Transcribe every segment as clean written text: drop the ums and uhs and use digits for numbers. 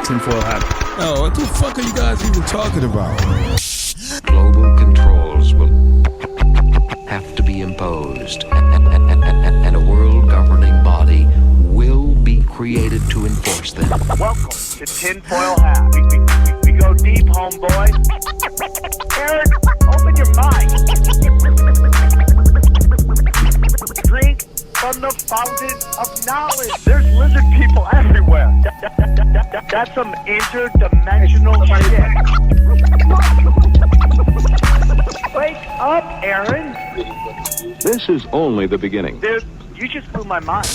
Tinfoil hat. Oh, what the fuck are you guys even talking about? Global controls will have to be imposed, and a world governing body will be created to enforce them. Welcome to Tinfoil Hat. We go deep, homeboy. Aaron, open your mind. Drink from the fountain of knowledge. There's lizard people everywhere. That's some interdimensional shit. Wake up, Aaron. This is only the beginning. Dude, you just blew my mind.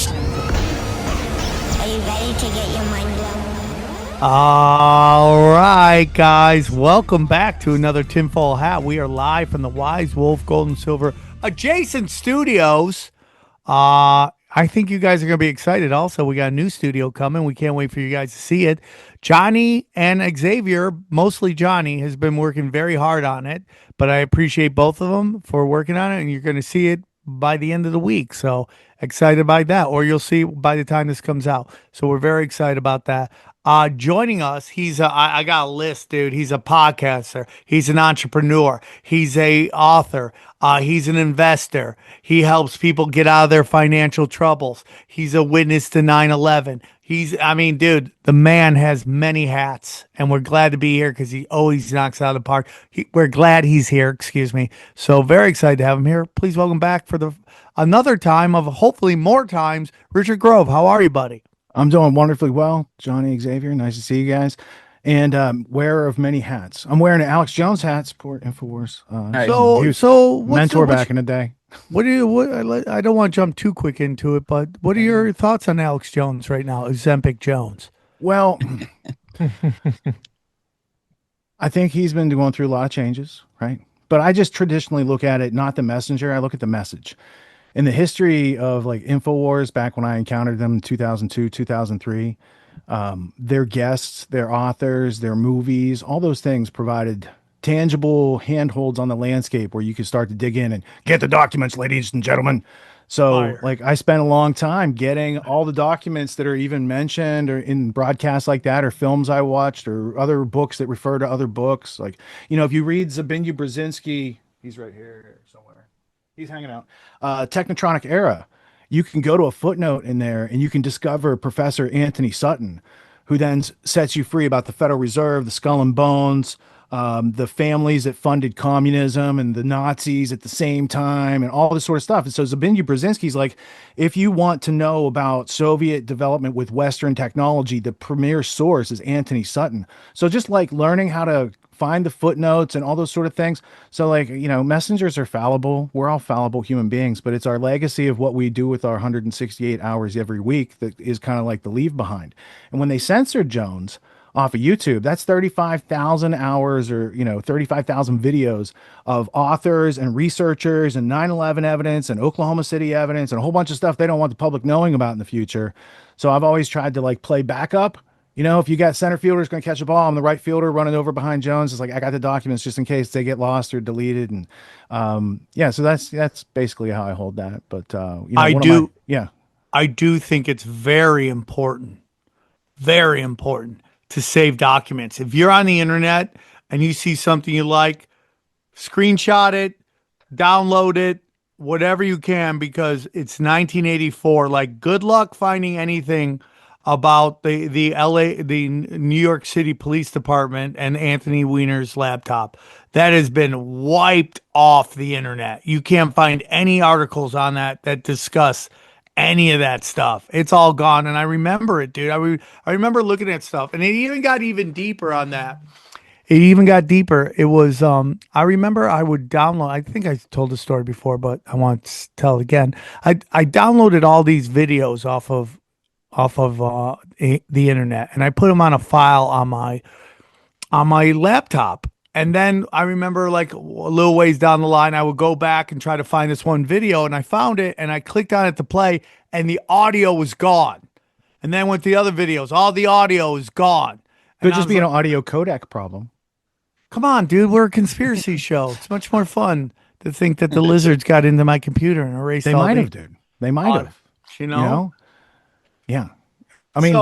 Are you ready to get your mind blown? All right, guys. Welcome back to another Tinfoil Hat. We are live from the Wise Wolf Gold and Silver adjacent studios. I think you guys are going to be excited. Also, we got a new studio coming. We can't wait for you guys to see it. Johnny and Xavier, mostly Johnny, has been working very hard on it, but I appreciate both of them for working on it, and you're going to see it by the end of the week. So excited by that, or you'll see by the time this comes out. So we're very excited about that. Joining us, I got a list, dude. He's a podcaster. He's an entrepreneur. He's a author. He's an investor. He helps people get out of their financial troubles. He's a witness to 9/11. Dude, the man has many hats, and we're glad to be here because he always knocks it out of the park. We're glad he's here, excuse me. So very excited to have him here. Please welcome back for another time of hopefully more times, Richard Grove. How are you, buddy? I'm doing wonderfully well, Johnny, Xavier. Nice to see you guys. And wearer of many hats. I'm wearing an Alex Jones hat, support InfoWars. Mentor back in the day. I don't want to jump too quick into it, but what are your thoughts on Alex Jones right now, Ozempic Jones? Well, I think he's been going through a lot of changes, right? But I just traditionally look at it, not the messenger. I look at the message. In the history of like InfoWars, back when I encountered them in 2002, 2003, their guests, their authors, their movies, all those things provided tangible handholds on the landscape where you could start to dig in and get the documents, ladies and gentlemen. So like I spent a long time getting all the documents that are even mentioned or in broadcasts like that, or films I watched, or other books that refer to other books. Like, if you read Zbigniew Brzezinski, he's right here somewhere. He's hanging out. Technotronic Era. You can go to a footnote in there and you can discover Professor Anthony Sutton, who then sets you free about the Federal Reserve, the Skull and Bones, the families that funded communism and the Nazis at the same time, and all this sort of stuff. And so Zbigniew Brzezinski's like, if you want to know about Soviet development with Western technology, the premier source is Anthony Sutton. So just like learning how to find the footnotes and all those sort of things. So like, messengers are fallible. We're all fallible human beings, but it's our legacy of what we do with our 168 hours every week that is kind of like the leave behind. And when they censored Jones off of YouTube, that's 35,000 hours or, 35,000 videos of authors and researchers and 9/11 evidence and Oklahoma City evidence and a whole bunch of stuff they don't want the public knowing about in the future. So I've always tried to like play backup. If you got center fielders going to catch a ball, I'm the right fielder running over behind Jones. It's like, I got the documents just in case they get lost or deleted. And so that's basically how I hold that. But I do think it's very important to save documents. If you're on the internet and you see something you like, screenshot it, download it, whatever you can, because it's 1984. Like, good luck finding anything about the New York City Police Department and Anthony Weiner's laptop. That has been wiped off the internet. You can't find any articles on that discuss any of that stuff. It's all gone. And I remember it, dude. I remember looking at stuff, and it even got even deeper on that. It even got deeper. It was, I remember I would download, I think I told the story before, but I want to tell it again. I downloaded all these videos off of the internet, and I put them on a file on my laptop. And then I remember, like, a little ways down the line, I would go back and try to find this one video, and I found it, and I clicked on it to play, and the audio was gone. And then with the other videos, all the audio is gone. Could just be an audio codec problem. Come on, dude, we're a conspiracy show. It's much more fun to think that the lizards got into my computer and erased all They might have, dude. They might have. You know? Yeah. I mean,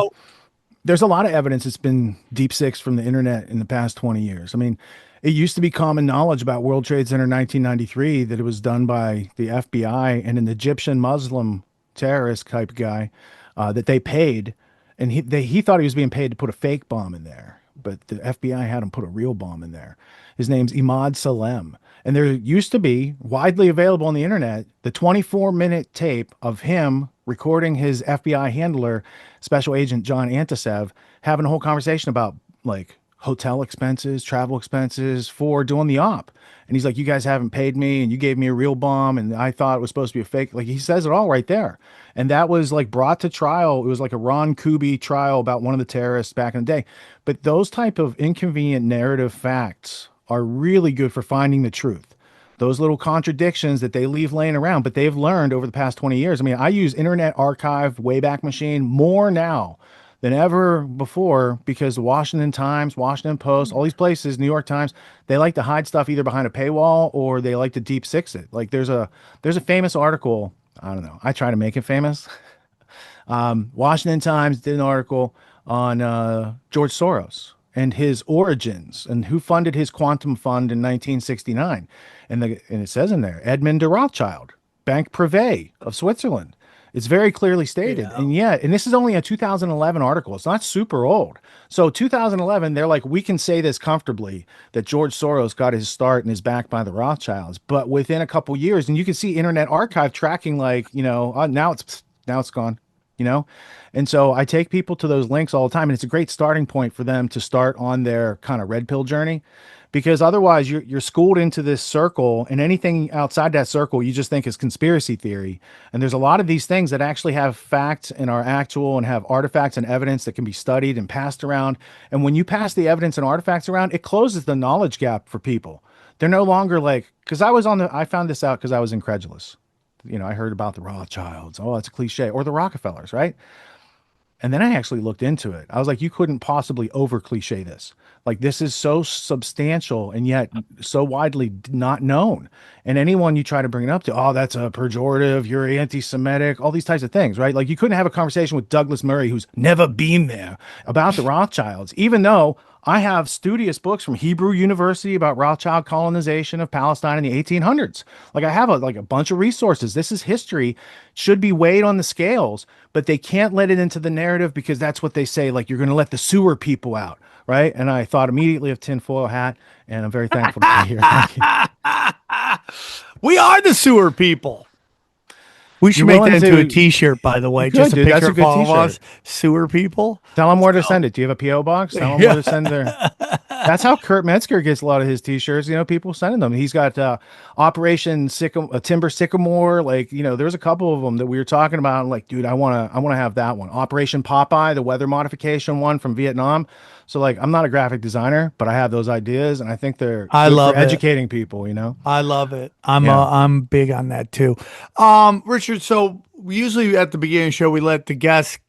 there's a lot of evidence that's been deep sixed from the internet in the past 20 years. I mean, it used to be common knowledge about World Trade Center 1993 that it was done by the FBI and an Egyptian Muslim terrorist type guy that they paid. And he thought he was being paid to put a fake bomb in there, but the FBI had him put a real bomb in there. His name's Imad Salem. And there used to be widely available on the internet the 24-minute tape of him recording his FBI handler, Special Agent John Antisev, having a whole conversation about like hotel expenses, travel expenses for doing the op. And he's like, you guys haven't paid me and you gave me a real bomb and I thought it was supposed to be a fake. Like he says it all right there. And that was like brought to trial. It was like a Ron Kuby trial about one of the terrorists back in the day. But those type of inconvenient narrative facts are really good for finding the truth. Those little contradictions that they leave laying around, but they've learned over the past 20 years. I mean, I use Internet Archive, Wayback Machine more now than ever before because the Washington Times, Washington Post, all these places, New York Times, they like to hide stuff either behind a paywall or they like to deep six it. Like there's a famous article. I don't know. I try to make it famous. Washington Times did an article on George Soros and his origins and who funded his quantum fund in 1969. And it says in there, Edmund de Rothschild, Bank Privé of Switzerland. It's very clearly stated. Yeah. And this is only a 2011 article. It's not super old. So 2011, they're like, we can say this comfortably that George Soros got his start and is backed by the Rothschilds. But within a couple years, and you can see Internet Archive tracking like, now it's gone. And so I take people to those links all the time, and it's a great starting point for them to start on their kind of red pill journey, because otherwise you're schooled into this circle, and anything outside that circle you just think is conspiracy theory. And there's a lot of these things that actually have facts and are actual and have artifacts and evidence that can be studied and passed around. And when you pass the evidence and artifacts around, it closes the knowledge gap for people. They're no longer like, because I found this out because I was incredulous. I heard about the Rothschilds. Oh, that's a cliche. Or the Rockefellers, right? And then I actually looked into it. I was like, you couldn't possibly over cliche this. Like, this is so substantial and yet so widely not known. And anyone you try to bring it up to, oh, that's a pejorative, you're anti-Semitic, all these types of things, right? Like, you couldn't have a conversation with Douglas Murray, who's never been there, about the Rothschilds, even though I have studious books from Hebrew University about Rothschild colonization of Palestine in the 1800s. Like, I have a bunch of resources. This is history, should be weighed on the scales, but they can't let it into the narrative because that's what they say. Like, you're going to let the sewer people out, right? And I thought immediately of tinfoil hat, and I'm very thankful to be here. Thank you. We are the sewer people. We should make that into a T-shirt, by the way. Just a picture of all of us, sewer people. Tell them where to send it. Do you have a P.O. box? Tell them where to send their... That's how Kurt Metzger gets a lot of his T-shirts. People sending them. He's got Operation Timber Sycamore. Like, there's a couple of them that we were talking about. I'm like, dude, I want to have that one. Operation Popeye, the weather modification one from Vietnam. So, like, I'm not a graphic designer, but I have those ideas, and I think they're good for educating people. I love it. I'm big on that too. Richard, so usually at the beginning of the show, we let the guests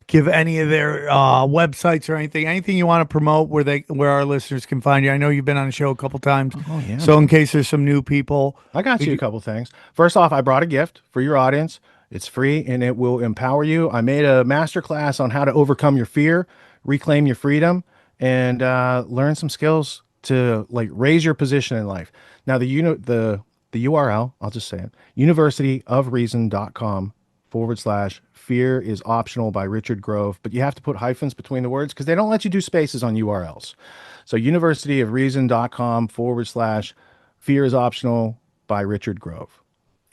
give any of their websites or anything you want to promote where our listeners can find you. I know you've been on the show a couple times. Oh, yeah. So in case there's some new people. I got you a couple things. First off, I brought a gift for your audience. It's free and it will empower you. I made a masterclass on how to overcome your fear, reclaim your freedom, and learn some skills to like raise your position in life. Now the URL, I'll just say it, universityofreason.com/fear is optional by Richard Grove, but you have to put hyphens between the words because they don't let you do spaces on URLs. So universityofreason.com/fear is optional by Richard Grove.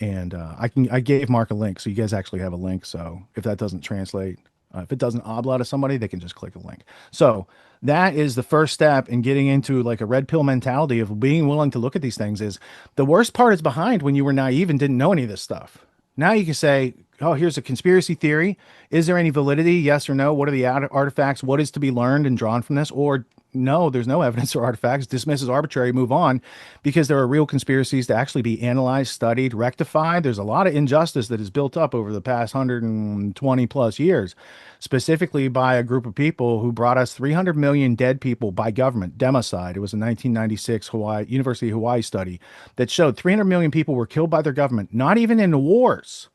And I gave Mark a link, so you guys actually have a link. So if that doesn't translate, if it doesn't obla to somebody, they can just click a link. So that is the first step in getting into like a red pill mentality of being willing to look at these things. Is the worst part is behind when you were naive and didn't know any of this stuff. Now you can say, oh, here's a conspiracy theory. Is there any validity? Yes or no? What are the artifacts? What is to be learned and drawn from this? Or no, there's no evidence or artifacts. Dismiss as arbitrary, move on, because there are real conspiracies to actually be analyzed, studied, rectified. There's a lot of injustice that is built up over the past 120 plus years, specifically by a group of people who brought us 300 million dead people by government, democide. It was a 1996 University of Hawaii study that showed 300 million people were killed by their government, not even in wars,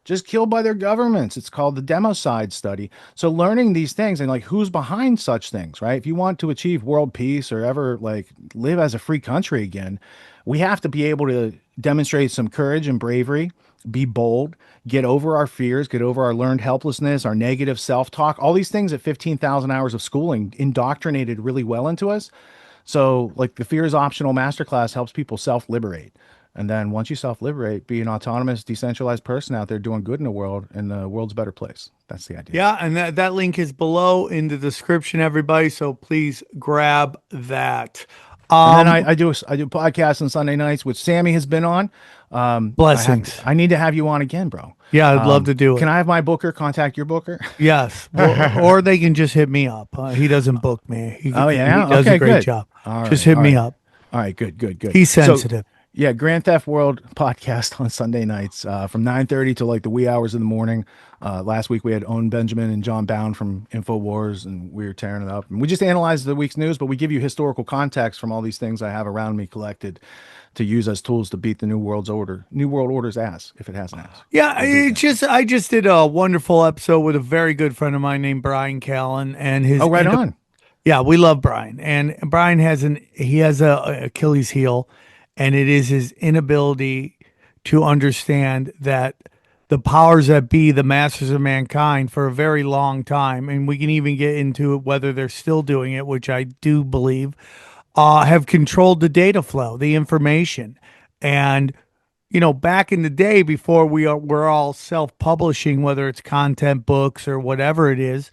just killed by their governments. It's called the democide study. So learning these things and like who's behind such things, right? If you want to achieve world peace or ever like live as a free country again, we have to be able to demonstrate some courage and bravery, be bold, get over our fears, get over our learned helplessness, our negative self-talk, all these things that 15,000 hours of schooling indoctrinated really well into us. So like the fear is optional masterclass helps people self-liberate. And then once you self-liberate, be an autonomous, decentralized person out there doing good in the world, and the world's a better place. That's the idea. Yeah, and that link is below in the description, everybody. So please grab that. And then I do podcasts on Sunday nights, which Sammy has been on. Blessings. I need to have you on again, bro. Yeah, I'd love to do it. Can I have my booker contact your booker? Yes, or they can just hit me up. He doesn't book me. He does Okay, a great good. job. All Just right, hit me up. All right, good. He's sensitive. Yeah, Grand Theft World podcast on Sunday nights from 9:30 to like the wee hours of the morning. Last week we had Owen Benjamin and John Bound from InfoWars, and we were tearing it up. And we just analyze the week's news, but we give you historical context from all these things I have around me collected to use as tools to beat the New World Order's ass, if it has an ass. Yeah, I just did a wonderful episode with a very good friend of mine named Brian Callen, and his on. Yeah, we love Brian, and Brian has a Achilles heel, and it is his inability to understand that the powers that be, the masters of mankind, for a very long time, and we can even get into whether they're still doing it, which I do believe, have controlled the data flow, the information. And, back in the day before we're all self-publishing, whether it's content books or whatever it is,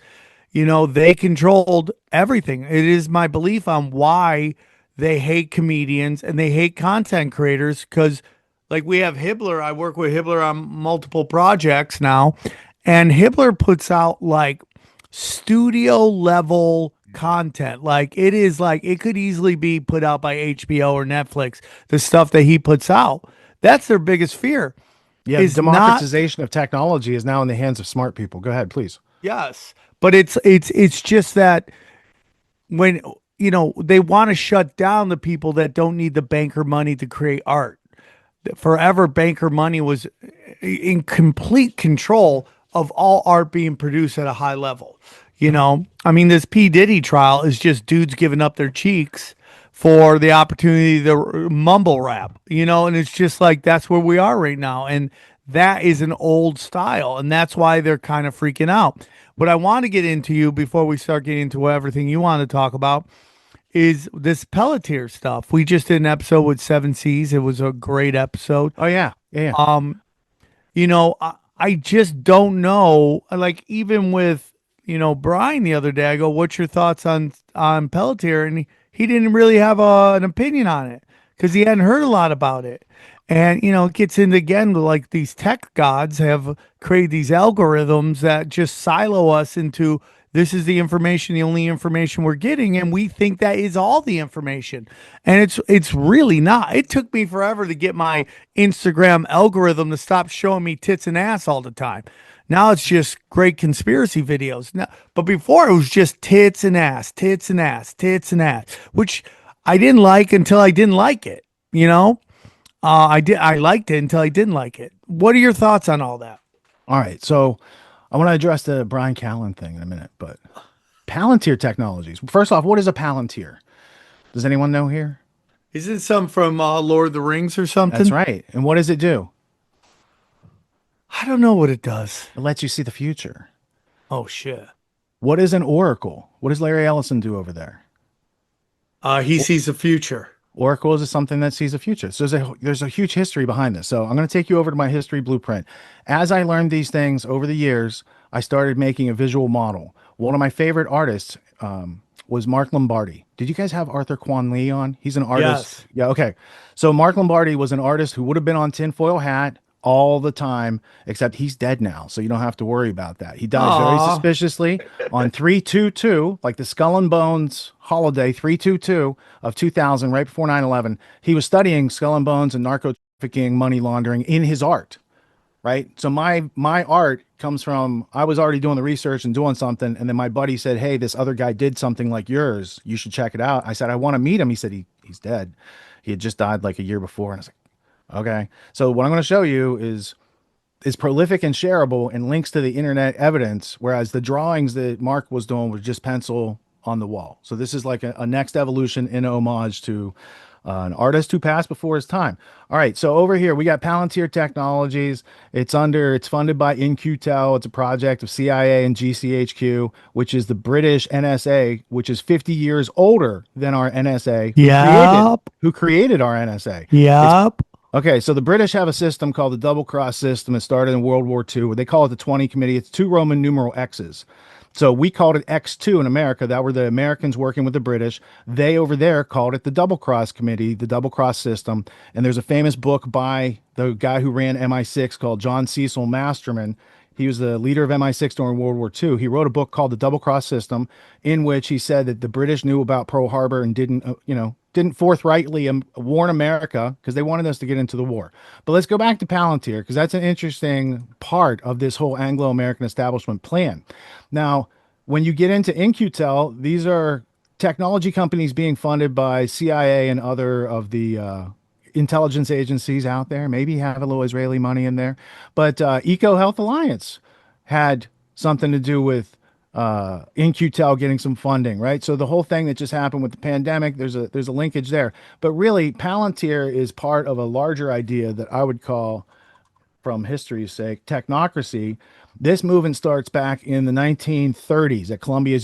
they controlled everything. It is my belief on why they hate comedians and they hate content creators, because like we have Hibbler. I work with Hibbler on multiple projects now, and Hibbler puts out like studio level content. Like it is like it could easily be put out by HBO or Netflix. The stuff that he puts out, that's their biggest fear. Yeah, democratization of technology is now in the hands of smart people. Go ahead, please. Yes, but it's just that when they want to shut down the people that don't need the banker money to create art. Forever, banker money was in complete control of all art being produced at a high level. I mean, this P. Diddy trial is just dudes giving up their cheeks for the opportunity to mumble rap, and it's just like that's where we are right now. And that is an old style, and that's why they're kind of freaking out. What I want to get into you before we start getting into everything you want to talk about is this Pelletier stuff. We just did an episode with Seven Seas. It was a great episode. Oh yeah. I just don't know. Like even with Brian the other day, I go, "What's your thoughts on Pelletier?" And he didn't really have an opinion on it because he hadn't heard a lot about it. And it gets into again like these tech gods have created these algorithms that just silo us into. This is the information, the only information we're getting, and we think that is all the information. And it's really not. It took me forever to get my Instagram algorithm to stop showing me tits and ass all the time. Now it's just great conspiracy videos. Now, but before it was just tits and ass, tits and ass, tits and ass, which I didn't like until I didn't like it. I liked it until I didn't like it. What are your thoughts on all that? All right, so I want to address the Brian Callen thing in a minute, but Palantir Technologies. First off, what is a Palantir? Does anyone know here? Isn't it some from Lord of the Rings or something? That's right. And what does it do? I don't know what it does. It lets you see the future. Oh, shit. What is an oracle? What does Larry Ellison do over there? He sees the future. Oracle is something that sees the future. So there's a huge history behind this. So I'm going to take you over to my history blueprint. As I learned these things over the years, I started making a visual model. One of my favorite artists was Mark Lombardi. Did you guys have Arthur Kwan Lee on? He's an artist. Yes. Yeah, okay. So Mark Lombardi was an artist who would have been on Tinfoil Hat all the time, except he's dead now, so you don't have to worry about that. He died very suspiciously on 3/22, like the Skull and Bones holiday, 3/22 of 2000, right before 9/11. He was studying Skull and Bones and narco trafficking, money laundering in his art, right? So my art comes from, I was already doing the research and doing something, and then my buddy said, "Hey, this other guy did something like yours. You should check it out." I said, "I want to meet him." He said he's dead. He had just died like a year before, and I was like, okay. So what I'm going to show you is is prolific and shareable and links to the internet evidence, whereas the drawings that Mark was doing was just pencil on the wall. So this is like a next evolution in homage to an artist who passed before his time. All right, so over here we got Palantir Technologies. It's funded by In-Q-Tel. It's a project of CIA and GCHQ, which is the British NSA, which is 50 years older than our NSA. Who created our NSA? Yep. Okay, so the British have a system called the double cross system. It started in World War II. They call it the 20 Committee. It's 2 Roman numeral X's. So we called it X2 in America. That were the Americans working with the British. They over there called it the Double Cross Committee, the Double Cross System. And there's a famous book by the guy who ran MI6 called John Cecil Masterman. He was the leader of MI6 during World War II. He wrote a book called The Double Cross System, in which he said that the British knew about Pearl Harbor and didn't forthrightly warn America because they wanted us to get into the war. But let's go back to Palantir, because that's an interesting part of this whole Anglo-American establishment plan. Now, when you get into In-Q-Tel, these are technology companies being funded by CIA and other of the intelligence agencies out there. Maybe have a little Israeli money in there. But Eco Health Alliance had something to do with In-Q-Tel getting some funding, right? So the whole thing that just happened with the pandemic, there's a linkage there. But really, Palantir is part of a larger idea that I would call, from history's sake, technocracy. This movement starts back in the 1930s at Columbia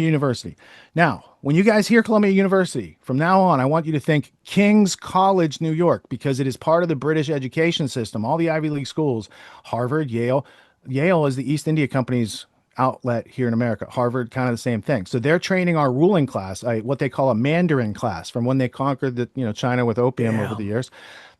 University. Now, when you guys hear Columbia University, from now on, I want you to think King's College, New York, because it is part of the British education system. All the Ivy League schools, Harvard, Yale. Yale is the East India Company's outlet here in America. Harvard, kind of the same thing. So they're training our ruling class, what they call a Mandarin class, from when they conquered China with opium over the years.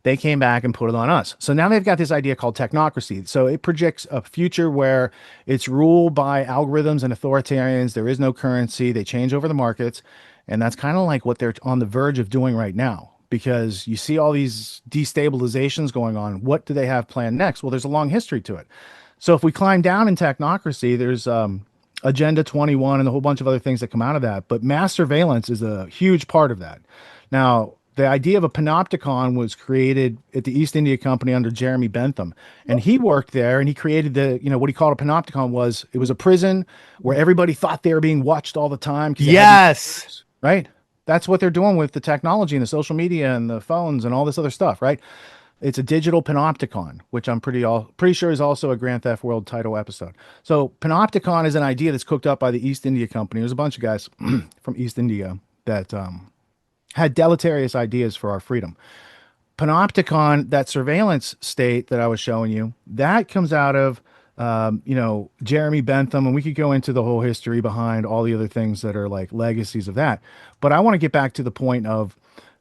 They came back and put it on us. So now they've got this idea called technocracy. So it projects a future where it's ruled by algorithms and authoritarians. There is no currency. They change over the markets. And that's kind of like what they're on the verge of doing right now, because you see all these destabilizations going on. What do they have planned next? Well, there's a long history to it. So if we climb down in technocracy, there's Agenda 21 and a whole bunch of other things that come out of that. But mass surveillance is a huge part of that. Now, the idea of a panopticon was created at the East India Company under Jeremy Bentham. And he worked there and he created what he called a panopticon. It was a prison where everybody thought they were being watched all the time. Yes. Right? That's what they're doing with the technology and the social media and the phones and all this other stuff, right? It's a digital panopticon, which I'm pretty sure is also a Grand Theft World title episode. So panopticon is an idea that's cooked up by the East India Company. There's a bunch of guys from East India that had deleterious ideas for our freedom. Panopticon, that surveillance state that I was showing you, that comes out of Jeremy Bentham, and we could go into the whole history behind all the other things that are like legacies of that. But I want to get back to the point of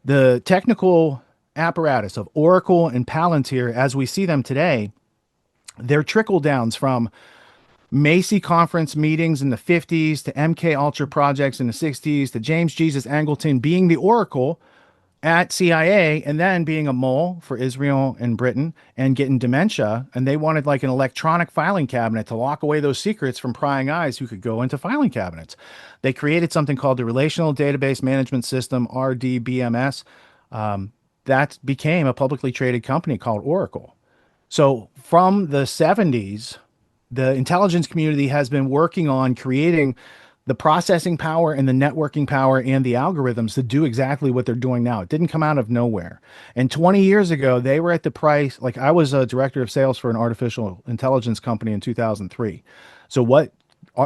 the technical apparatus of Oracle and Palantir as we see them today. They're trickle downs from Macy conference meetings in the 50s to MK Ultra projects in the 60s to James Jesus Angleton being the Oracle at CIA and then being a mole for Israel and Britain and getting dementia. And they wanted like an electronic filing cabinet to lock away those secrets from prying eyes who could go into filing cabinets. They created something called the Relational Database Management System, RDBMS. That became a publicly traded company called Oracle. So from the 70s, the intelligence community has been working on creating the processing power and the networking power and the algorithms to do exactly what they're doing now. It didn't come out of nowhere. And 20 years ago, they were at the price, like I was a director of sales for an artificial intelligence company in 2003. So what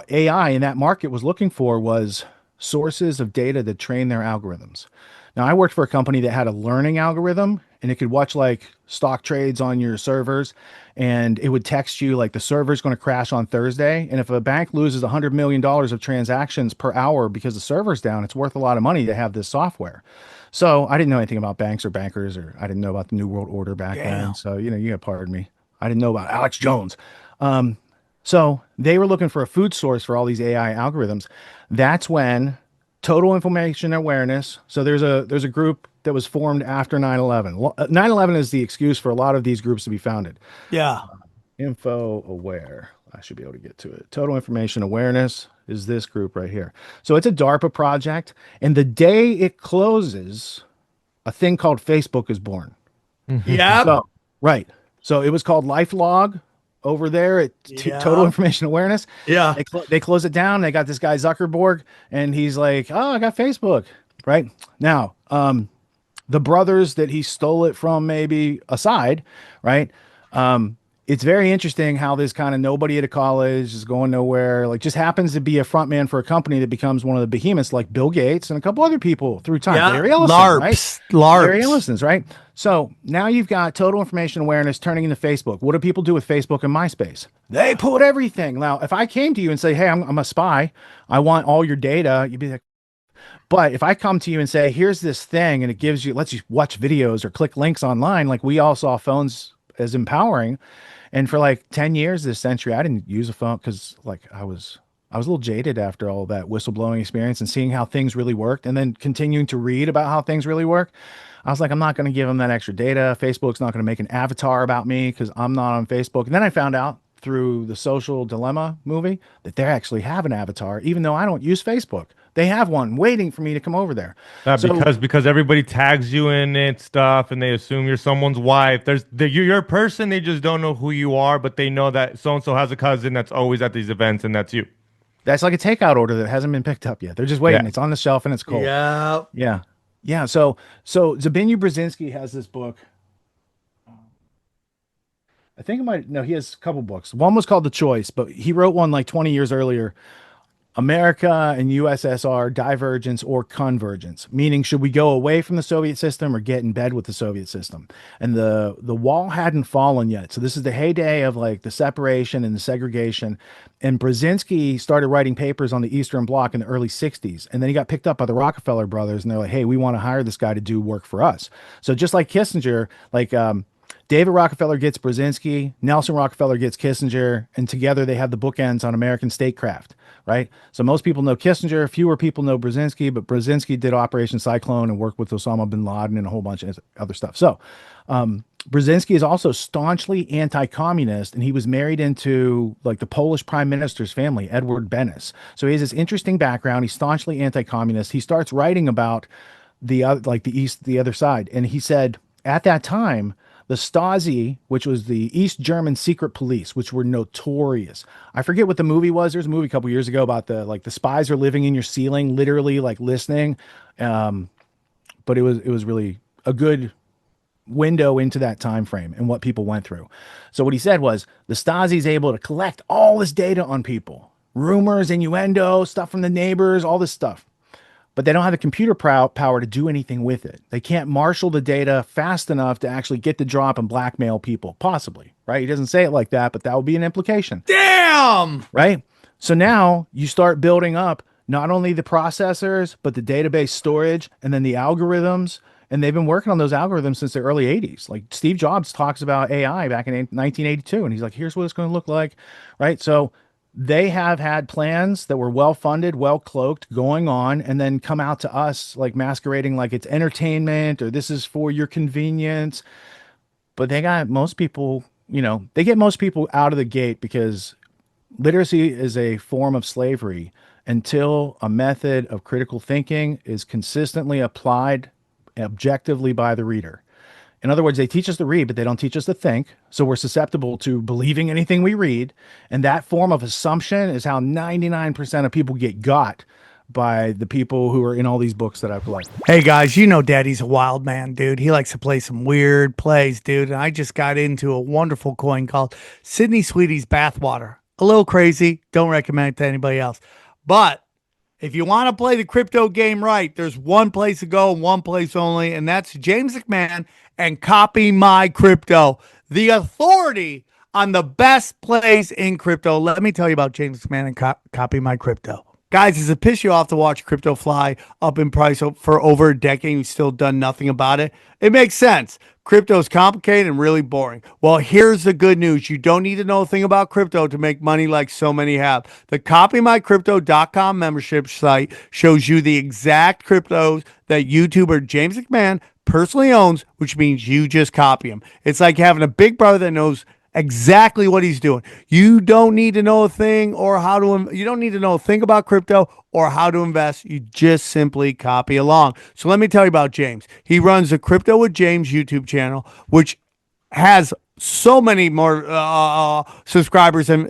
AI in that market was looking for was sources of data to train their algorithms. Now, I worked for a company that had a learning algorithm, and it could watch like stock trades on your servers, and it would text you like the server's going to crash on Thursday. And if a bank loses $100 million of transactions per hour because the server's down, it's worth a lot of money to have this software. So I didn't know anything about banks or bankers, or I didn't know about the New World Order back then. So, you gotta pardon me. I didn't know about Alex Jones. So they were looking for a food source for all these AI algorithms. That's when total information awareness. So there's a group that was formed after 9/11. 9/11 is the excuse for a lot of these groups to be founded. Yeah. Info Aware. I should be able to get to it. Total Information Awareness is this group right here. So it's a DARPA project. And the day it closes, a thing called Facebook is born. Yeah. So, right. So it was called LifeLog. over there at Total Information Awareness. Yeah. They close it down. They got this guy Zuckerberg, and he's like, "Oh, I got Facebook." Right now, the brothers that he stole it from, maybe aside, right? It's very interesting how this kind of nobody at a college is going nowhere, like just happens to be a front man for a company that becomes one of the behemoths, like Bill Gates and a couple other people through time. Yeah. Larry Ellison, LARPs. right? LARPs. Larry Ellison's, right? So now you've got Total Information Awareness turning into Facebook. What do people do with Facebook and MySpace? They put everything. Now, if I came to you and say, "Hey, I'm a spy. I want all your data," you'd be like, but if I come to you and say, "Here's this thing," and it lets you watch videos or click links online, like we all saw phones as empowering. And for like 10 years this century, I didn't use a phone because like I was a little jaded after all that whistleblowing experience and seeing how things really worked, and then continuing to read about how things really work. I was like, I'm not going to give them that extra data. Facebook's not going to make an avatar about me because I'm not on Facebook. And then I found out through the Social Dilemma movie that they actually have an avatar, even though I don't use Facebook. They have one waiting for me to come over there. Because everybody tags you in it stuff, and they assume you're someone's wife. You're a person. They just don't know who you are, but they know that so and so has a cousin that's always at these events, and that's you. That's like a takeout order that hasn't been picked up yet. They're just waiting. Yeah. It's on the shelf and it's cold. Yeah. Yeah. So Zbigniew Brzezinski has this book. I think he has a couple books. One was called The Choice, but he wrote one like 20 years earlier. America and USSR divergence or convergence, meaning should we go away from the Soviet system or get in bed with the Soviet system? And the wall hadn't fallen yet. So this is the heyday of like the separation and the segregation. And Brzezinski started writing papers on the Eastern Bloc in the early 60s. And then he got picked up by the Rockefeller brothers, and they're like, "Hey, we want to hire this guy to do work for us." So just like Kissinger, like David Rockefeller gets Brzezinski, Nelson Rockefeller gets Kissinger, and together they have the bookends on American statecraft, right? So most people know Kissinger, fewer people know Brzezinski, but Brzezinski did Operation Cyclone and worked with Osama bin Laden and a whole bunch of other stuff. So Brzezinski is also staunchly anti-communist, and he was married into like the Polish prime minister's family, Edward Benes. So he has this interesting background. He's staunchly anti-communist. He starts writing about the other side, and he said at that time, the Stasi, which was the East German secret police, which were notorious. I forget what the movie was. There's a movie a couple years ago about the spies are living in your ceiling, literally like listening. But it was really a good window into that time frame and what people went through. So what he said was the Stasi is able to collect all this data on people, rumors, innuendo, stuff from the neighbors, all this stuff. But they don't have the computer power to do anything with it. They can't marshal the data fast enough to actually get the drop and blackmail people, possibly, right? He doesn't say it like that, but that would be an implication. Damn! Right? So now you start building up not only the processors, but the database storage and then the algorithms. And they've been working on those algorithms since the early 80s. Like Steve Jobs talks about AI back in 1982, and he's like, here's what it's going to look like, right? So they have had plans that were well-funded, well-cloaked going on, and then come out to us like masquerading like it's entertainment or this is for your convenience. But they got most people, they get most people out of the gate because literacy is a form of slavery until a method of critical thinking is consistently applied objectively by the reader. In other words, they teach us to read, but they don't teach us to think. So we're susceptible to believing anything we read. And that form of assumption is how 99% of people get got by the people who are in all these books that I've collected. Hey guys, Daddy's a wild man, dude. He likes to play some weird plays, dude. And I just got into a wonderful coin called Sydney Sweetie's Bathwater. A little crazy. Don't recommend it to anybody else. But if you want to play the crypto game right, there's one place to go and one place only, and that's James McMahon and Copy My Crypto, the authority on the best plays in crypto. Let me tell you about James McMahon and Copy My Crypto. Guys, does it piss you off to watch crypto fly up in price for over a decade and you've still done nothing about it? It makes sense. Crypto is complicated and really boring. Well, here's the good news. You don't need to know a thing about crypto to make money like so many have. The copymycrypto.com membership site shows you the exact cryptos that YouTuber James McMahon personally owns, which means you just copy him. It's like having a big brother that knows exactly what he's doing. You don't need to know a thing you don't need to know a thing about crypto or how to invest. You just simply copy along. So let me tell you about James. He runs the Crypto with James YouTube channel, which has so many more subscribers, and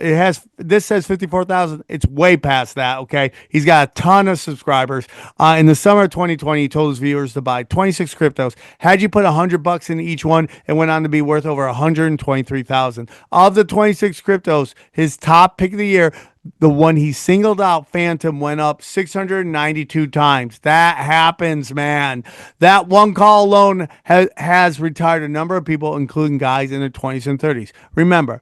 this says 54,000. It's way past that. Okay, he's got a ton of subscribers. In the summer of 2020, he told his viewers to buy 26 cryptos. Had you put $100 in each one, it went on to be worth over 123,000. Of the 26 cryptos, his top pick of the year, the one he singled out, Phantom, went up 692 times. That happens, man. That one call alone has retired a number of people, including guys in their 20s and 30s. Remember,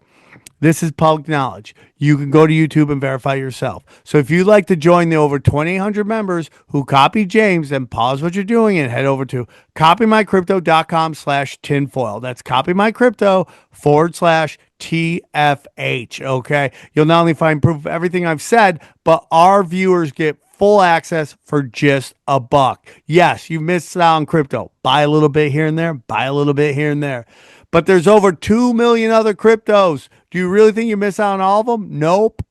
this is public knowledge. You can go to YouTube and verify yourself. So if you'd like to join the over 2,800 members who copy James, then pause what you're doing and head over to copymycrypto.com/tinfoil. That's copymycrypto.com/TFH. Okay. You'll not only find proof of everything I've said, but our viewers get full access for just $1. Yes, you missed out on crypto. Buy a little bit here and there, buy a little bit here and there. But there's over 2 million other cryptos. Do you really think you miss out on all of them? Nope.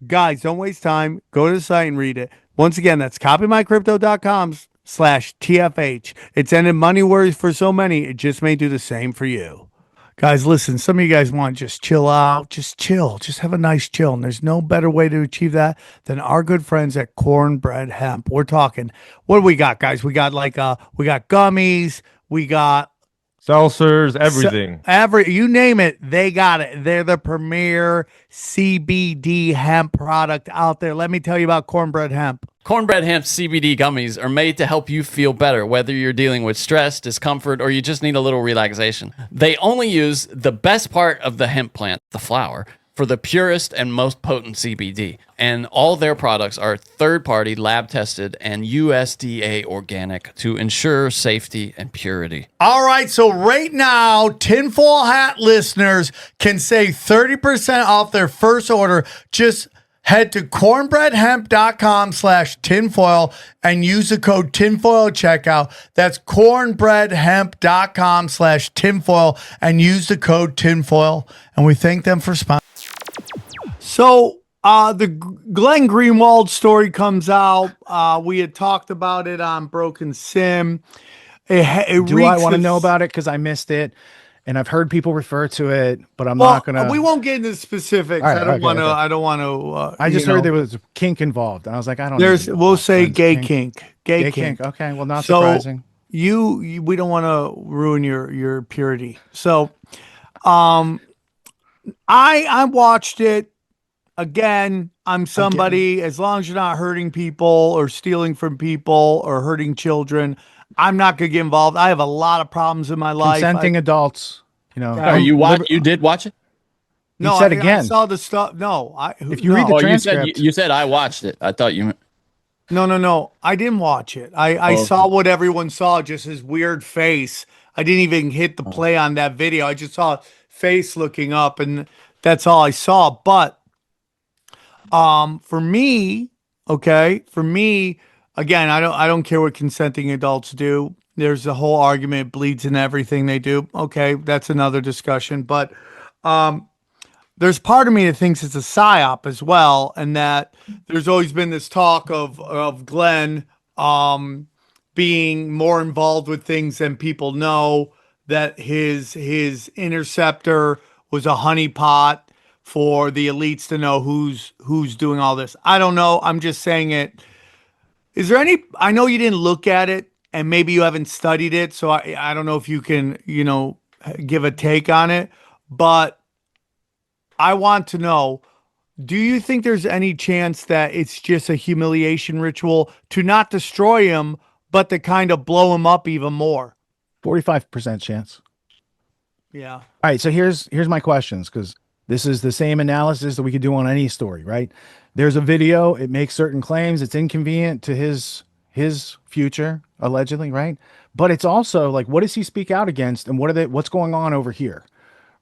Guys, don't waste time. Go to the site and read it. Once again, that's copymycrypto.com/TFH. It's ended money worries for so many. It just may do the same for you. Guys, listen, some of you guys want to just chill out, just chill, just have a nice chill. And there's no better way to achieve that than our good friends at Cornbread Hemp. We're talking, what do we got, guys? We got we got gummies, we got seltzers, everything. You name it, they got it. They're the premier CBD hemp product out there. Let me tell you about Cornbread Hemp. Cornbread Hemp CBD gummies are made to help you feel better, whether you're dealing with stress, discomfort, or you just need a little relaxation. They only use the best part of the hemp plant, the flower, for the purest and most potent CBD. And all their products are third-party, lab-tested, and USDA organic to ensure safety and purity. All right, so right now, Tinfoil Hat listeners can save 30% off their first order. Just head to cornbreadhemp.com/tinfoil and use the code tinfoil at checkout. That's cornbreadhemp.com/tinfoil and use the code tinfoil. And we thank them for sponsoring. So the Glenn Greenwald story comes out. We had talked about it on Broken Sim. Do I want to know about it? Because I missed it. And I've heard people refer to it, but I'm not gonna. We won't get into specifics. Right, I don't want to. okay. I don't want to. I just heard there was kink involved, and I was like, I don't. We'll say gay kink. Gay kink. Okay, well, not surprising. You we don't want to ruin your purity. So, I watched it again. I'm somebody. As long as you're not hurting people or stealing from people or hurting children, I'm not going to get involved. I have a lot of problems in my life. Consenting adults, You did watch it? No, you said again. I saw the stuff. No, if you read the transcript, you said I watched it. I thought you. No. I didn't watch it. I saw what everyone saw, just his weird face. I didn't even hit the play on that video. I just saw face looking up, and that's all I saw. But for me, again, I don't care what consenting adults do. There's a whole argument, it bleeds in everything they do. Okay, that's another discussion. But there's part of me that thinks it's a psyop as well, and that there's always been this talk of Glenn being more involved with things than people know, that his interceptor was a honeypot for the elites to know who's doing all this. I don't know. I'm just saying it. Is there any, I know you didn't look at it and maybe you haven't studied it, so I don't know if you can, give a take on it, but I want to know, do you think there's any chance that it's just a humiliation ritual to not destroy him, but to kind of blow him up even more? 45% chance. Yeah. All right, so here's my questions, because this is the same analysis that we could do on any story, right? There's a video, it makes certain claims, it's inconvenient to his future, allegedly, right? But it's also like, what does he speak out against, and what's going on over here,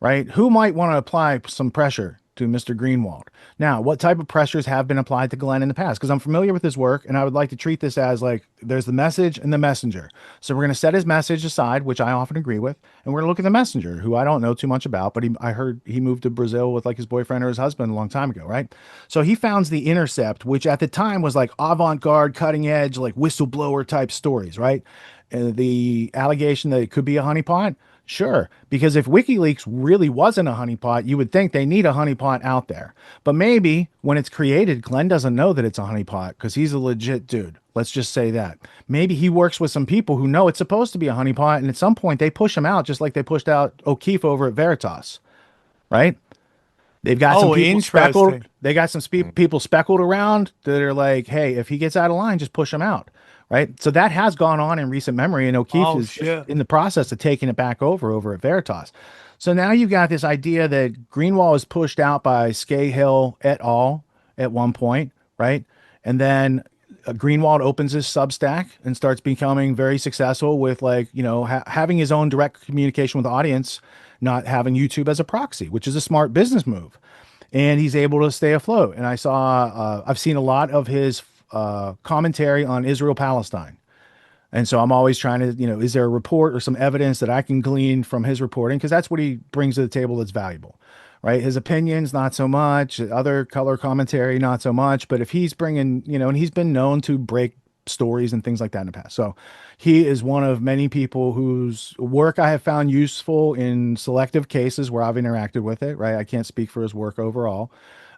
right? Who might want to apply some pressure to Mr. Greenwald? Now, what type of pressures have been applied to Glenn in the past? Because I'm familiar with his work, and I would like to treat this as like, there's the message and the messenger. So we're going to set his message aside, which I often agree with, and we're going to look at the messenger, who I don't know too much about, but I heard he moved to Brazil with like his boyfriend or his husband a long time ago, right? So he founds the Intercept, which at the time was like avant-garde, cutting edge, like whistleblower type stories, right? The allegation that it could be a honeypot Sure, because if WikiLeaks really wasn't a honeypot, you would think they need a honeypot out there. But maybe when it's created, Glenn doesn't know that it's a honeypot because he's a legit dude. Let's just say that. Maybe he works with some people who know it's supposed to be a honeypot, and at some point they push him out, just like they pushed out O'Keefe over at Veritas, right? They've got some people speckled. They got some people speckled around that are like, hey, if he gets out of line, just push him out. Right. So that has gone on in recent memory, and O'Keefe is in the process of taking it back over at Veritas. So now you've got this idea that Greenwald is pushed out by Scahill et al. At one point, right? And then Greenwald opens his Substack and starts becoming very successful with, like, you know, having his own direct communication with the audience, not having YouTube as a proxy, which is a smart business move. And he's able to stay afloat. And I've seen a lot of his commentary on Israel-Palestine. And so I'm always trying to, you know, is there a report or some evidence that I can glean from his reporting? Because that's what he brings to the table that's valuable, right? His opinions, not so much. Other color commentary, not so much. But if he's bringing, you know, and he's been known to break stories and things like that in the past. So he is one of many people whose work I have found useful in selective cases where I've interacted with it, right? I can't speak for his work overall.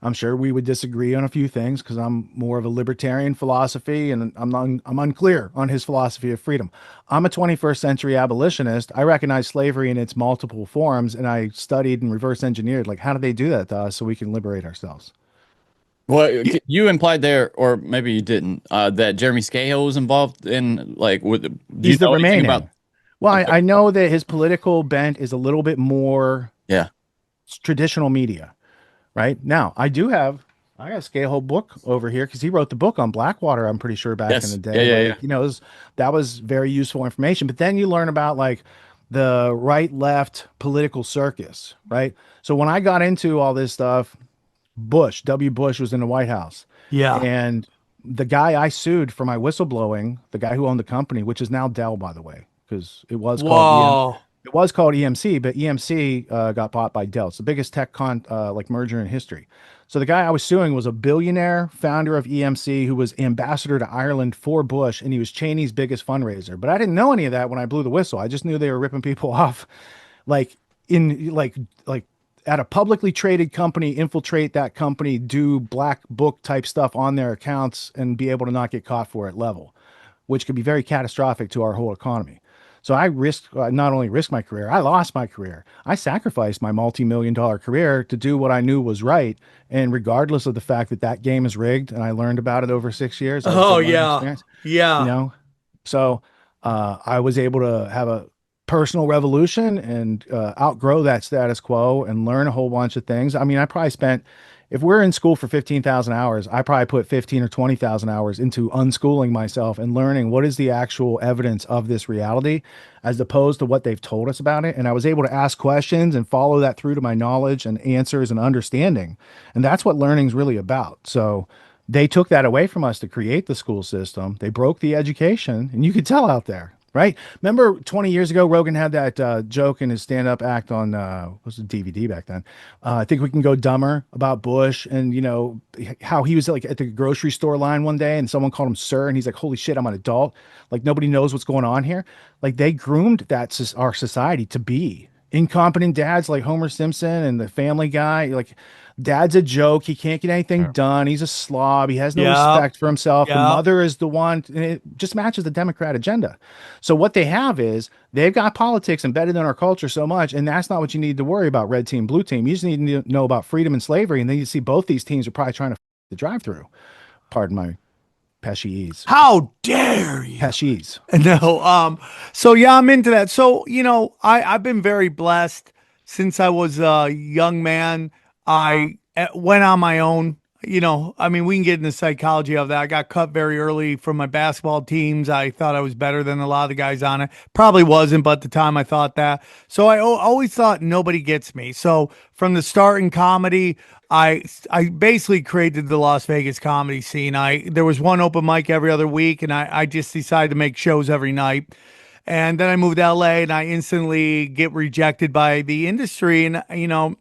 I'm sure we would disagree on a few things because I'm more of a libertarian philosophy, and I'm unclear on his philosophy of freedom. I'm a 21st century abolitionist. I recognize slavery in its multiple forms, and I studied and reverse engineered, like, how do they do that to us so we can liberate ourselves? Well, you implied there, or maybe you didn't, that Jeremy Scahill was involved in, like, He's the remaining. Well, okay. I know that his political bent is a little bit more traditional media. Right now, I got a Scahill book over here because he wrote the book on Blackwater. I'm pretty sure back in the day. Yeah. You know, that was very useful information. But then you learn about, like, the right-left political circus, right? So when I got into all this stuff, W. Bush was in the White House. Yeah. And the guy I sued for my whistleblowing, the guy who owned the company, which is now Dell, by the way, because it was called It was called EMC, but EMC got bought by Dell. It's the biggest tech merger in history. So the guy I was suing was a billionaire founder of EMC who was ambassador to Ireland for Bush, and he was Cheney's biggest fundraiser. But I didn't know any of that when I blew the whistle. I just knew they were ripping people off, like at a publicly traded company, infiltrate that company, do black book type stuff on their accounts, and be able to not get caught for it level, which could be very catastrophic to our whole economy. So I not only risked my career, I lost my career. I sacrificed my multi-million-dollar career to do what I knew was right. And regardless of the fact that that game is rigged, and I learned about it over 6 years. Oh, yeah. Yeah. You know, so I was able to have a personal revolution and outgrow that status quo and learn a whole bunch of things. I mean, I probably spent, if we're in school for 15,000 hours, I probably put 15 or 20,000 hours into unschooling myself and learning what is the actual evidence of this reality as opposed to what they've told us about it. And I was able to ask questions and follow that through to my knowledge and answers and understanding. And that's what learning is really about. So they took that away from us to create the school system. They broke the education, and you could tell out there. Right. Remember 20 years ago, Rogan had that joke in his stand-up act on what was the DVD back then? I think we can go dumber about Bush, and, you know, how he was like at the grocery store line one day and someone called him sir, and he's like, holy shit, I'm an adult. Like, nobody knows what's going on here. Like, they groomed our society to be incompetent dads like Homer Simpson and the Family Guy. Like, dad's a joke. He can't get anything done. He's a slob. He has no respect for himself. The mother is the one, and it just matches the Democrat agenda. So what they have is they've got politics embedded in our culture so much, and that's not what you need to worry about, red team, blue team. You just need to know about freedom and slavery, and then you see both these teams are probably trying to the drive-through. Pardon my Pesciese. How dare you? Pesciese. No. So yeah, I'm into that. So, you know, I've been very blessed since I was a young man. I went on my own. You know, I mean, we can get into psychology of that. I got cut very early from my basketball teams. I thought I was better than a lot of the guys on it. Probably wasn't, but at the time I thought that. So I always thought nobody gets me. So from the start in comedy, I basically created the Las Vegas comedy scene. There was one open mic every other week, and I just decided to make shows every night. And then I moved to LA, and I instantly get rejected by the industry. And, you know,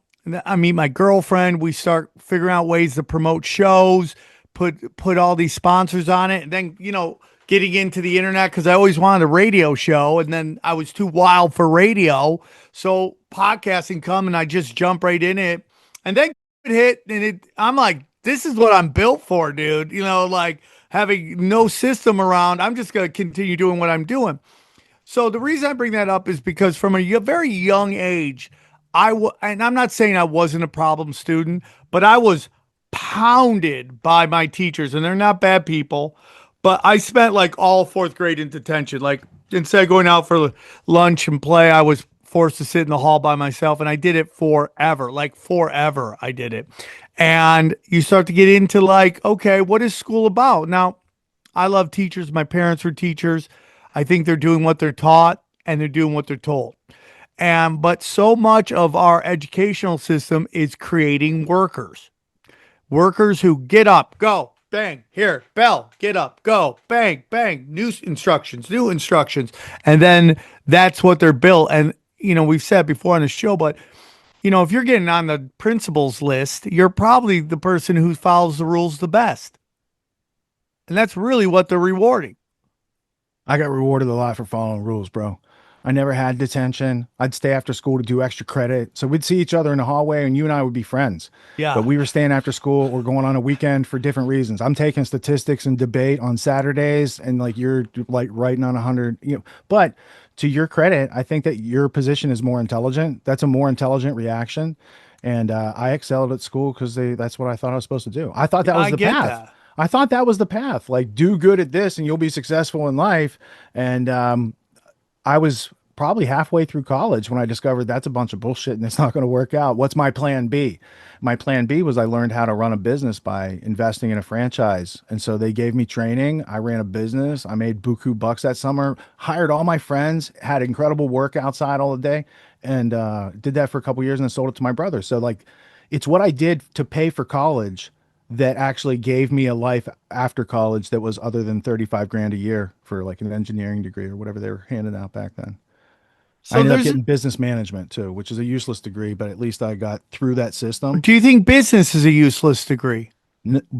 I meet my girlfriend. We start figuring out ways to promote shows, put all these sponsors on it. And then, you know, getting into the internet because I always wanted a radio show, and then I was too wild for radio. So podcasting come and I just jump right in it. And then it hit and I'm like, this is what I'm built for, dude. You know, like having no system around. I'm just gonna continue doing what I'm doing. So the reason I bring that up is because from a very young age, and I'm not saying I wasn't a problem student, but I was pounded by my teachers, and they're not bad people. But I spent like all fourth grade in detention. Like instead of going out for lunch and play, I was forced to sit in the hall by myself, and I did it forever. Like forever, I did it. And you start to get into like, okay, what is school about? Now, I love teachers. My parents were teachers. I think they're doing what they're taught and they're doing what they're told. And but so much of our educational system is creating workers. Workers who get up, go, bang, here, bell, get up, go, bang, bang, new instructions. And then that's what they're built. And, you know, we've said before on the show, but, you know, if you're getting on the principals list, you're probably the person who follows the rules the best. And that's really what they're rewarding. I got rewarded a lot for following rules, bro. I never had detention. I'd stay after school to do extra credit. So we'd see each other in the hallway and you and I would be friends. Yeah. But we were staying after school or going on a weekend for different reasons. I'm taking statistics and debate on Saturdays and like you're like writing on 100, you know. But to your credit, I think that your position is more intelligent. That's a more intelligent reaction. And I excelled at school because that's what I thought I was supposed to do. I thought that was the path. That. I thought that was the path. Like, do good at this and you'll be successful in life. And I was probably halfway through college when I discovered that's a bunch of bullshit and it's not going to work out. What's my plan B? My plan B was I learned how to run a business by investing in a franchise. And so they gave me training. I ran a business. I made buku bucks that summer, hired all my friends, had incredible work outside all the day, and did that for a couple years and then sold it to my brother. So like, it's what I did to pay for college that actually gave me a life after college that was other than 35 grand a year for like an engineering degree or whatever they were handing out back then. So I ended up getting business management too, which is a useless degree, but at least I got through that system. Do you think business is a useless degree?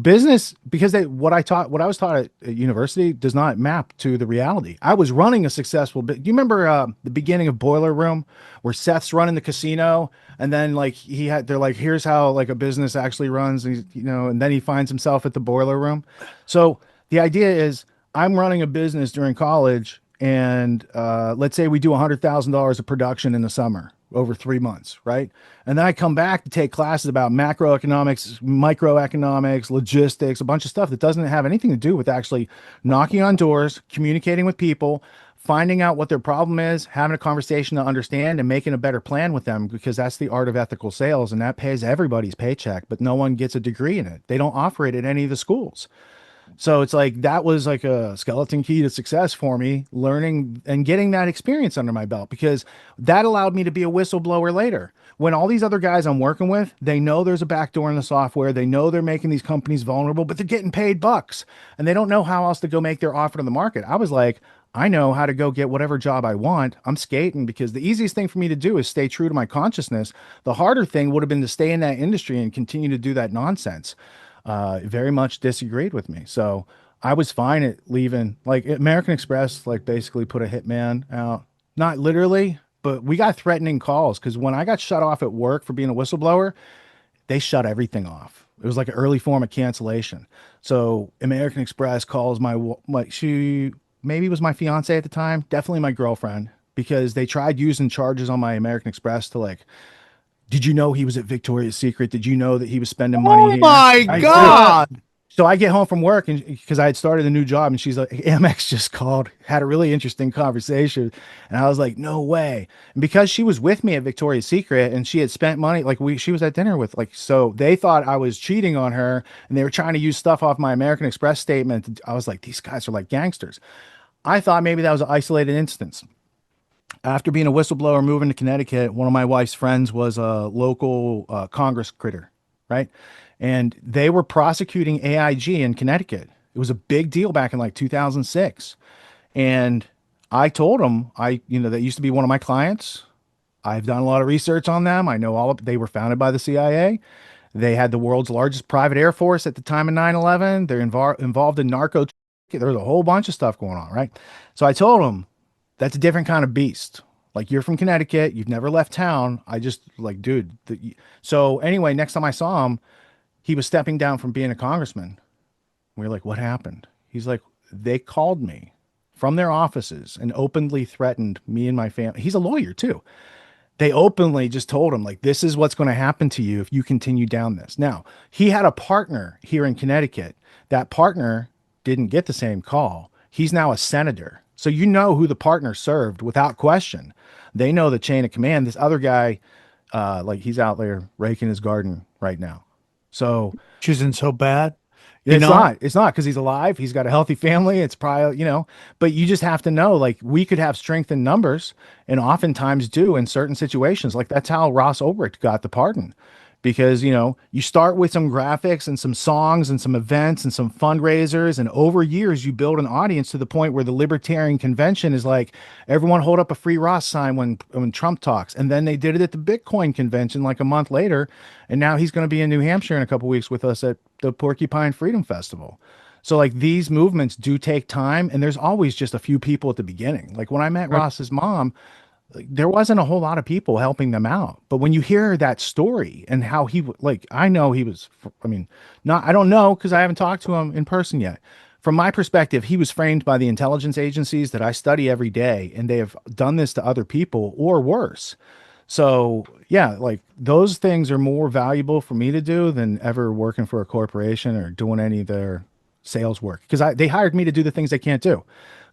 Business, because what I was taught at university does not map to the reality. I was running a successful do you remember the beginning of Boiler Room where Seth's running the casino and then like they're like, here's how like a business actually runs, and you know, and then he finds himself at the Boiler Room. So the idea is I'm running a business during college and let's say we do $100,000 of production in the summer over 3 months, right? And then I come back to take classes about macroeconomics, microeconomics, logistics, a bunch of stuff that doesn't have anything to do with actually knocking on doors, communicating with people, finding out what their problem is, having a conversation to understand and making a better plan with them, because that's the art of ethical sales and that pays everybody's paycheck, but no one gets a degree in it. They don't offer it at any of the schools. So it's like, that was like a skeleton key to success for me, learning and getting that experience under my belt, because that allowed me to be a whistleblower later. When all these other guys I'm working with, they know there's a backdoor in the software. They know they're making these companies vulnerable, but they're getting paid bucks and they don't know how else to go make their offer to the market. I was like, I know how to go get whatever job I want. I'm skating, because the easiest thing for me to do is stay true to my consciousness. The harder thing would have been to stay in that industry and continue to do that nonsense. Very much disagreed with me. So I was fine at leaving. Like American Express, like basically put a hitman out, not literally, but we got threatening calls. Cause when I got shut off at work for being a whistleblower, they shut everything off. It was like an early form of cancellation. So American Express calls she maybe was my fiance at the time, definitely my girlfriend, because they tried using charges on my American Express to like, did you know he was at Victoria's Secret? Did you know that he was spending money here? Oh my God. So I get home from work and because I had started a new job and she's like, Amex just called, had a really interesting conversation. And I was like, no way. And because she was with me at Victoria's Secret and she had spent money, like she was at dinner with, like, so they thought I was cheating on her and they were trying to use stuff off my American Express statement. I was like, these guys are like gangsters. I thought maybe that was an isolated instance. After being a whistleblower, moving to Connecticut, one of my wife's friends was a local Congress critter, right? And they were prosecuting AIG in Connecticut. It was a big deal back in like 2006. And I told them, that used to be one of my clients. I've done a lot of research on them. I know they were founded by the CIA. They had the world's largest private air force at the time of 9/11. They're involved in narco There's a whole bunch of stuff going on, right? So I told him, that's a different kind of beast. Like, you're from Connecticut, you've never left town. I just like, dude. So anyway, next time I saw him, he was stepping down from being a congressman. We were like, what happened? He's like, they called me from their offices and openly threatened me and my family. He's a lawyer too. They openly just told him, like, this is what's going to happen to you if you continue down this. Now, he had a partner here in Connecticut. That partner didn't get the same call. He's now a senator. So you know who the partner served without question. They know the chain of command. This other guy, like, he's out there raking his garden right now. So Which isn't so bad. it's not because he's alive. He's got a healthy family. It's probably, but you just have to know, like, we could have strength in numbers, and oftentimes do in certain situations. Like, that's how Ross Ulbricht got the pardon, because, you start with some graphics and some songs and some events and some fundraisers. And over years, you build an audience to the point where the Libertarian Convention is like, everyone hold up a free Ross sign when Trump talks. And then they did it at the Bitcoin convention like a month later. And now he's going to be in New Hampshire in a couple weeks with us at the Porcupine Freedom Festival. So, like, these movements do take time, and there's always just a few people at the beginning. Like, when I met Ross's mom, there wasn't a whole lot of people helping them out. But when you hear that story and how I know he was, I don't know, because I haven't talked to him in person yet. From my perspective, he was framed by the intelligence agencies that I study every day, and they have done this to other people or worse. So yeah, like, those things are more valuable for me to do than ever working for a corporation or doing any of their sales work, because they hired me to do the things they can't do.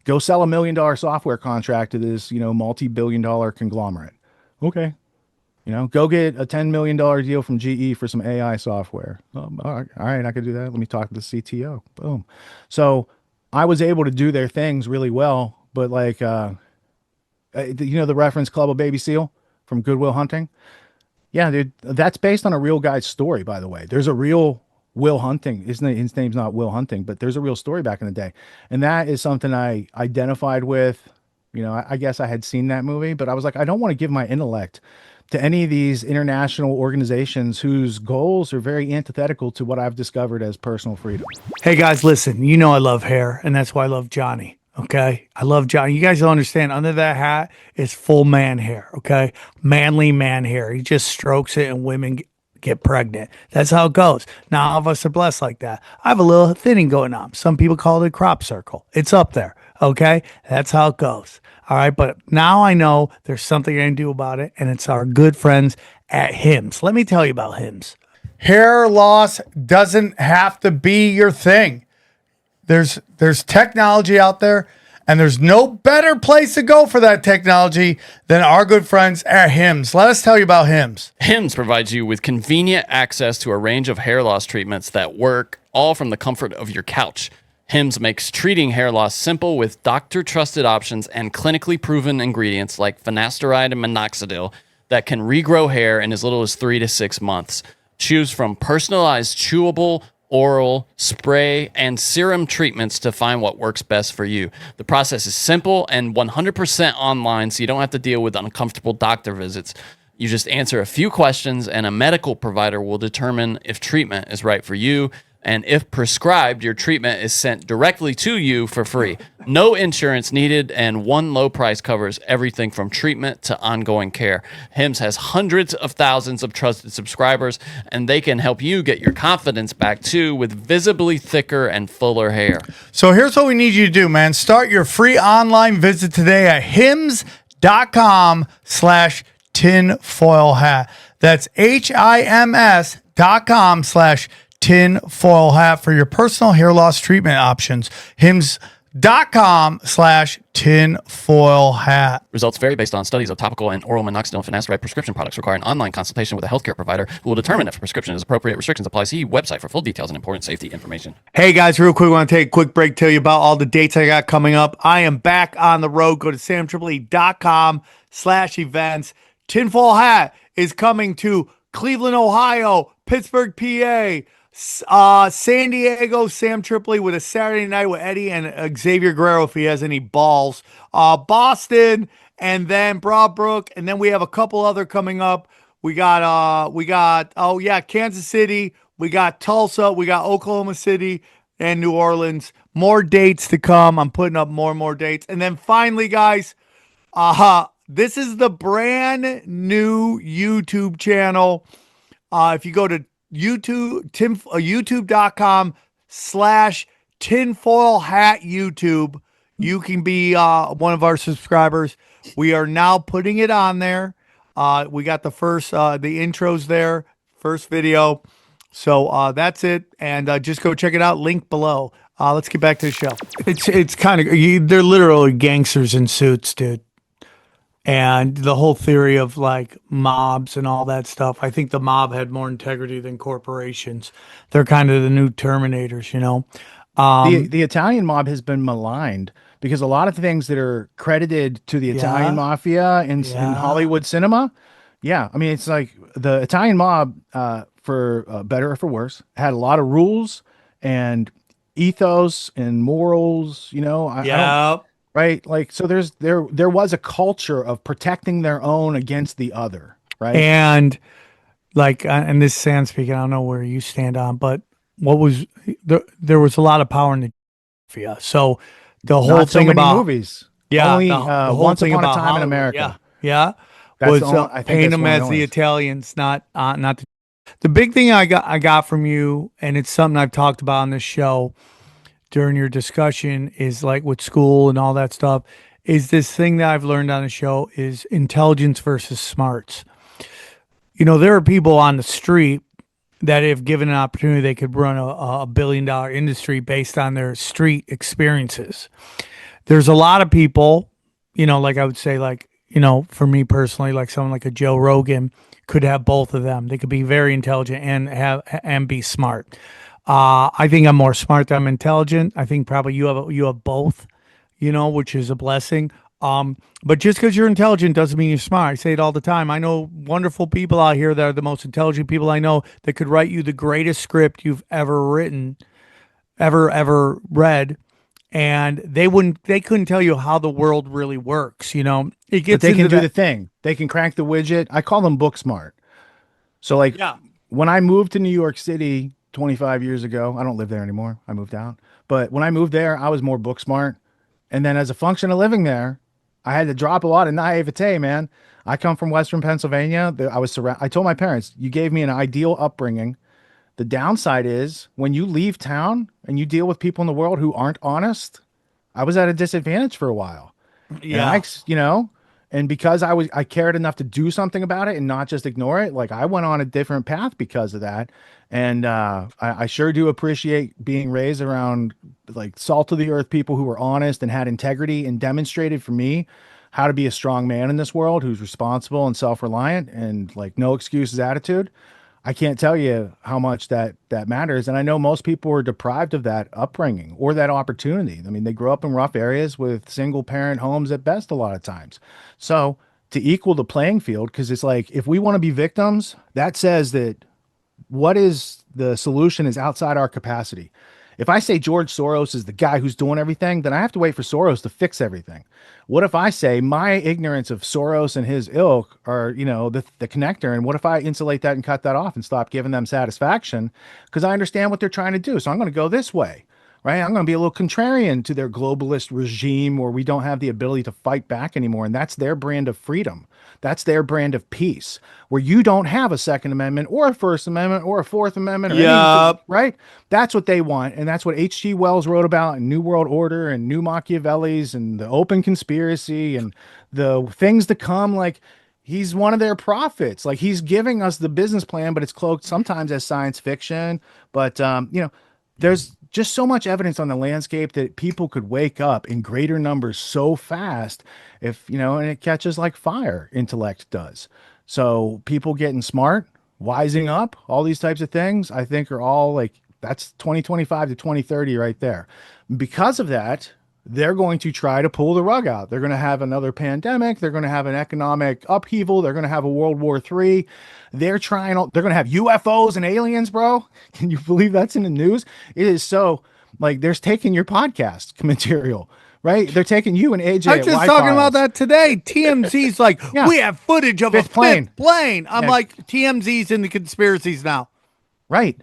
Go sell $1 million software contract to this, multi-billion-dollar conglomerate. Okay. Go get a $10 million deal from GE for some AI software. All right, I could do that. Let me talk to the CTO. Boom. So I was able to do their things really well, but like, the reference Club of Baby Seal from Good Will Hunting? Yeah, dude, that's based on a real guy's story, by the way. There's a real Will Hunting. His name's not Will Hunting, but there's a real story back in the day. And that is something I identified with. I guess I had seen that movie, but I was like, I don't want to give my intellect to any of these international organizations whose goals are very antithetical to what I've discovered as personal freedom. Hey guys, listen, I love hair, and that's why I love Johnny. Okay. I love Johnny. You guys don't understand. Under that hat is full man hair. Okay. Manly man hair. He just strokes it and women get pregnant. That's how it goes. Not all of us are blessed like that. I have a little thinning going on. Some people call it a crop circle. It's up there. Okay. That's how it goes. All right. But now I know there's something I can do about it, and it's our good friends at Hims. Let me tell you about Hims. Hair loss doesn't have to be your thing. There's technology out there, and there's no better place to go for that technology than our good friends at Hims. Let us tell you about Hims. Hims provides you with convenient access to a range of hair loss treatments that work all from the comfort of your couch. Hims makes treating hair loss simple with doctor-trusted options and clinically proven ingredients like finasteride and minoxidil that can regrow hair in as little as 3 to 6 months. Choose from personalized chewable, oral, spray, and serum treatments to find what works best for you. The process is simple and 100% online, so you don't have to deal with uncomfortable doctor visits. You just answer a few questions, and a medical provider will determine if treatment is right for you. And if prescribed, your treatment is sent directly to you for free. No insurance needed, and one low price covers everything from treatment to ongoing care. Hims has hundreds of thousands of trusted subscribers, and they can help you get your confidence back too with visibly thicker and fuller hair. So here's what we need you to do, man. Start your free online visit today at hims.com/tinfoil hat. That's HIMS.com/tinfoil hat for your personal hair loss treatment options. hims.com/tinfoil hat. Results vary based on studies of topical and oral minoxidil and finasteride prescription products, require an online consultation with a healthcare provider who will determine if a prescription is appropriate. Restrictions apply. See website for full details and important safety information. Hey guys, real quick, I want to take a quick break, tell you about all the dates I got coming up. I am back on the road. Go to samtripoli.com/events. Tinfoil hat is coming to Cleveland, Ohio, Pittsburgh, PA, San Diego, Sam Tripoli with a Saturday night with Eddie and Xavier Guerrero if he has any balls. Boston, and then Broadbrook, and then we have a couple other coming up. We got Kansas City, we got Tulsa, we got Oklahoma City, and New Orleans. More dates to come. I'm putting up more and more dates. And then finally, guys, this is the brand new YouTube channel. If you go to youtube.com/tinfoil hat YouTube, you can be one of our subscribers. We are now putting it on there. We got the first, the intros there, first video. So that's it. And just go check it out. Link below. Let's get back to the show. It's kind of, they're literally gangsters in suits, dude. And the whole theory of like mobs and all that stuff. I think the mob had more integrity than corporations. They're kind of the new Terminators, you know. The Italian mob has been maligned because a lot of things that are credited to the Italian mafia in Hollywood cinema. Yeah. I mean, it's like the Italian mob, for better or for worse, had a lot of rules and ethos and morals, you know. I don't, right? Like, so there was a culture of protecting their own against the other, right? And like, and this is Sand speaking, I don't know where you stand on, but what was there was a lot of power in the mafia. So the whole Not thing so many about movies, yeah, only the whole Once thing Upon a about Time in Hollywood, America. yeah, That's was the only, I think paint that's them one of as the the only. Italians, not the big thing I got from you, and it's something I've talked about on this show during your discussion, is like with school and all that stuff, is this thing that I've learned on the show is intelligence versus smarts. You know, there are people on the street that if given an opportunity, they could run a billion-dollar industry based on their street experiences. There's a lot of people, you know, like I would say, like, you know, for me personally, like someone like a Joe Rogan could have both of them. They could be very intelligent and be smart. I think I'm more smart than I'm intelligent. I think probably you have both, you know, which is a blessing. But just because you're intelligent doesn't mean you're smart. I say it all the time. I know wonderful people out here that are the most intelligent people I know that could write you the greatest script you've ever written, ever read, and they couldn't tell you how the world really works. You know, it gets But they can into do that. the thing. They can crank the widget. I call them book smart. So like when I moved to New York City 25 years ago, I don't live there anymore. I moved out. But when I moved there, I was more book smart. And then as a function of living there, I had to drop a lot of naivete, man. I come from Western Pennsylvania. I told my parents, you gave me an ideal upbringing. The downside is when you leave town and you deal with people in the world who aren't honest, I was at a disadvantage for a while. Yeah. And you know, and because I cared enough to do something about it and not just ignore it, like I went on a different path because of that. And I sure do appreciate being raised around like salt of the earth people who were honest and had integrity and demonstrated for me how to be a strong man in this world who's responsible and self-reliant and like no excuses attitude. I can't tell you how much that matters. And I know most people are deprived of that upbringing or that opportunity. I mean, they grow up in rough areas with single parent homes at best a lot of times. So to equal the playing field, because it's like, if we want to be victims, that says that what is the solution is outside our capacity. If I say George Soros is the guy who's doing everything, then I have to wait for Soros to fix everything. What if I say my ignorance of Soros and his ilk are, you know, the connector? And what if I insulate that and cut that off and stop giving them satisfaction? Because I understand what they're trying to do. So I'm going to go this way, right? I'm going to be a little contrarian to their globalist regime where we don't have the ability to fight back anymore. And that's their brand of freedom. That's their brand of peace, where you don't have a Second Amendment or a First Amendment or a Fourth Amendment. Or anything, right? That's what they want. And that's what H.G. Wells wrote about in New World Order and New Machiavellis and the Open Conspiracy and the things to come. Like, he's one of their prophets. Like, he's giving us the business plan, but it's cloaked sometimes as science fiction. But, you know, there's just so much evidence on the landscape that people could wake up in greater numbers so fast if, you know, and it catches like fire, intellect does. So people getting smart, wising up, all these types of things, I think are all like, that's 2025 to 2030 right there. Because of that, they're going to try to pull the rug out. They're going to have another pandemic. They're going to have an economic upheaval. They're going to have a World War III. They're going to have UFOs and aliens, bro. Can you believe that's in the news? It is so like there's taking your podcast material, right? They're taking you and AJ. I was just talking about that today. TMZ's like, we have footage of a fifth plane. I'm like, TMZ's in the conspiracies now. Right.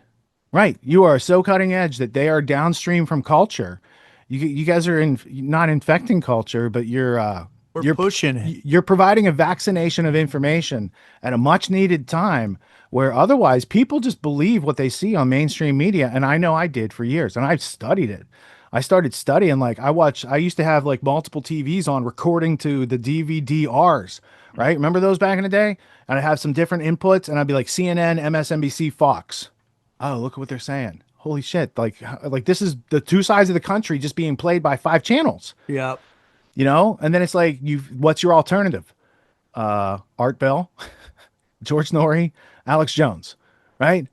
Right. You are so cutting edge that they are downstream from culture. You guys are not infecting culture, but you're pushing it. You're providing a vaccination of information at a much needed time where otherwise people just believe what they see on mainstream media. And I know I did for years, and I've studied it. I started studying, like I used to have like multiple TVs on recording to the DVD-Rs, right? Remember those back in the day? And I'd have some different inputs, and I'd be like CNN, MSNBC, Fox. Oh, look at what they're saying. Holy shit. Like this is the two sides of the country just being played by 5 channels. Yep. You know? And then it's like, what's your alternative? Art Bell, George Norrie, Alex Jones, right?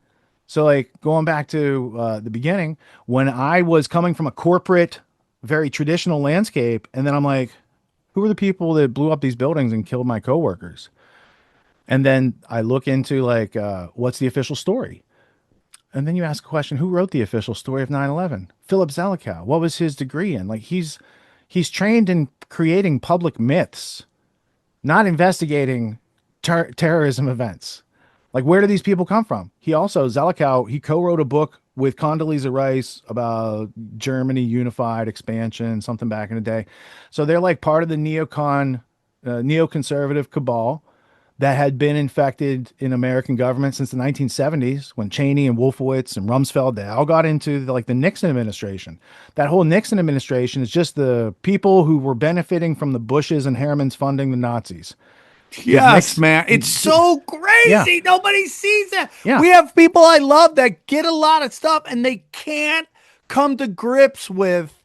So like going back to the beginning, when I was coming from a corporate, very traditional landscape, and then I'm like, who are the people that blew up these buildings and killed my coworkers? And then I look into like, what's the official story? And then you ask a question, who wrote the official story of 9/11? Philip Zelikow. What was his degree in? Like he's trained in creating public myths, not investigating terrorism events. Like, where do these people come from? Zelikow, he co-wrote a book with Condoleezza Rice about Germany unified expansion, something back in the day. So they're like part of the neoconservative cabal that had been infected in American government since the 1970s, when Cheney and Wolfowitz and Rumsfeld, they all got into the Nixon administration. That whole Nixon administration is just the people who were benefiting from the Bushes and Harrimans funding the Nazis. Yes, man. It's so crazy. Yeah. Nobody sees that. Yeah. We have people I love that get a lot of stuff and they can't come to grips with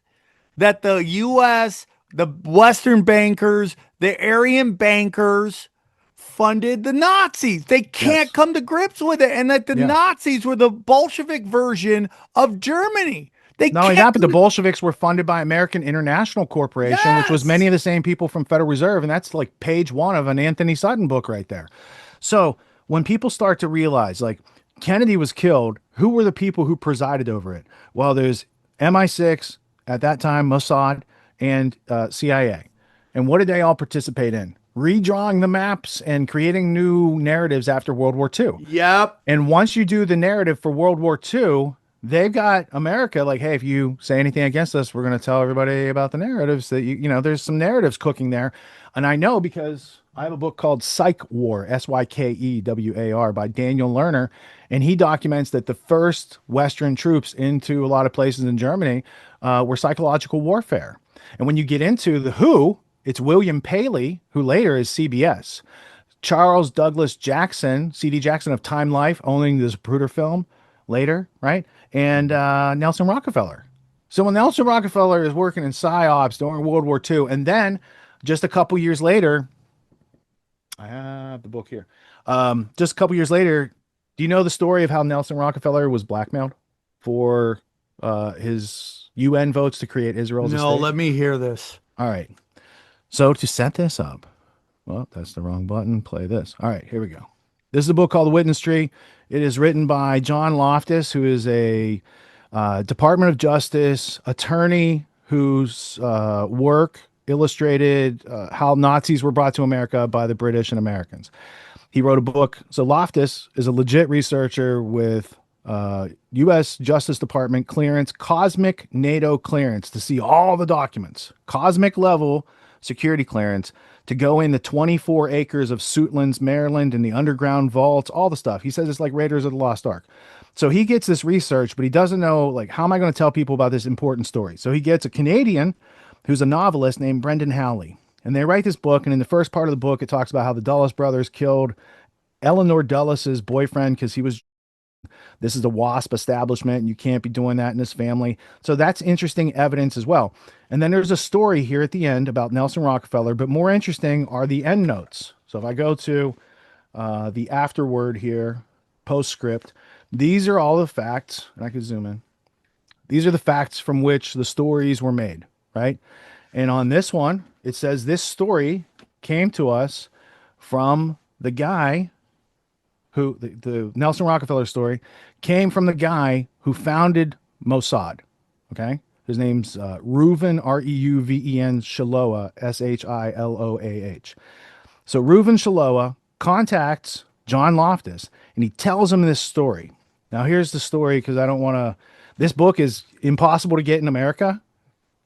that the U.S., the Western bankers, the Aryan bankers funded the Nazis. They can't come to grips with it. And that the Nazis were the Bolshevik version of Germany. Not only that, but the Bolsheviks were funded by American International Corporation, which was many of the same people from Federal Reserve. And that's like page 1 of an Anthony Sutton book right there. So when people start to realize, like, Kennedy was killed, who were the people who presided over it? Well, there's MI6, at that time, Mossad, and CIA. And what did they all participate in? Redrawing the maps and creating new narratives after World War II. Yep. And once you do the narrative for World War II, they've got America like, hey, if you say anything against us, we're going to tell everybody about the narratives that, you know, there's some narratives cooking there. And I know because I have a book called Psych War, Sykewar by Daniel Lerner. And he documents that the first Western troops into a lot of places in Germany were psychological warfare. And when you get into the WHO, it's William Paley, who later is CBS. Charles Douglas Jackson, C.D. Jackson of Time Life, owning the Zapruder film later, right? And Nelson Rockefeller. So when Nelson Rockefeller is working in PSYOPs during World War II, and then just a couple years later, I have the book here. Just a couple years later, do you know the story of how Nelson Rockefeller was blackmailed for his UN votes to create Israel as a No, state? let me hear this. All right. So to set this up, well, that's the wrong button. Play this. All right, here we go. This is a book called The Witness Tree. It is written by John Loftus, who is a Department of Justice attorney whose work illustrated how Nazis were brought to America by the British and Americans. He wrote a book. So Loftus is a legit researcher with U.S. Justice Department clearance, cosmic NATO clearance to see all the documents, cosmic level security clearance to go in the 24 acres of Suitlands, Maryland, and the underground vaults, all the stuff. He says it's like Raiders of the Lost Ark. So he gets this research, but he doesn't know, like, how am I going to tell people about this important story? So he gets a Canadian who's a novelist named Brendan Howley. And they write this book, and in the first part of the book, it talks about how the Dulles brothers killed Eleanor Dulles' boyfriend because he was, this is a WASP establishment, and you can't be doing that in this family. So that's interesting evidence as well. And then there's a story here at the end about Nelson Rockefeller, but more interesting are the end notes. So if I go to the afterword here, postscript, these are all the facts, and I can zoom in. These are the facts from which the stories were made, right? And on this one, it says this story came to us from the guy who, the Nelson Rockefeller story came from the guy who founded Mossad, okay? His name's Reuven, R-E-U-V-E-N, Shiloah, S-H-I-L-O-A-H. So Reuven Shiloah contacts John Loftus, and he tells him this story. Now, here's the story, because I don't want to... This book is impossible to get in America.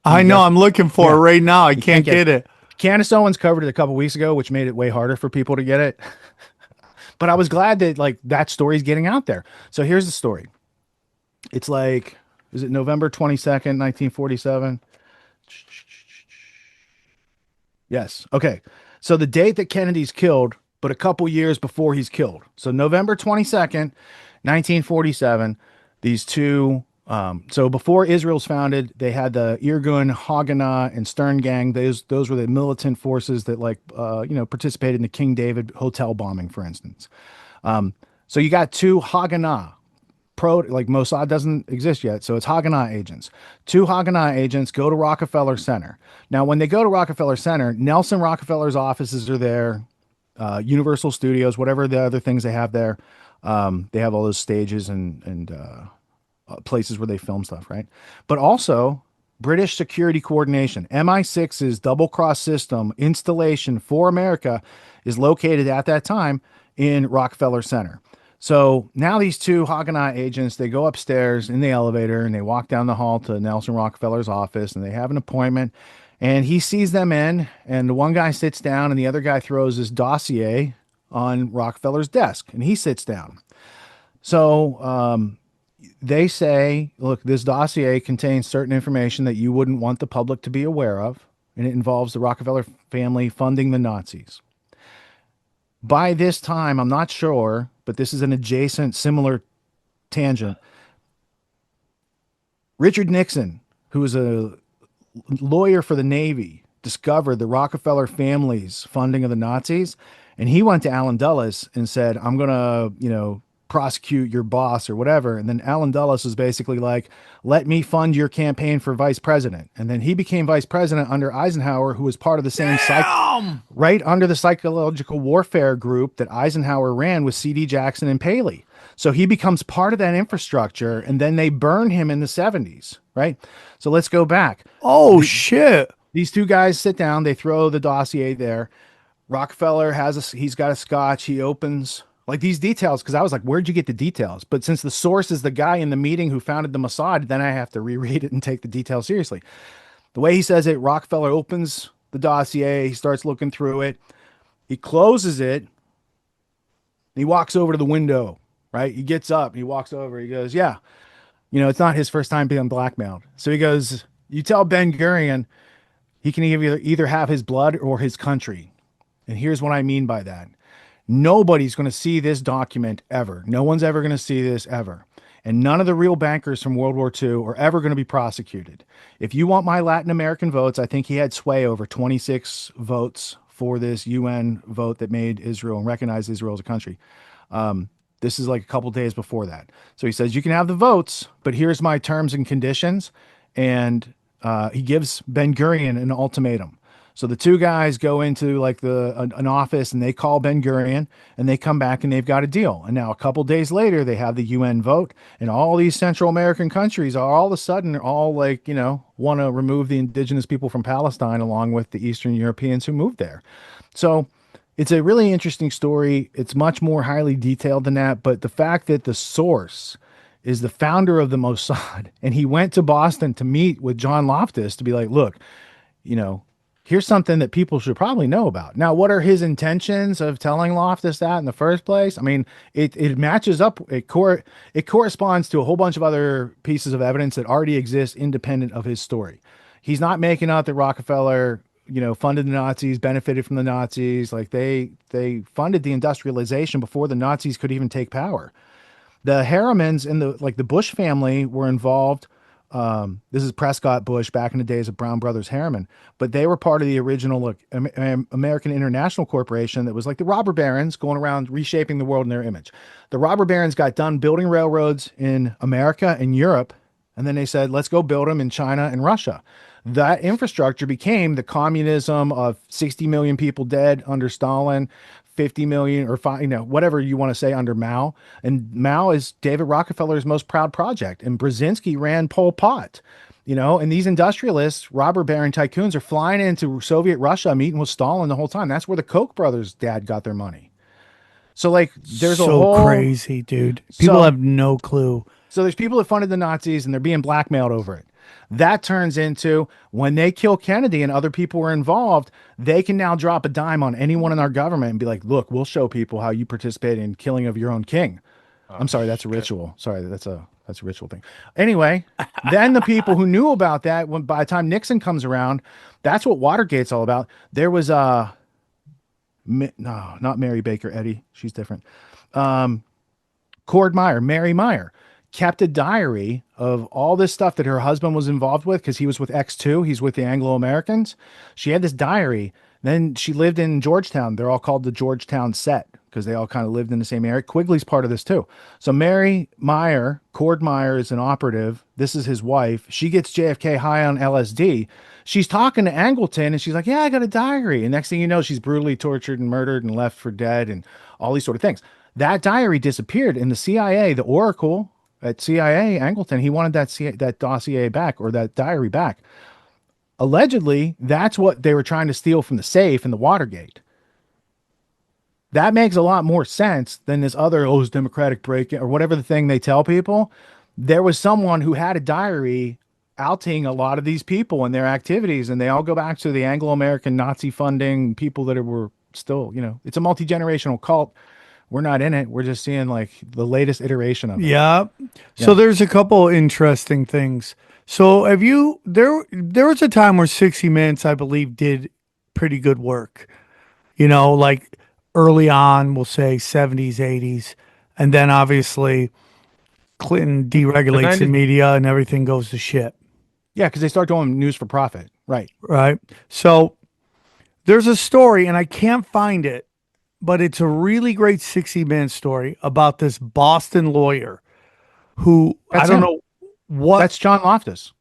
I know. I'm looking for it right now. I can't get it. Candace Owens covered it a couple weeks ago, which made it way harder for people to get it. But I was glad that like that story's getting out there. So here's the story. It's like, is it November 22nd, 1947? Yes. Okay. So the date that Kennedy's killed, but a couple years before he's killed. So November 22nd, 1947, these two, so before Israel's founded, they had the Irgun, Haganah, and Stern Gang. Those were the militant forces that participated in the King David hotel bombing, for instance. So you got two Haganah, like Mossad doesn't exist yet, so it's Haganah agents. Two Haganah agents go to Rockefeller Center. Now, when they go to Rockefeller Center, Nelson Rockefeller's offices are there, Universal Studios, whatever the other things they have there. They have all those stages and places where they film stuff, right? But also British security coordination. MI6's double-cross system installation for America is located at that time in Rockefeller Center. So now these two Haganah agents, they go upstairs in the elevator and they walk down the hall to Nelson Rockefeller's office and they have an appointment and he sees them in and the one guy sits down and the other guy throws his dossier on Rockefeller's desk and he sits down. So they say, look, this dossier contains certain information that you wouldn't want the public to be aware of, and it involves the Rockefeller family funding the Nazis. By this time, I'm not sure, but this is an adjacent, similar tangent. Richard Nixon, who was a lawyer for the Navy, discovered the Rockefeller family's funding of the Nazis, and he went to Allen Dulles and said, I'm going to, prosecute your boss or whatever. And then Allen Dulles was basically like, let me fund your campaign for vice president. And then he became vice president under Eisenhower, who was part of the same right under the psychological warfare group that Eisenhower ran with C.D. Jackson and Paley. So he becomes part of that infrastructure and then they burn him in the 70s, right? So let's go back. Oh, shit. These two guys sit down, they throw the dossier there. Rockefeller he's got a scotch, he opens like these details, because I was like, where'd you get the details? But since the source is the guy in the meeting who founded the Mossad, then I have to reread it and take the details seriously. The way he says it, Rockefeller opens the dossier, he starts looking through it, he closes it, he walks over to the window, right? He gets up, he walks over, he goes, yeah, it's not his first time being blackmailed. So he goes, you tell Ben-Gurion he can either have his blood or his country. And here's what I mean by that. Nobody's going to see this document ever. No one's ever going to see this ever. And none of the real bankers from World War II are ever going to be prosecuted. If you want my Latin American votes, I think he had sway over 26 votes for this UN vote that made Israel and recognized Israel as a country. This is like a couple days before that. So he says, you can have the votes, but here's my terms and conditions. And he gives Ben-Gurion an ultimatum. So the two guys go into like an office and they call Ben-Gurion and they come back and they've got a deal. And now a couple days later, they have the UN vote and all these Central American countries are all of a sudden all like, want to remove the indigenous people from Palestine along with the Eastern Europeans who moved there. So it's a really interesting story. It's much more highly detailed than that. But the fact that the source is the founder of the Mossad and he went to Boston to meet with John Loftus to be like, look, here's something that people should probably know about. Now, what are his intentions of telling Loftus that in the first place? I mean, it matches up. It corresponds to a whole bunch of other pieces of evidence that already exist independent of his story. He's not making out that Rockefeller, funded the Nazis, benefited from the Nazis. Like they funded the industrialization before the Nazis could even take power. The Harrimans and the Bush family were involved. This is Prescott Bush back in the days of Brown Brothers Harriman, but they were part of the original American International Corporation that was like the robber barons going around reshaping the world in their image. The robber barons got done building railroads in America and Europe, and then they said, let's go build them in China and Russia. That infrastructure became the communism of 60 million people dead under Stalin, 50 million or whatever you want to say under Mao. And Mao is David Rockefeller's most proud project. And Brzezinski ran Pol Pot, and these industrialists, robber baron tycoons are flying into Soviet Russia, meeting with Stalin the whole time. That's where the Koch brothers' dad got their money. So there's a whole crazy, dude. People have no clue. So there's people that funded the Nazis and they're being blackmailed over it. That turns into when they kill Kennedy and other people were involved, they can now drop a dime on anyone in our government and be like, look, we'll show people how you participate in killing of your own king. I'm sorry, that's a ritual. Sorry, that's a ritual thing. Anyway, then the people who knew about that, when by the time Nixon comes around, that's what Watergate's all about. There was no, not Mary Baker Eddy. She's different. Mary Meyer, kept a diary of all this stuff that her husband was involved with because he was with X2. He's with the Anglo-Americans. She had this diary. Then she lived in Georgetown. They're all called the Georgetown set because they all kind of lived in the same area. Quigley's part of this too. So Mary Meyer, Cord Meyer is an operative. This is his wife. She gets JFK high on LSD. She's talking to Angleton and she's like, yeah, I got a diary. And next thing you know, she's brutally tortured and murdered and left for dead and all these sort of things. That diary disappeared in the CIA, the Oracle at CIA, Angleton. He wanted that dossier back or that diary back. Allegedly, that's what they were trying to steal from the safe in the Watergate. That makes a lot more sense than this other, it's Democratic break-in or whatever the thing they tell people. There was someone who had a diary outing a lot of these people and their activities, and they all go back to the Anglo-American Nazi funding people that were still, it's a multi-generational cult. We're not in it. We're just seeing like the latest iteration of it. Yeah. So there's a couple interesting things. So there was a time where 60 Minutes, I believe, did pretty good work. Like early on, we'll say 70s, 80s. And then obviously Clinton deregulates the media and everything goes to shit. Yeah, because they start doing news for profit. Right. Right. So there's a story, and I can't find it, but it's a really great 60 Minutes story about this Boston lawyer who I don't know what. That's John Loftus.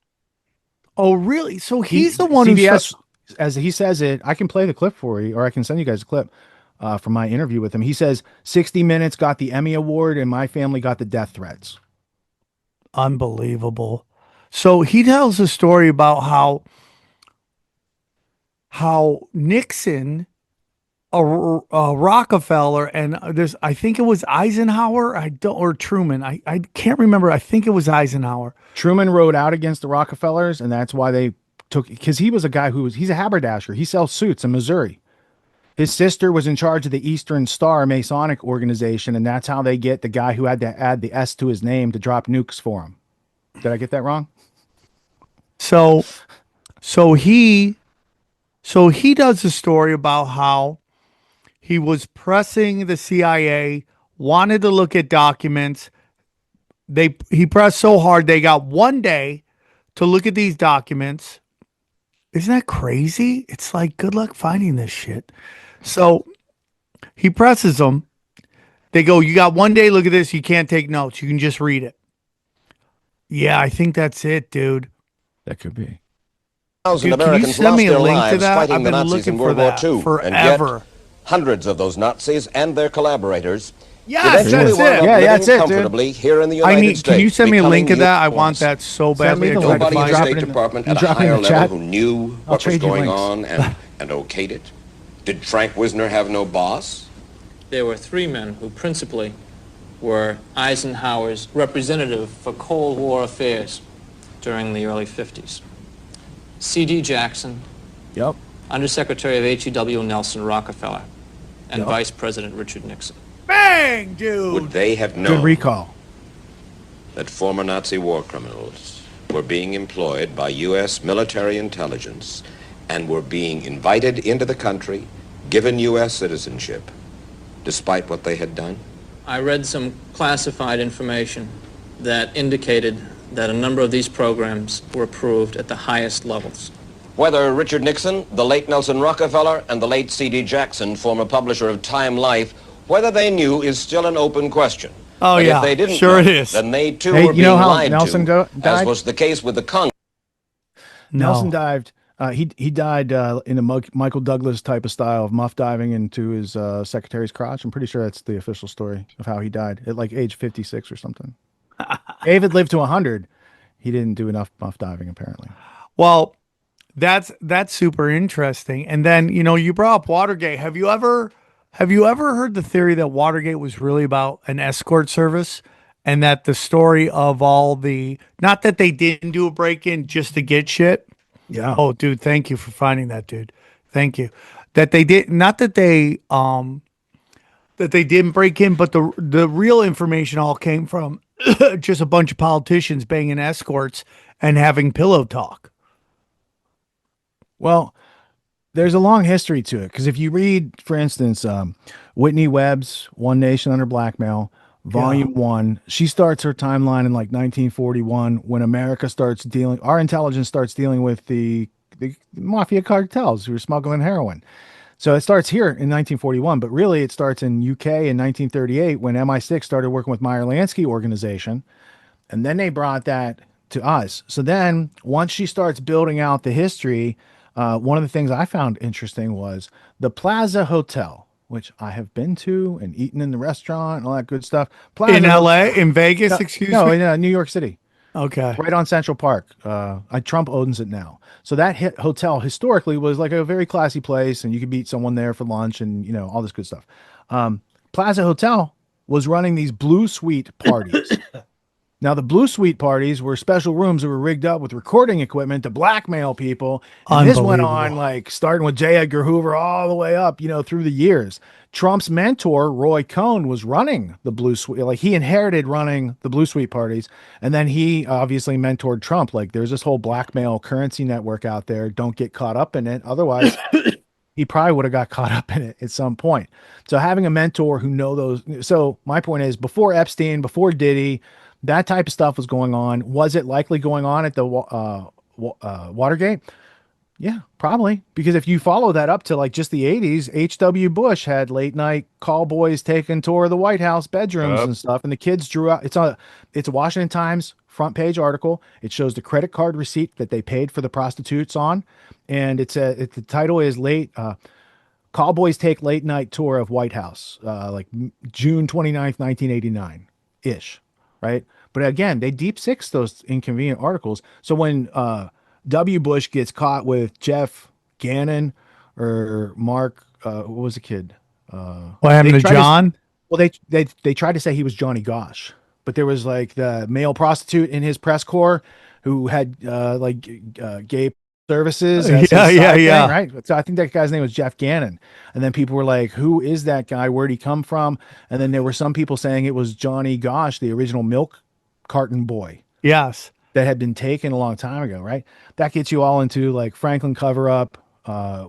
Oh, really? So he's the one CBS, as he says it, I can play the clip for you, or I can send you guys a clip from my interview with him. He says 60 Minutes got the Emmy Award and my family got the death threats. Unbelievable. So he tells a story about how Nixon, Rockefeller, and I think it was Eisenhower, or Truman. I can't remember. I think it was Eisenhower. Truman rode out against the Rockefellers, and that's why they took, because he was a guy he's a haberdasher. He sells suits in Missouri. His sister was in charge of the Eastern Star Masonic organization, and that's how they get the guy who had to add the S to his name to drop nukes for him. Did I get that wrong? So he does a story about how he was pressing the CIA, wanted to look at documents. He pressed so hard they got 1 day to look at these documents. Isn't that crazy? It's like, good luck finding this shit. So he presses them. They go, you got 1 day, look at this. You can't take notes. You can just read it. Yeah, I think that's it, dude. That could be. Dude, can you send me a link to that? I've been looking for that forever. Hundreds of those Nazis and their collaborators Yes, that's it. Yeah, that's it, comfortably here in the United States. Can you send me a link to that? I want that so badly. Nobody in the State Department at a higher level who knew what was going on and okayed it. Did Frank Wisner have no boss? There were three men who principally were Eisenhower's representative for Cold War affairs during the early 50s. C.D. Jackson, yep, Undersecretary of H.E.W. Nelson Rockefeller, and Vice President Richard Nixon. Bang, dude! Would they have known good recall that former Nazi war criminals were being employed by U.S. military intelligence and were being invited into the country, given U.S. citizenship, despite what they had done? I read some classified information that indicated that a number of these programs were approved at the highest levels. Whether Richard Nixon, the late Nelson Rockefeller, and the late C.D. Jackson, former publisher of Time Life, whether they knew is still an open question. Oh, but yeah, if they didn't sure know, it is. Then they too were being lied Nelson to, died? as was the case with the Congress. Nelson dived. He died in a Michael Douglas type of style of muff diving into his secretary's crotch. I'm pretty sure that's the official story of how he died at like age 56 or something. David lived to 100. He didn't do enough muff diving apparently. Well, that's super interesting. And then, you brought up Watergate. Have you ever heard the theory that Watergate was really about an escort service and that the story of all the, not that they didn't do a break-in just to get shit. Yeah. Oh, dude, thank you for finding that, dude. Thank you. That they did, not that they didn't break in, but the real information all came from just a bunch of politicians banging escorts and having pillow talk. Well, there's a long history to it because if you read, for instance, Whitney Webb's One Nation Under Blackmail, Volume 1, she starts her timeline in like 1941 when America starts dealing, our intelligence starts dealing with the mafia cartels who are smuggling heroin. So it starts here in 1941, but really it starts in UK in 1938 when MI6 started working with Meyer Lansky organization, and then they brought that to us. So then once she starts building out the history, one of the things I found interesting was the Plaza Hotel, which I have been to and eaten in the restaurant and all that good stuff. Plaza In LA, Hotel, in Vegas, no, excuse no, me? in New York City. Okay. Right on Central Park. Trump owns it now. So that hotel historically was like a very classy place, and you could meet someone there for lunch and, you know, all this good stuff. Plaza Hotel was running these Blue Suite parties. Now, the Blue Suite parties were special rooms that were rigged up with recording equipment to blackmail people. And this went on like starting with J. Edgar Hoover all the way up, you know, through the years. Trump's mentor, Roy Cohn, was running the Blue Suite. Like he inherited running the Blue Suite parties. And then he obviously mentored Trump. Like there's this whole blackmail currency network out there. Don't get caught up in it. Otherwise, he probably would have got caught up in it at some point. So having a mentor who know those. So my point is before Epstein, before Diddy, that type of stuff was going on. Was it likely going on at the Watergate? Yeah, probably. Because if you follow that up to like just the 80s, H.W. Bush had late night call boys taking tour of the White House bedrooms and stuff. And the kids drew out. It's a Washington Times front page article. It shows the credit card receipt that they paid for the prostitutes on. And the title is Call Boys Take Late Night Tour of White House, like June 29th, 1989 ish. Right. But again, they deep six those inconvenient articles. So when W. Bush gets caught with Jeff Gannon or Mark, what was the kid? What happened to John? They tried to say he was Johnny Gosh, but there was like the male prostitute in his press corps who had gay services. Yeah. Right. So I think that guy's name was Jeff Gannon. And then people were like, who is that guy? Where'd he come from? And then there were some people saying it was Johnny Gosh, the original milk carton boy. Yes. That had been taken a long time ago. Right. That gets you all into like Franklin cover up,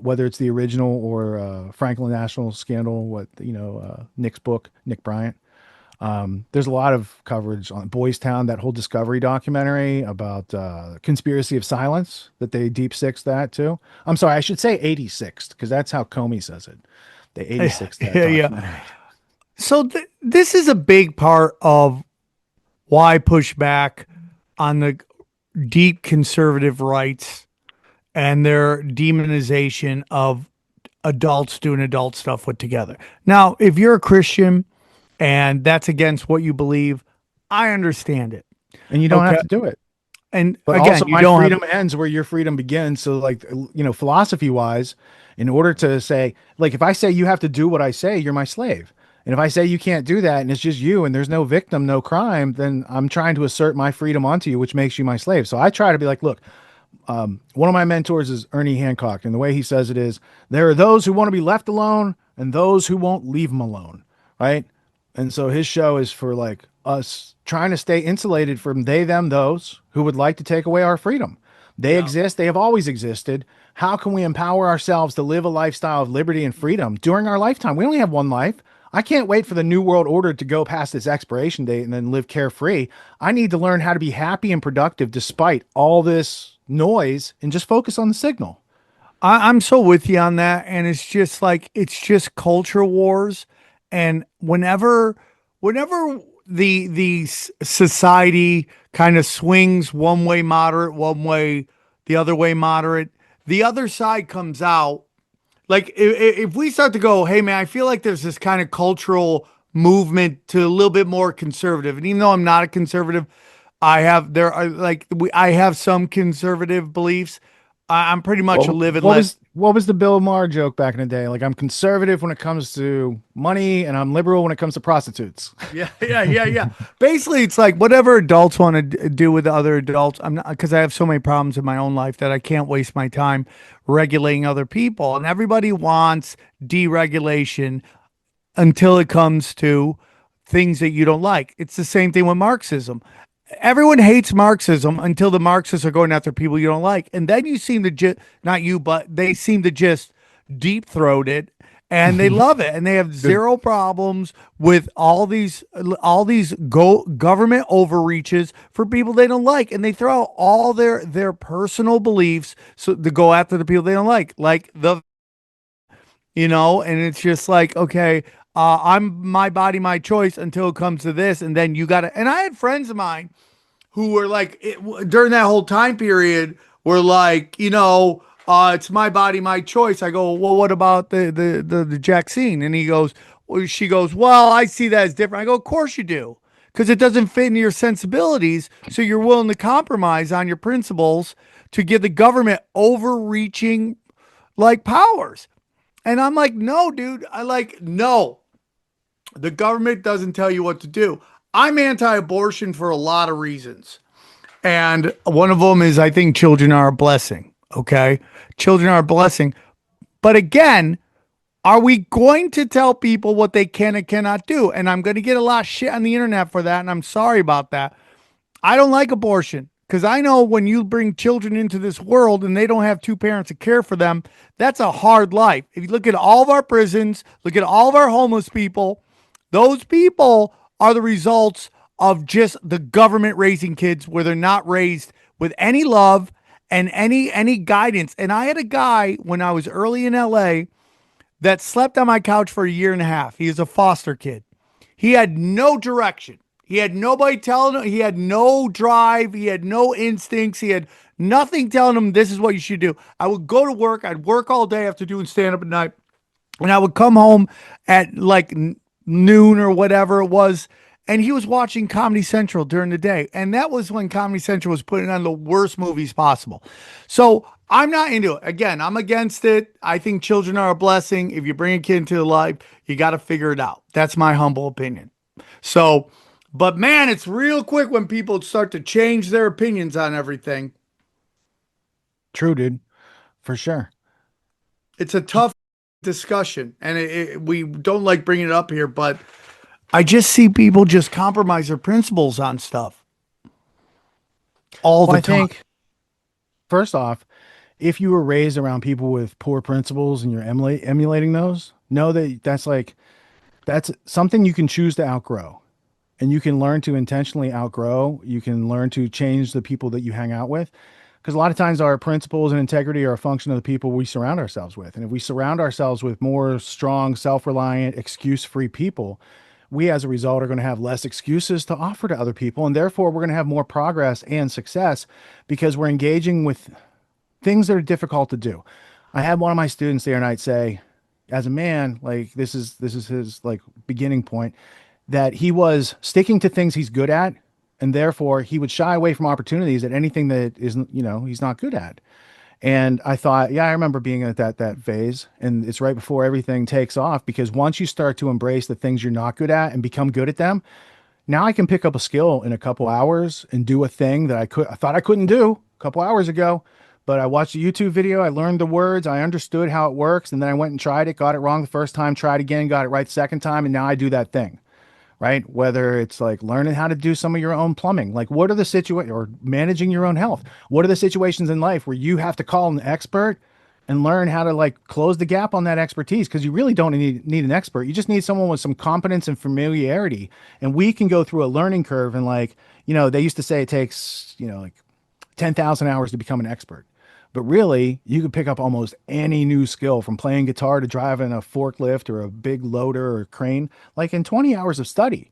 whether it's the original or Franklin National Scandal, Nick's book, Nick Bryant. There's a lot of coverage on Boys Town, that whole Discovery documentary about conspiracy of silence that they deep sixed that too. I'm sorry, I should say 86th because that's how Comey says it. They 86th that documentary. Yeah. So this is a big part of why push back on the deep conservative rights and their demonization of adults doing adult stuff with together. Now, if you're a Christian and that's against what you believe, I understand it. And you don't have to do it. But again, also, my freedom ends where your freedom begins. So, like, philosophy wise, in order to say, like, if I say you have to do what I say, you're my slave. And if I say you can't do that and it's just you and there's no victim, no crime, then I'm trying to assert my freedom onto you, which makes you my slave. So I try to be like, look, one of my mentors is Ernie Hancock. And the way he says it is, there are those who want to be left alone and those who won't leave them alone. Right. And so his show is for like us trying to stay insulated from they, them, those who would like to take away our freedom. They exist. They have always existed. How can we empower ourselves to live a lifestyle of liberty and freedom during our lifetime? We only have one life. I can't wait for the New World Order to go past its expiration date and then live carefree. I need to learn how to be happy and productive despite all this noise and just focus on the signal. I'm so with you on that. And it's just like, it's just culture wars. And whenever the society kind of swings one way moderate, one way, the other way moderate, the other side comes out. Like if we start to go, hey man, I feel like there's this kind of cultural movement to a little bit more conservative. And even though I'm not a conservative, I have some conservative beliefs. I'm pretty much a live and let. what was the Bill Maher joke back in the day? Like, I'm conservative when it comes to money, and I'm liberal when it comes to prostitutes. Yeah. Basically, it's like whatever adults want to do with other adults. I'm not, because I have so many problems in my own life that I can't waste my time regulating other people. And everybody wants deregulation until it comes to things that you don't like. It's the same thing with Marxism. Everyone hates Marxism until the Marxists are going after people you don't like. And then you seem to not you, but they seem to just deep throat it and they love it. And they have zero problems with all these government overreaches for people they don't like. And they throw out all their personal beliefs so to go after the people they don't like and it's just like, okay, I'm my body, my choice until it comes to this. And then you got to, and I had friends of mine who were like, during that whole time period, were like, it's my body, my choice. I go, well, what about the Jackson? And she goes, well, I see that as different. I go, of course you do. Because it doesn't fit into your sensibilities. So you're willing to compromise on your principles to give the government overreaching like powers. And I'm like, no, dude. No. The government doesn't tell you what to do. I'm anti-abortion for a lot of reasons. And one of them is I think children are a blessing. Okay. Children are a blessing. But again, are we going to tell people what they can and cannot do? And I'm going to get a lot of shit on the internet for that. And I'm sorry about that. I don't like abortion because I know when you bring children into this world and they don't have two parents to care for them, that's a hard life. If you look at all of our prisons, look at all of our homeless people, those people are the results of just the government raising kids where they're not raised with any love and any guidance. And I had a guy when I was early in LA that slept on my couch for a year and a half. He was a foster kid. He had no direction. He had nobody telling him. He had no drive. He had no instincts. He had nothing telling him this is what you should do. I would go to work. I'd work all day after doing stand up at night. And I would come home at like noon or whatever it was. And he was watching Comedy Central during the day. And that was when Comedy Central was putting on the worst movies possible. So I'm not into it. Again, I'm against it. I think children are a blessing. If you bring a kid into life, you got to figure it out. That's my humble opinion. So, but man, it's real quick when people start to change their opinions on everything. True, dude. For sure. It's a tough discussion. And we don't like bringing it up here, but I just see people just compromise their principles on stuff all the time. I think, first off, if you were raised around people with poor principles and you're emulating those, know that that's something you can choose to outgrow. And you can learn to intentionally outgrow. You can learn to change the people that you hang out with. Because a lot of times our principles and integrity are a function of the people we surround ourselves with. And if we surround ourselves with more strong, self-reliant, excuse-free people, we as a result are going to have less excuses to offer to other people. And therefore, we're going to have more progress and success because we're engaging with things that are difficult to do. I had one of my students the other night say, as a man, like this is his like beginning point, that he was sticking to things he's good at. And therefore, he would shy away from opportunities at anything that isn't, he's not good at. And I thought, yeah, I remember being at that phase, and it's right before everything takes off, because once you start to embrace the things you're not good at and become good at them, now I can pick up a skill in a couple hours and do a thing that I thought I couldn't do a couple hours ago. But I watched a YouTube video, I learned the words, I understood how it works, and then I went and tried it, got it wrong the first time, tried again, got it right the second time, and now I do that thing. Right? Whether it's like learning how to do some of your own plumbing, like what are the situations, or managing your own health. What are the situations in life where you have to call an expert and learn how to like close the gap on that expertise? Because you really don't need an expert. You just need someone with some competence and familiarity. And we can go through a learning curve. And like, they used to say it takes, like 10,000 hours to become an expert. But really, you can pick up almost any new skill, from playing guitar to driving a forklift or a big loader or crane, like in 20 hours of study,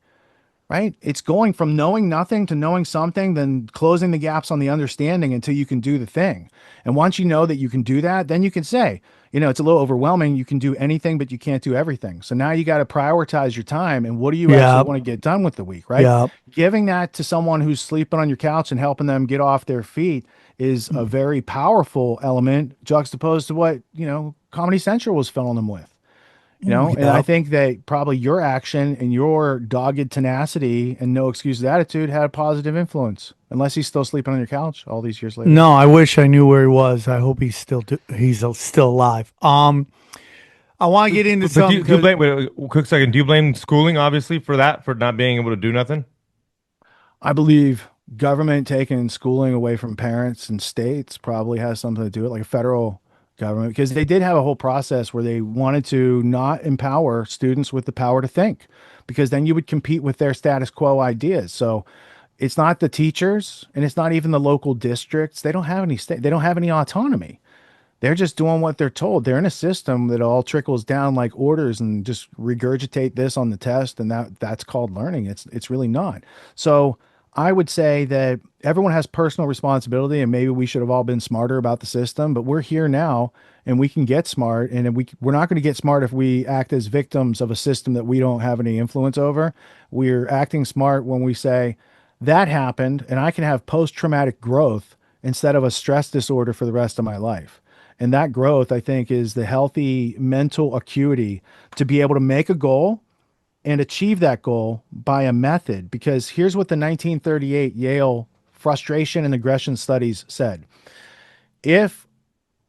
right? It's going from knowing nothing to knowing something, then closing the gaps on the understanding until you can do the thing. And once you know that you can do that, then you can say, it's a little overwhelming. You can do anything, but you can't do everything. So now you got to prioritize your time. And what do you actually want to get done with the week, right? Giving that to someone who's sleeping on your couch and helping them get off their feet is a very powerful element juxtaposed to what, Comedy Central was filling them with. And I think that probably your action and your dogged tenacity and no excuses attitude had a positive influence, unless he's still sleeping on your couch all these years later. No, I wish I knew where he was. I hope he's still alive. I want to get into But something. do you blame? Wait, a quick second. Do you blame schooling, obviously, for that, for not being able to do nothing? I believe government taking schooling away from parents and states probably has something to do with it, like a federal government, because they did have a whole process where they wanted to not empower students with the power to think, because then you would compete with their status quo ideas. So it's not the teachers and it's not even the local districts. They don't have any they don't have any autonomy. They're just doing what they're told. They're in a system that all trickles down like orders and just regurgitate this on the test, and that's called learning. It's really not. So I would say that everyone has personal responsibility, and maybe we should have all been smarter about the system, but we're here now and we can get smart. And we're not going to get smart if we act as victims of a system that we don't have any influence over. We're acting smart when we say that happened and I can have post-traumatic growth instead of a stress disorder for the rest of my life. And that growth, I think, is the healthy mental acuity to be able to make a goal and achieve that goal by a method. Because here's what the 1938 Yale frustration and aggression studies said. If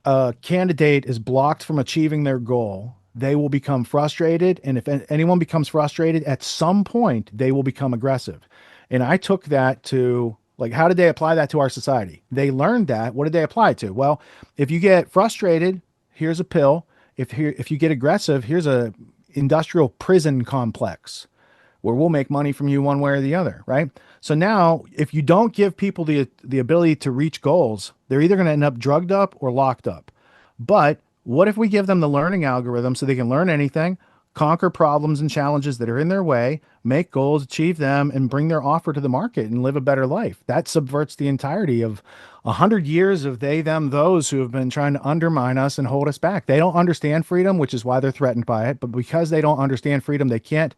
a candidate is blocked from achieving their goal, they will become frustrated. And if anyone becomes frustrated, at some point, they will become aggressive. And I took that to, like, how did they apply that to our society? They learned that. What did they apply it to? Well, if you get frustrated, here's a pill. If you get aggressive, here's a industrial prison complex where we'll make money from you one way or the other, right? So now, if you don't give people the ability to reach goals, they're either going to end up drugged up or locked up. But what if we give them the learning algorithm so they can learn anything, conquer problems and challenges that are in their way, make goals, achieve them, and bring their offer to the market and live a better life? That subverts the entirety of 100 years of they, them, those who have been trying to undermine us and hold us back. They don't understand freedom, which is why they're threatened by it. But because they don't understand freedom, they can't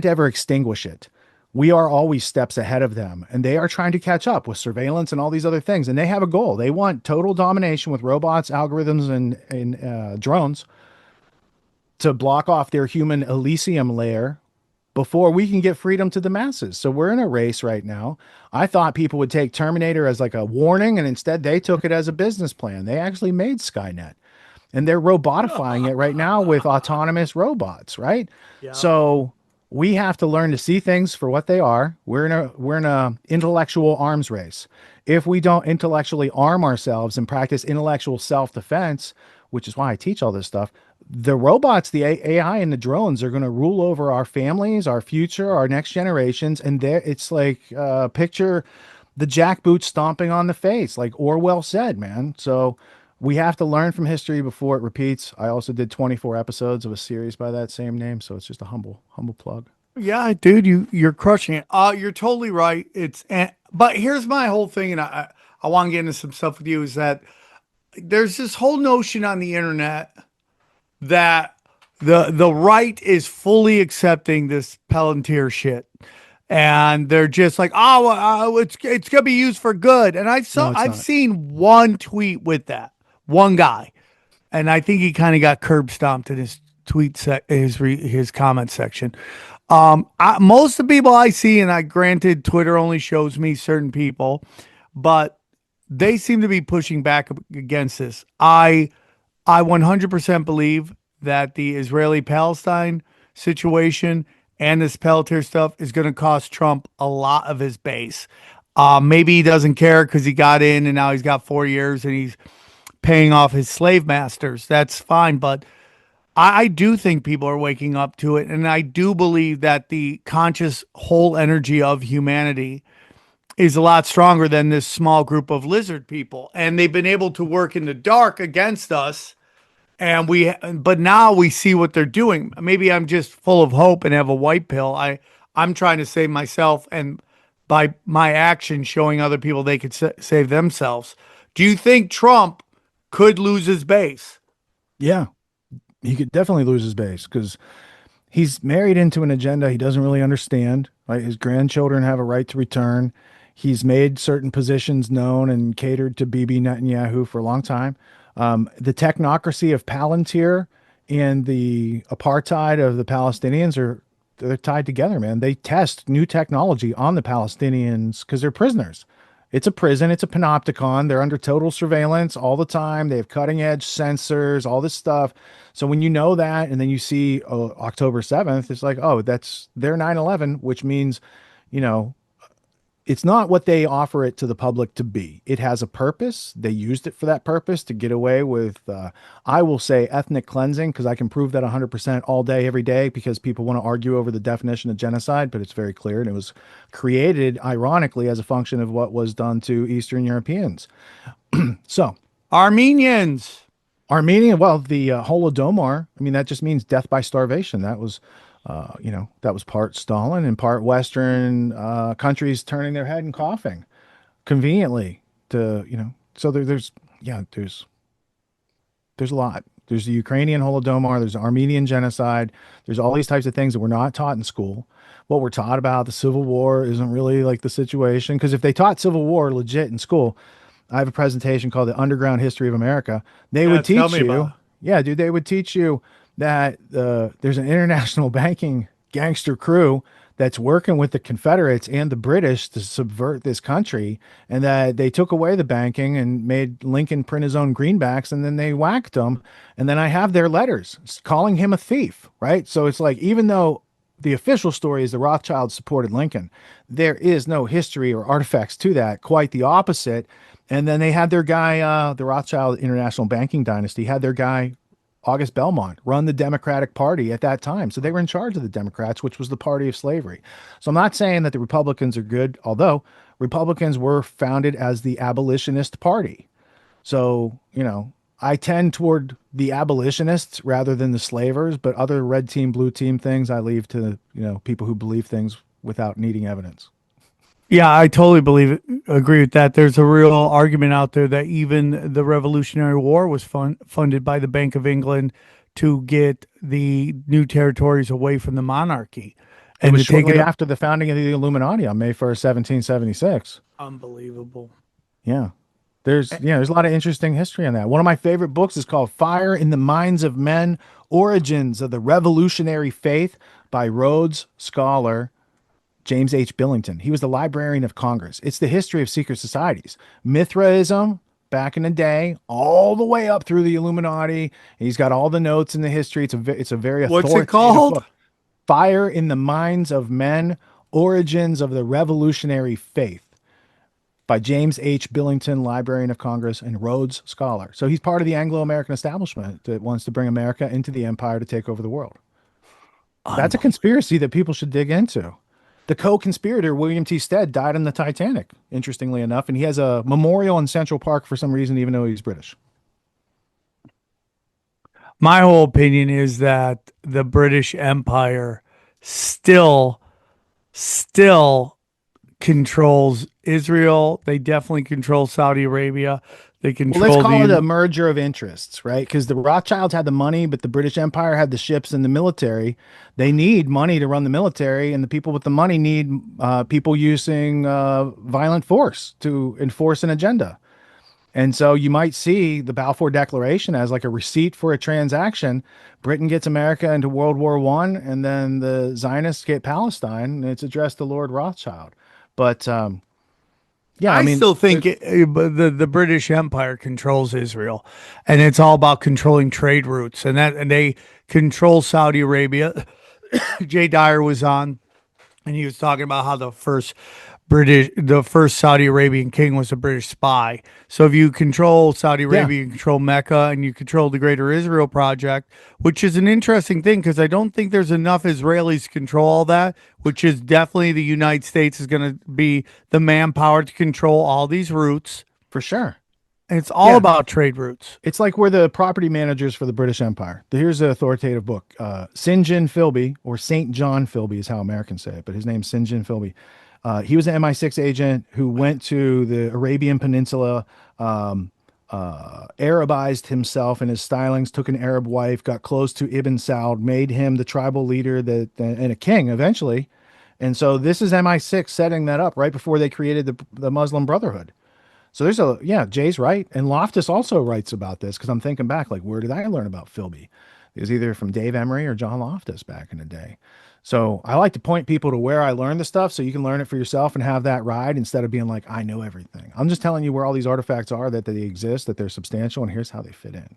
ever extinguish it. We are always steps ahead of them, and they are trying to catch up with surveillance and all these other things. And they have a goal. They want total domination with robots, algorithms, and drones to block off their human Elysium layer before we can get freedom to the masses. So we're in a race right now. I thought people would take Terminator as like a warning, and instead they took it as a business plan. They actually made Skynet, and they're robotifying it right now with autonomous robots, right? Yeah. So we have to learn to see things for what they are. We're in a intellectual arms race. If we don't intellectually arm ourselves and practice intellectual self-defense, which is why I teach all this stuff, the robots, the AI and the drones are going to rule over our families, our future, our next generations. And it's like, picture the jackboot stomping on the face, like Orwell said, man. So we have to learn from history before it repeats. I also did 24 episodes of a series by that same name. So it's just a humble plug. Yeah, dude, you're crushing it. You're totally right. But here's my whole thing. And I want to get into some stuff with you, is that there's this whole notion on the internet that the right is fully accepting this Palantir shit, and they're just like, it's gonna be used for good. And I've seen one tweet with that one guy, and I think he kind of got curb stomped in his his comment section. Most of the people I see, and granted Twitter only shows me certain people, but they seem to be pushing back against this. I 100% believe that the Israeli-Palestine situation and this Palantir stuff is going to cost Trump a lot of his base. Maybe he doesn't care because he got in and now he's got 4 years and he's paying off his slave masters. That's fine. But I do think people are waking up to it. And I do believe that the conscious whole energy of humanity is a lot stronger than this small group of lizard people. And they've been able to work in the dark against us. But now we see what they're doing. Maybe I'm just full of hope and have a white pill. I'm trying to save myself, and by my action showing other people they could save themselves. Do you think Trump could lose his base? Yeah, he could definitely lose his base because he's married into an agenda he doesn't really understand. Right? His grandchildren have a right to return. He's made certain positions known and catered to Bibi Netanyahu for a long time. The technocracy of Palantir and the apartheid of the Palestinians they're tied together, man. They test new technology on the Palestinians because they're prisoners. It's a prison. It's a panopticon. They're under total surveillance all the time. They have cutting edge sensors, all this stuff. So when you know that, and then you see October 7th, it's like, oh, that's their 9/11, which means, you know, it's not what they offer it to the public to be. It has a purpose. They used it for that purpose to get away with, I will say, ethnic cleansing, because I can prove that 100% all day, every day, because people want to argue over the definition of genocide, but it's very clear. And it was created, ironically, as a function of what was done to Eastern Europeans. So, Armenians. Well, the Holodomor, I mean, that just means death by starvation. That was that was part Stalin and part Western countries turning their head and coughing conveniently to, so there's a lot. There's the Ukrainian Holodomor, there's the Armenian genocide, there's all these types of things that we're not taught in school. What we're taught about the Civil War isn't really like the situation, because if they taught Civil War legit in school, I have a presentation called The Underground History of America. They would teach you, they would teach you that there's an international banking gangster crew that's working with the Confederates and the British to subvert this country, and that they took away the banking and made Lincoln print his own greenbacks, and then they whacked him. And then I have their letters calling him a thief, right? So it's like, even though the official story is the Rothschilds supported Lincoln, there is no history or artifacts to that, quite the opposite. And then they had their guy, the Rothschild International Banking Dynasty, had their guy, August Belmont, run the Democratic Party at that time. So they were in charge of the Democrats, which was the party of slavery. So I'm not saying that the Republicans are good, although Republicans were founded as the abolitionist party. So, I tend toward the abolitionists rather than the slavers, but other red team, blue team things I leave to, people who believe things without needing evidence. Yeah, I totally agree with that. There's a real argument out there that even the Revolutionary War was funded by the Bank of England to get the new territories away from the monarchy. And it was shortly after the founding of the Illuminati on May 1st, 1776. Unbelievable. Yeah. There's a lot of interesting history on that. One of my favorite books is called Fire in the Minds of Men, Origins of the Revolutionary Faith by Rhodes Scholar James H. Billington. He was the Librarian of Congress. It's the history of secret societies. Mithraism back in the day, all the way up through the Illuminati. He's got all the notes in the history. It's a very authoritative What's it called? book. Fire in the Minds of Men, Origins of the Revolutionary Faith by James H. Billington, Librarian of Congress and Rhodes Scholar. So he's part of the Anglo-American establishment that wants to bring America into the empire to take over the world. That's a conspiracy that people should dig into. The co-conspirator, William T. Stead, died on the Titanic, interestingly enough, and he has a memorial in Central Park for some reason, even though he's British. My whole opinion is that the British Empire still controls Israel. They definitely control Saudi Arabia. They control. Well, let's call it a merger of interests, right? Because the Rothschilds had the money, but the British Empire had the ships and the military. They need money to run the military, and the people with the money need people using violent force to enforce an agenda. And so you might see the Balfour Declaration as like a receipt for a transaction. Britain gets America into World War I, and then the Zionists get Palestine, and it's addressed to Lord Rothschild. But yeah, I mean, still think the British Empire controls Israel, and it's all about controlling trade routes, and they control Saudi Arabia. Jay Dyer was on, and he was talking about how the first Saudi Arabian king was a British spy. So if you control Saudi Arabia, you control Mecca, and you control the Greater Israel Project, which is an interesting thing because I don't think there's enough Israelis to control all that, which is definitely the United States is going to be the manpower to control all these routes. For sure. And it's all about trade routes. It's like we're the property managers for the British Empire. Here's an authoritative book. St. John Philby, or St. John Philby is how Americans say it, but his name's St. John Philby. He was an MI6 agent who went to the Arabian Peninsula, Arabized himself in his stylings, took an Arab wife, got close to Ibn Saud, made him the tribal leader and a king eventually. And so this is MI6 setting that up right before they created the Muslim Brotherhood. So Jay's right. And Loftus also writes about this because I'm thinking back, like, where did I learn about Philby? It was either from Dave Emery or John Loftus back in the day. So I like to point people to where I learned the stuff so you can learn it for yourself and have that ride instead of being like, I know everything. I'm just telling you where all these artifacts are, that they exist, that they're substantial, and here's how they fit in.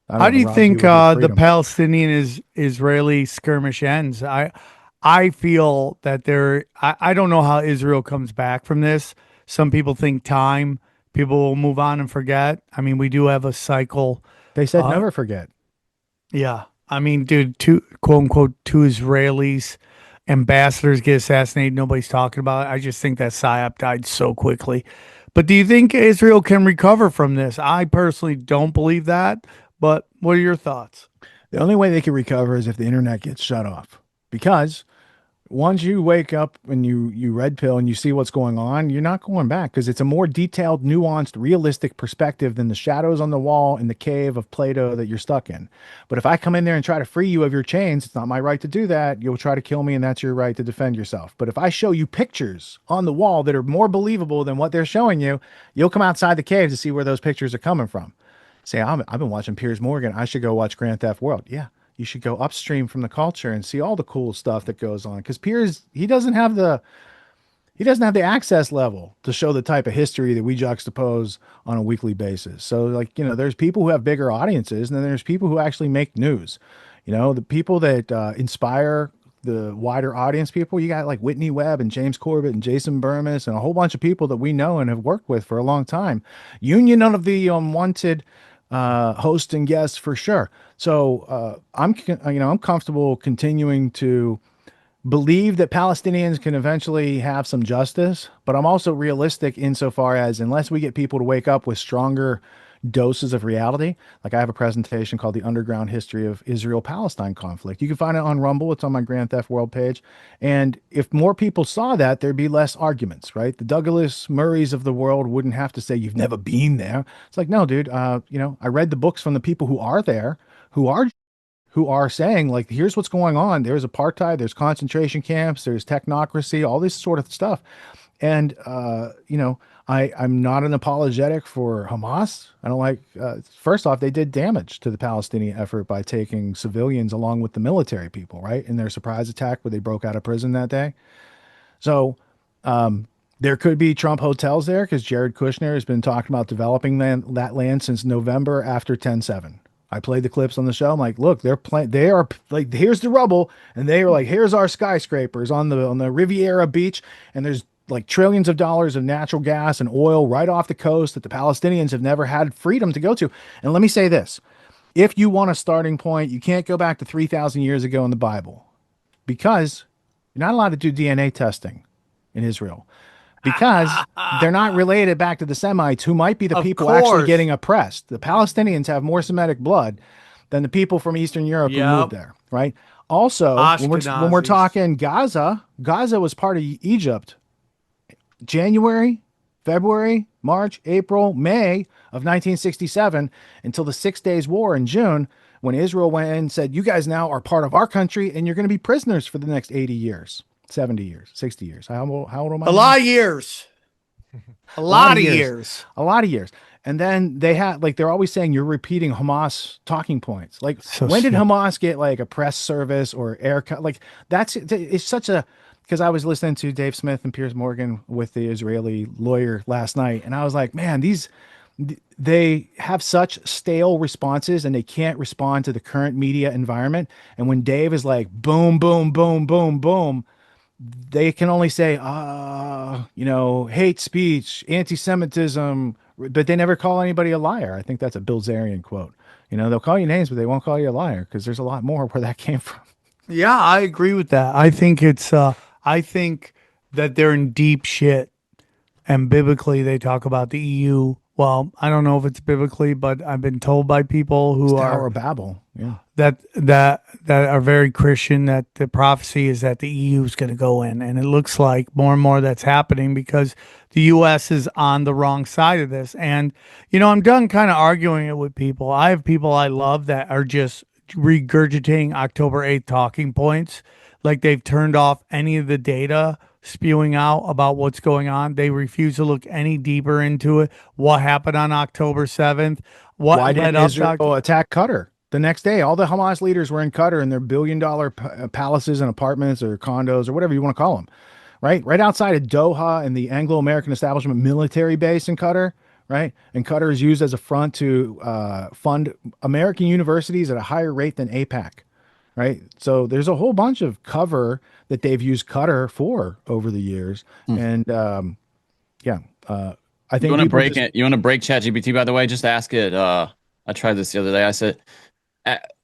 How do you think the Palestinian-Israeli skirmish ends? I feel that I don't know how Israel comes back from this. Some people think time. People will move on and forget. I mean, we do have a cycle. They said never forget. Yeah. I mean, dude, quote unquote, two Israelis ambassadors get assassinated. Nobody's talking about it. I just think that PSYOP died so quickly. But do you think Israel can recover from this? I personally don't believe that. But what are your thoughts? The only way they can recover is if the internet gets shut off. Because once you wake up and you red pill and you see what's going on, you're not going back because it's a more detailed, nuanced, realistic perspective than the shadows on the wall in the cave of Plato that you're stuck in. But if I come in there and try to free you of your chains, it's not my right to do that. You'll try to kill me and that's your right to defend yourself. But if I show you pictures on the wall that are more believable than what they're showing you, you'll come outside the cave to see where those pictures are coming from. Say, I've been watching Piers Morgan. I should go watch Grand Theft World. Yeah. You should go upstream from the culture and see all the cool stuff that goes on. Because Piers, he doesn't have the access level to show the type of history that we juxtapose on a weekly basis. So, like, there's people who have bigger audiences, and then there's people who actually make news. The people that inspire the wider audience people. You got like Whitney Webb and James Corbett and Jason Burmis and a whole bunch of people that we know and have worked with for a long time. Union of the unwanted host and guests for sure. So I'm comfortable continuing to believe that Palestinians can eventually have some justice, but I'm also realistic insofar as unless we get people to wake up with stronger doses of reality, like I have a presentation called The Underground History of Israel-Palestine Conflict. You can find it on Rumble. It's on my Grand Theft World page. And if more people saw that, there'd be less arguments, right? The Douglas Murrays of the world wouldn't have to say, you've never been there. It's like, no, dude, I read the books from the people who are there, who are saying, like, here's what's going on. There's apartheid, there's concentration camps, there's technocracy, all this sort of stuff. And, I'm not an apologetic for Hamas. I don't like, first off, they did damage to the Palestinian effort by taking civilians along with the military people, right? In their surprise attack where they broke out of prison that day. So there could be Trump hotels there because Jared Kushner has been talking about developing that land since November after 10/7. I played the clips on the show. I'm like, look, they are like, here's the rubble. And they are like, here's our skyscrapers on the Riviera beach. And there's like trillions of dollars of natural gas and oil right off the coast that the Palestinians have never had freedom to go to. And let me say this, if you want a starting point, you can't go back to 3,000 years ago in the Bible because you're not allowed to do DNA testing in Israel because they're not related back to the Semites who might be the people actually getting oppressed. The Palestinians have more Semitic blood than the people from Eastern Europe who moved there, right? Also, when we're talking Gaza was part of Egypt. January, February, March, April, May of 1967 until the 6 Days War in June when Israel went in and said, you guys now are part of our country and you're going to be prisoners for the next 80 years, 70 years, 60 years. How old am I? A lot of years. A lot of years. A lot of years. And then they had, like, they're always saying you're repeating Hamas talking points. Like, when did Hamas get like a press service or air? Like, it's such a, because I was listening to Dave Smith and Piers Morgan with the Israeli lawyer last night. And I was like, man, they have such stale responses and they can't respond to the current media environment. And when Dave is like, boom, boom, boom, boom, boom, they can only say, hate speech, anti-Semitism, but they never call anybody a liar. I think that's a Bilzerian quote. They'll call you names, but they won't call you a liar because there's a lot more where that came from. Yeah, I agree with that. I think I think that they're in deep shit. And biblically, they talk about the EU. Well, I don't know if it's biblically, but I've been told by people who it's are Tower of Babel. Yeah. that are very Christian that the prophecy is that the EU is going to go in. And it looks like more and more that's happening because the U.S. is on the wrong side of this. And, I'm done kind of arguing it with people. I have people I love that are just regurgitating October 8th talking points. like they've turned off any of the data spewing out about what's going on. They refuse to look any deeper into it. What happened on October 7th? What Why led didn't up to Israel attack Qatar? The next day, all the Hamas leaders were in Qatar in their billion-dollar palaces and apartments or condos or whatever you want to call them, right? Right outside of Doha and the Anglo-American establishment military base in Qatar, right? And Qatar is used as a front to fund American universities at a higher rate than APAC, right? So there's a whole bunch of cover that they've used Qatar for over the years, and I think You want to people break it? You want to break ChatGPT? By the way, just ask it. I tried this the other day. I said,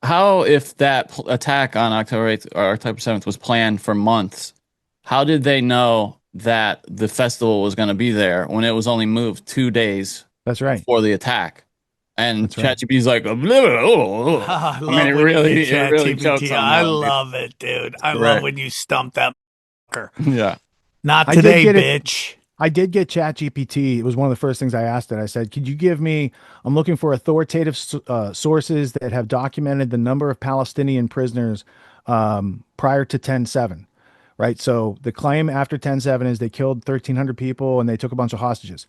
"How if that attack on October 8th or October 7th was planned for months? How did they know that the festival was going to be there when it was only moved 2 days? That's right. Before the attack." And That's right. ChatGPT's like, I I love mean, when you get it really ChatGPT. chokes on I that one, dude. love it, dude. I Right. love when you stump that fucker. Yeah. Not I did today, get it. bitch. I did get ChatGPT. It was one of the first things I asked it. I said, could you give me, I'm looking for authoritative sources that have documented the number of Palestinian prisoners prior to 10/7, right? So the claim after 10/7 is they killed 1,300 people and they took a bunch of hostages.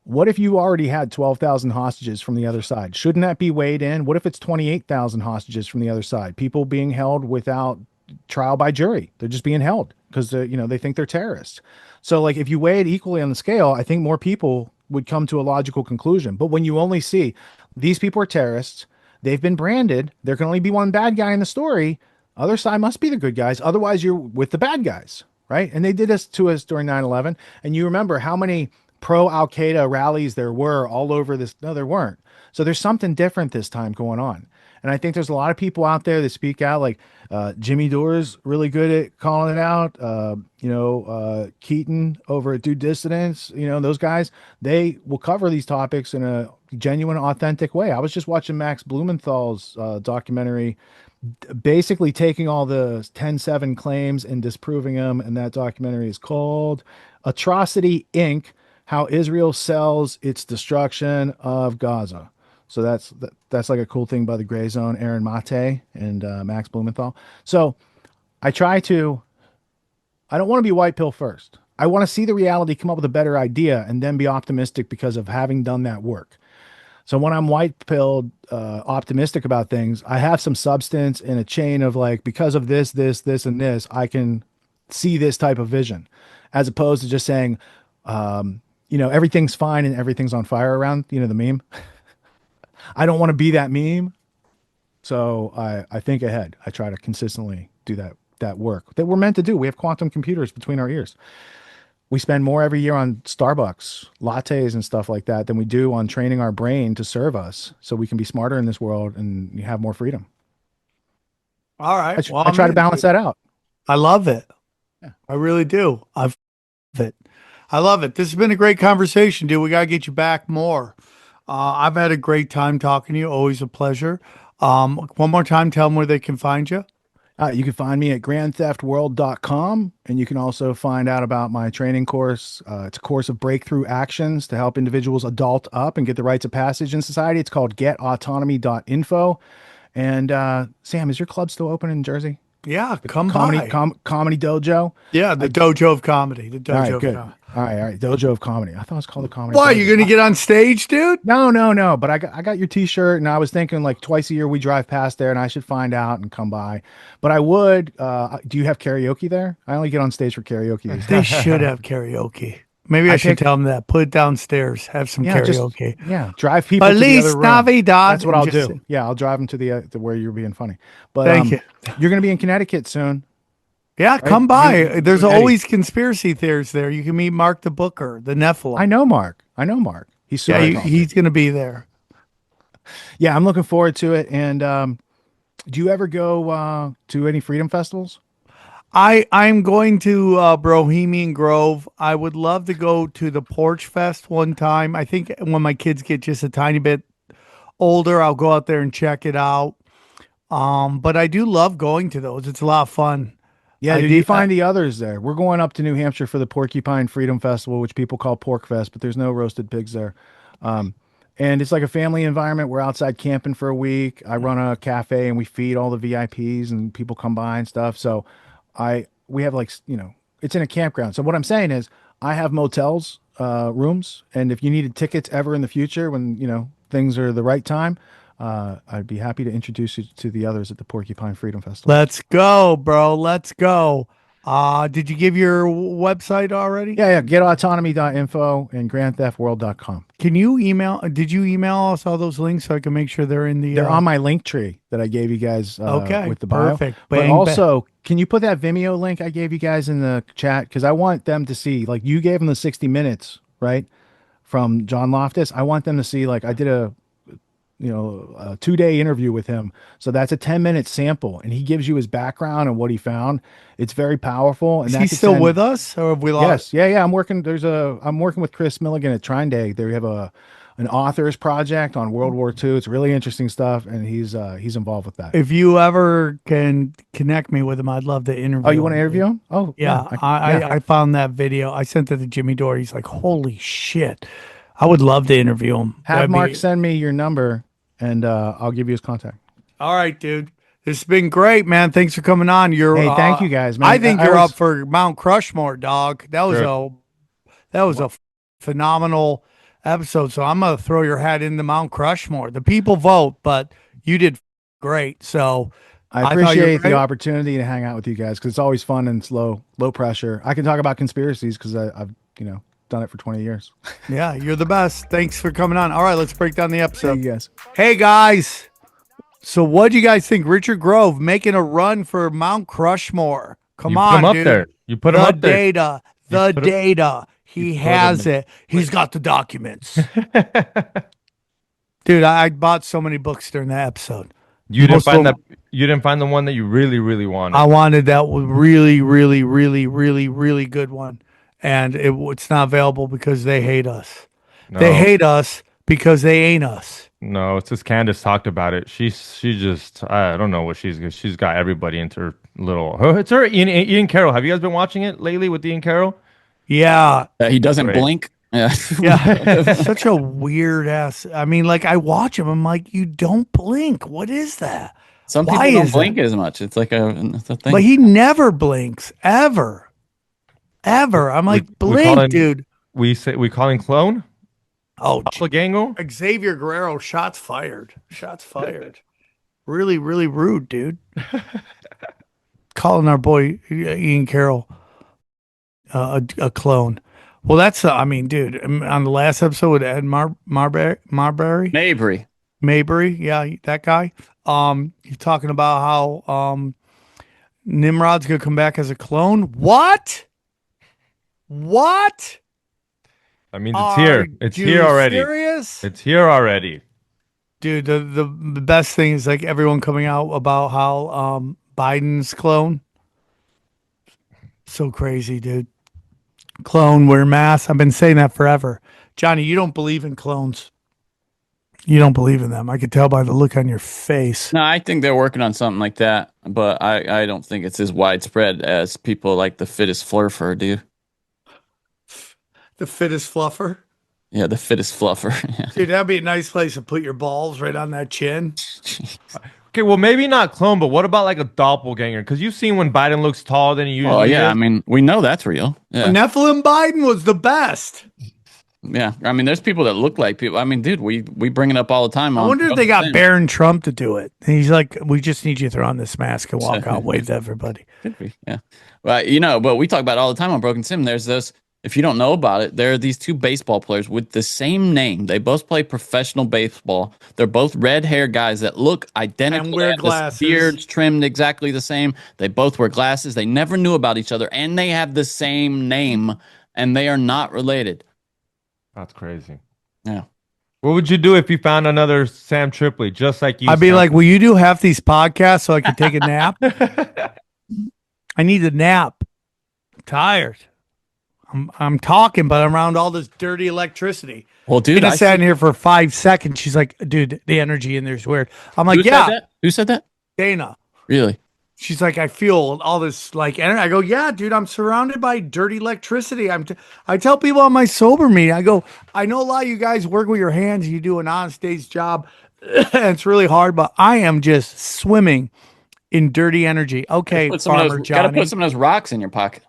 What if you already had 12,000 hostages from the other side? Shouldn't that be weighed in? What if it's 28,000 hostages from the other side? People being held without trial by jury. They're just being held because they think they're terrorists. So like if you weigh it equally on the scale, I think more people would come to a logical conclusion. But when you only see these people are terrorists, they've been branded, there can only be one bad guy in the story. Other side must be the good guys. Otherwise you're with the bad guys, right? And they did this to us during 9/11. And you remember how many pro Al-Qaeda rallies there were all over this. No, there weren't. So there's something different this time going on. And I think there's a lot of people out there that speak out, like Jimmy Dore's really good at calling it out. Keaton over at Due Dissidence, those guys, they will cover these topics in a genuine, authentic way. I was just watching Max Blumenthal's documentary, basically taking all the 10/7 claims and disproving them. And that documentary is called Atrocity, Inc., How Israel Sells Its Destruction of Gaza. So that's like a cool thing by the Gray Zone, Aaron Mate and Max Blumenthal. So I don't want to be white pill first. I want to see the reality, come up with a better idea, and then be optimistic because of having done that work. So when I'm white pilled, optimistic about things, I have some substance in a chain of like, because of this, and this, I can see this type of vision, as opposed to just saying, everything's fine and everything's on fire around, the meme. I don't want to be that meme. So I think ahead. I try to consistently do that work that we're meant to do. We have quantum computers between our ears. We spend more every year on Starbucks lattes and stuff like that than we do on training our brain to serve us so we can be smarter in this world and have more freedom. All right. I try to balance that out. I love it. Yeah. I really do. I love it. This has been a great conversation, dude. We got to get you back more. I've had a great time talking to you. Always a pleasure. One more time, tell them where they can find you. You can find me at grandtheftworld.com, and you can also find out about my training course. It's a course of breakthrough actions to help individuals adult up and get the rites of passage in society. It's called getautonomy.info. And Sam, is your club still open in Jersey? Yeah, come comedy, by. Comedy Dojo? Yeah, the Dojo of Comedy. The Dojo all right, of good. Comedy. All right. Dojo of Comedy. I thought it was called the Comedy Why, Dojo. you going to get on stage, dude? No. But I got your t-shirt, and I was thinking like twice a year we drive past there, and I should find out and come by. But I would. Do you have karaoke there? I only get on stage for karaoke these days. They should have karaoke. Maybe I should tell them that. Put it downstairs. Have some karaoke. Drive people to the other room. Navidad. That's what I'll do. Yeah, I'll drive them to where you're being funny. But thank you. You're going to be in Connecticut soon. Yeah, right? come by. There's always conspiracy theories there. You can meet Mark the Booker, the Nephilim. I know Mark. He's so he's going to be there. Yeah, I'm looking forward to it. And do you ever go to any freedom festivals? I'm going to Bohemian Grove. I would love to go to the Porch Fest one time. I think when my kids get just a tiny bit older, I'll go out there and check it out. But I do love going to those. It's a lot of fun. Yeah, did you find the others there? We're going up to New Hampshire for the Porcupine Freedom Festival, which people call Pork Fest, but there's no roasted pigs there. And it's like a family environment. We're outside camping for a week. I run a cafe and we feed all the VIPs and people come by and stuff. So we have like, it's in a campground. So what I'm saying is I have motels, rooms. And if you needed tickets ever in the future, when, things are the right time, I'd be happy to introduce you to the others at the Porcupine Freedom Festival. Let's go, bro. Let's go. Did you give your website already? Yeah. Getautonomy.info and grandtheftworld.com. Did you email us all those links so I can make sure they're in the... They're on my link tree that I gave you guys with the bio. Perfect. But also, can you put that Vimeo link I gave you guys in the chat? Because I want them to see, like, you gave them the 60 minutes, right? From John Loftus. I want them to see, like, I did a 2-day interview with him. So that's a 10-minute sample, and he gives you his background and what he found. It's very powerful. And is he still with us, or have we lost? Yes. Yeah. I'm working with Chris Milligan at Trine Day. They have an author's project on World War II. It's really interesting stuff, and he's involved with that. If you ever can connect me with him, I'd love to interview. Oh, you want to interview him? Oh, yeah. I found that video. I sent it to Jimmy Dore. He's like, holy shit. I would love to interview him. Have Mark send me your number, and I'll give you his contact. All right, dude. This has been great, man. Thanks for coming on. Hey, thank you guys, man. I think you're up for Mount Crushmore, dog. That was a phenomenal episode. So I'm gonna throw your hat into Mount Crushmore. The people vote, but you did great. So I appreciate the opportunity to hang out with you guys, because it's always fun and low pressure. I can talk about conspiracies because I've done it for 20 years. Yeah, you're the best. Thanks for coming on. All right, let's break down the episode. Hey, guys. Hey, guys. So what do you guys think? Richard Grove making a run for Mount Crushmore. Come on, up dude. there. You put him up there. The data. He has it. He's got the documents. Dude, I bought so many books during that episode. You didn't find the one that you really, really wanted. I wanted that really, really, really, really, really good one. And it's not available because they hate us. No. They hate us because they ain't us. No, it's just Candace talked about it. She just, I don't know what she's got everybody into her little. It's her Ian Carroll. Have you guys been watching it lately with Ian Carroll? Yeah. He doesn't blink. Yeah. Yeah. Such a weird ass. I mean, like, I watch him. I'm like, you don't blink. What is that? Some people don't blink as much. It's like a thing. But he never blinks ever. I'm like, blink, dude. We call him clone. Oh, Gango. Xavier Guerrero, shots fired. Really, really rude, dude. Calling our boy Ian Carroll a clone. Well, that's dude. On the last episode with Ed Marbury, Mabry, yeah, that guy. He's talking about how Nimrod's gonna come back as a clone. What? That means it's here. It's here already. Serious? It's here already. Dude, the best thing is like everyone coming out about how Biden's clone. So crazy, dude. Clone, wear masks. I've been saying that forever. Johnny, you don't believe in clones. You don't believe in them. I could tell by the look on your face. No, I think they're working on something like that, but I don't think it's as widespread as people like the fittest fluffer do. The fittest fluffer? Yeah, the fittest fluffer. Yeah. Dude, that'd be a nice place to put your balls right on that chin. Okay, well, maybe not clone, but what about like a doppelganger? Because you've seen when Biden looks taller than he usually is. Oh, yeah, I mean, we know that's real. Yeah. Nephilim Biden was the best. Yeah, I mean, there's people that look like people. I mean, dude, we bring it up all the time. I wonder if they got Barron Trump to do it. And he's like, we just need you to throw on this mask and walk out, wave to everybody. Could be, yeah. Well, but we talk about it all the time on Broken Sim. There's this. If you don't know about it, there are these two baseball players with the same name. They both play professional baseball. They're both red-haired guys that look identical. And wear glasses. Beards trimmed exactly the same. They both wear glasses. They never knew about each other, and they have the same name, and they are not related. That's crazy. Yeah. What would you do if you found another Sam Tripoli, just like you? I'd be like, will you do half these podcasts so I can take a nap? I need a nap. I'm tired. I'm talking, but I'm around all this dirty electricity. Well, dude, I sat in here for 5 seconds. She's like, dude, the energy in there is weird. I'm like, Who said that? Dana. Really? She's like, I feel all this like energy. I go, yeah, dude, I'm surrounded by dirty electricity. I tell people on my sober meeting, I go, I know a lot of you guys work with your hands. You do an on-stage job. It's really hard, but I am just swimming in dirty energy. Okay, Farmer Gotta Johnny. put some of those rocks in your pocket.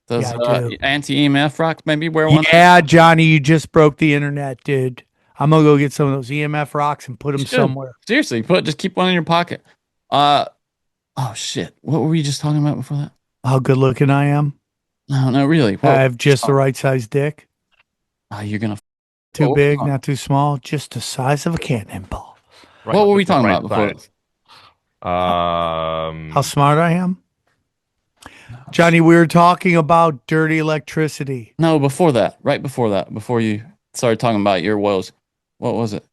Those Yeah, I do. anti-EMF rocks. Maybe wear one. Yeah, Johnny, you just broke the internet, dude. I'm gonna go get some of those EMF rocks and put them Should. somewhere. Seriously, just keep one in your pocket. Oh shit! What were we just talking about before that? How good looking I am. No, really. I have just the right size dick. You're gonna too big, not too small, just the size of a cannonball. Right, what were we talking about before? How smart I am, Johnny. We were talking about dirty electricity. No, before that. Right before that. Before you started talking about your woes. What was it?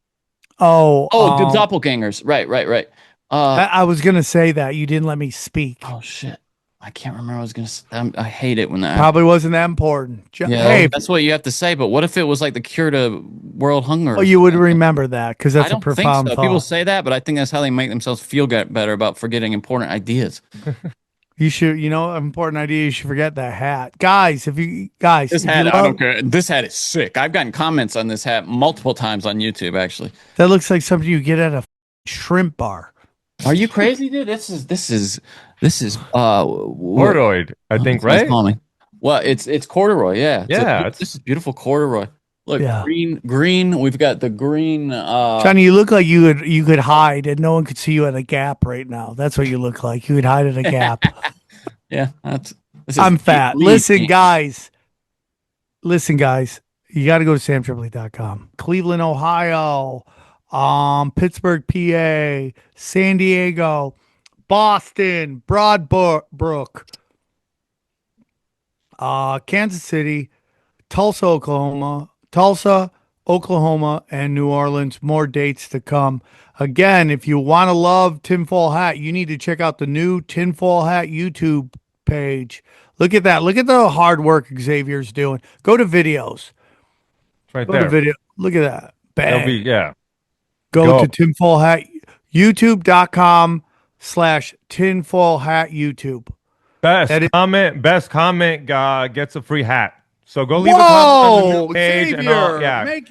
Oh, the doppelgangers. Right. I was gonna say that you didn't let me speak. Oh shit! I can't remember. I was gonna. I hate it when that probably wasn't that important. Hey, that's what you have to say. But what if it was like the cure to world hunger? Oh, you would remember that because that's a profound thought. People say that, but I think that's how they make themselves feel better about forgetting important ideas. You should, important idea. You should forget that hat, guys. This hat, I don't care. This hat is sick. I've gotten comments on this hat multiple times on YouTube. Actually, that looks like something you get at a shrimp bar. Are you crazy, dude? This is corduroy, I think, right? Well, it's corduroy, yeah. This is beautiful corduroy. Look, green. We've got the green. Johnny, you look like you could hide and no one could see you at a Gap right now. That's what you look like. You could hide at a Gap. Yeah, I'm fat. Listen, guys. You got to go to samtripoli.com. Cleveland, Ohio. Pittsburgh, PA, San Diego, Boston, Broadbrook, Kansas City, Tulsa, Oklahoma, and New Orleans. More dates to come. Again, if you want to love Tinfoil Hat, you need to check out the new Tinfoil Hat YouTube page. Look at that. Look at the hard work Xavier's doing. Go to videos. Right there. To video. Look at that. Bang. Go to Tinfoil Hat, youtube.com/tinfoil hat YouTube. Best comment gets a free hat. So go leave a comment on the new page.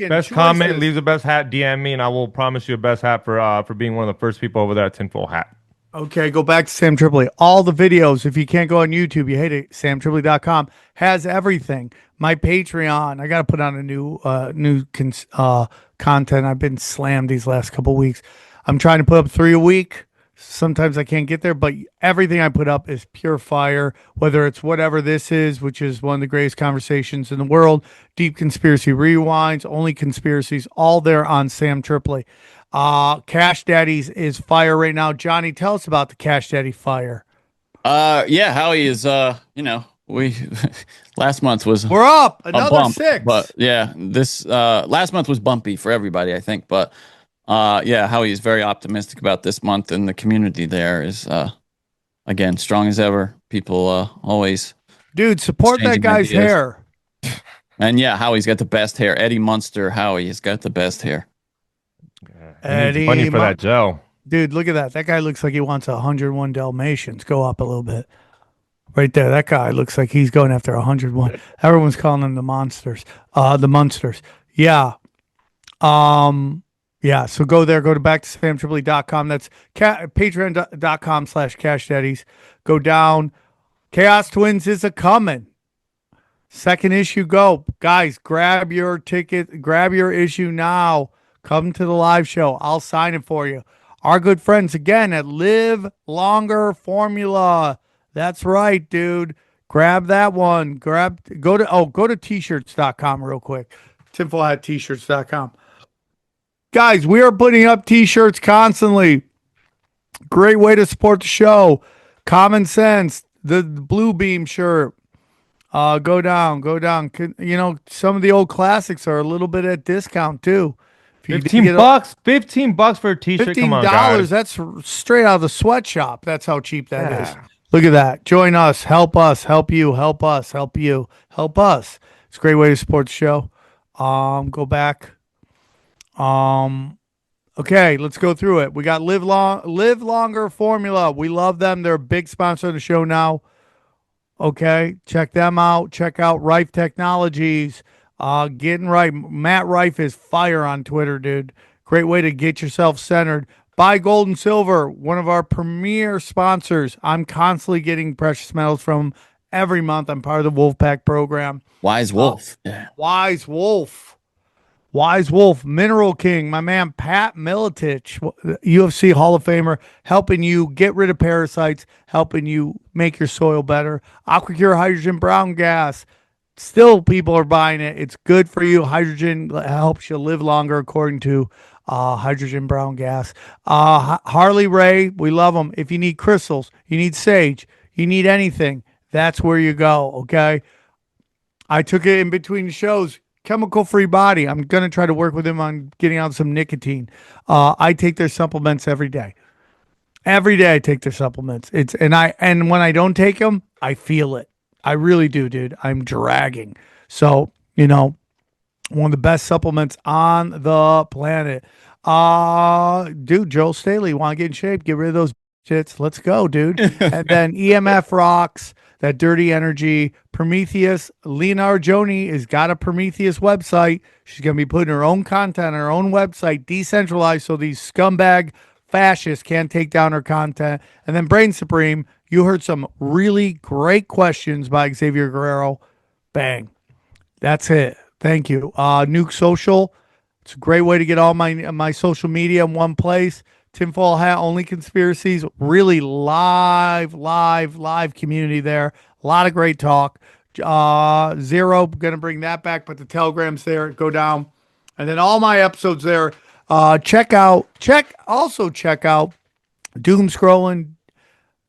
Best comment leaves the best hat. DM me and I will promise you a best hat for being one of the first people over there at Tinfoil Hat. Okay, go back to Sam Tripoli. All the videos, if you can't go on YouTube, you hate it. samtripoli.com has everything. My Patreon, I got to put on a new content. I've been slammed these last couple weeks. I'm trying to put up 3 a week. Sometimes I can't get there, but everything I put up is pure fire, whether it's whatever this is, which is one of the greatest conversations in the world, Deep Conspiracy Rewinds, Only Conspiracies, all there on Sam Tripoli. Cash Daddies is fire right now. Johnny, tell us about the Cash Daddy fire. Howie is, we last month was we're up another bump, 6, but this last month was bumpy for everybody, I think, but Howie is very optimistic about this month, and the community there is again strong as ever. People always support that guy's hair. And Howie's got the best hair. Eddie Munster, Howie has got the best hair. Eddie, money for that gel. Dude, look at that. That guy looks like he wants 101 Dalmatians. Go up a little bit. Right there. That guy looks like he's going after 101. Everyone's calling them the monsters. The Munsters. Yeah. So go there. Go to back-to-spamtripoli.com. That's patreon.com/cashdaddies. Go down. Chaos Twins is a coming. Second issue, go. Guys, grab your ticket. Grab your issue now. Come to the live show. I'll sign it for you. Our good friends, again, at Live Longer Formula. That's right, dude. Grab that one. Go to t-shirts.com real quick. tinfoilhattshirts.com. Guys, we are putting up t-shirts constantly. Great way to support the show. Common Sense, the Blue Beam shirt. Go down. Some of the old classics are a little bit at discount too. $15 for a t-shirt. $15. Come on, guys. That's straight out of the sweatshop. That's how cheap that is. Look at that. Join us. Help us. Help you. Help us. Help you. Help us. It's a great way to support the show. Go back. Okay, let's go through it. We got Live Longer Formula. We love them. They're a big sponsor of the show now. Okay, check them out. Check out Rife Technologies. Getting right. Matt Rife is fire on Twitter, dude. Great way to get yourself centered. Buy Gold and Silver, one of our premier sponsors. I'm constantly getting precious metals from every month. I'm part of the Wolfpack program. Wise Wolf. Wise Wolf. Wise Wolf, Mineral King, my man Pat Miletich, UFC Hall of Famer, helping you get rid of parasites, helping you make your soil better. AquaCure Hydrogen Brown Gas. Still, people are buying it. It's good for you. Hydrogen helps you live longer, according to Hydrogen Brown Gas. Harley Ray, we love them. If you need crystals, you need sage, you need anything, that's where you go, okay? I took it in between the shows. Chemical Free Body. I'm going to try to work with him on getting out some nicotine. I take their supplements every day. Every day I take their supplements. And when I don't take them, I feel it. I really do, dude. I'm dragging. So, one of the best supplements on the planet. Dude, Joel Staley, want to get in shape? Get rid of those shits. Let's go, dude. And then EMF Rocks. That dirty energy. Prometheus. Leonard Joni has got a Prometheus website. She's going to be putting her own content on her own website, decentralized, so these scumbag fascists can't take down her content. And then Brain Supreme. You heard some really great questions by Xavier Guerrero. Bang. That's it. Thank you. Nuke Social. It's a great way to get all my social media in one place. Tinfoil Hat, Only Conspiracies, really live community there. A lot of great talk. Zero, going to bring that back, but the Telegram's there. Go down. And then all my episodes there. Check out Doom Scrolling,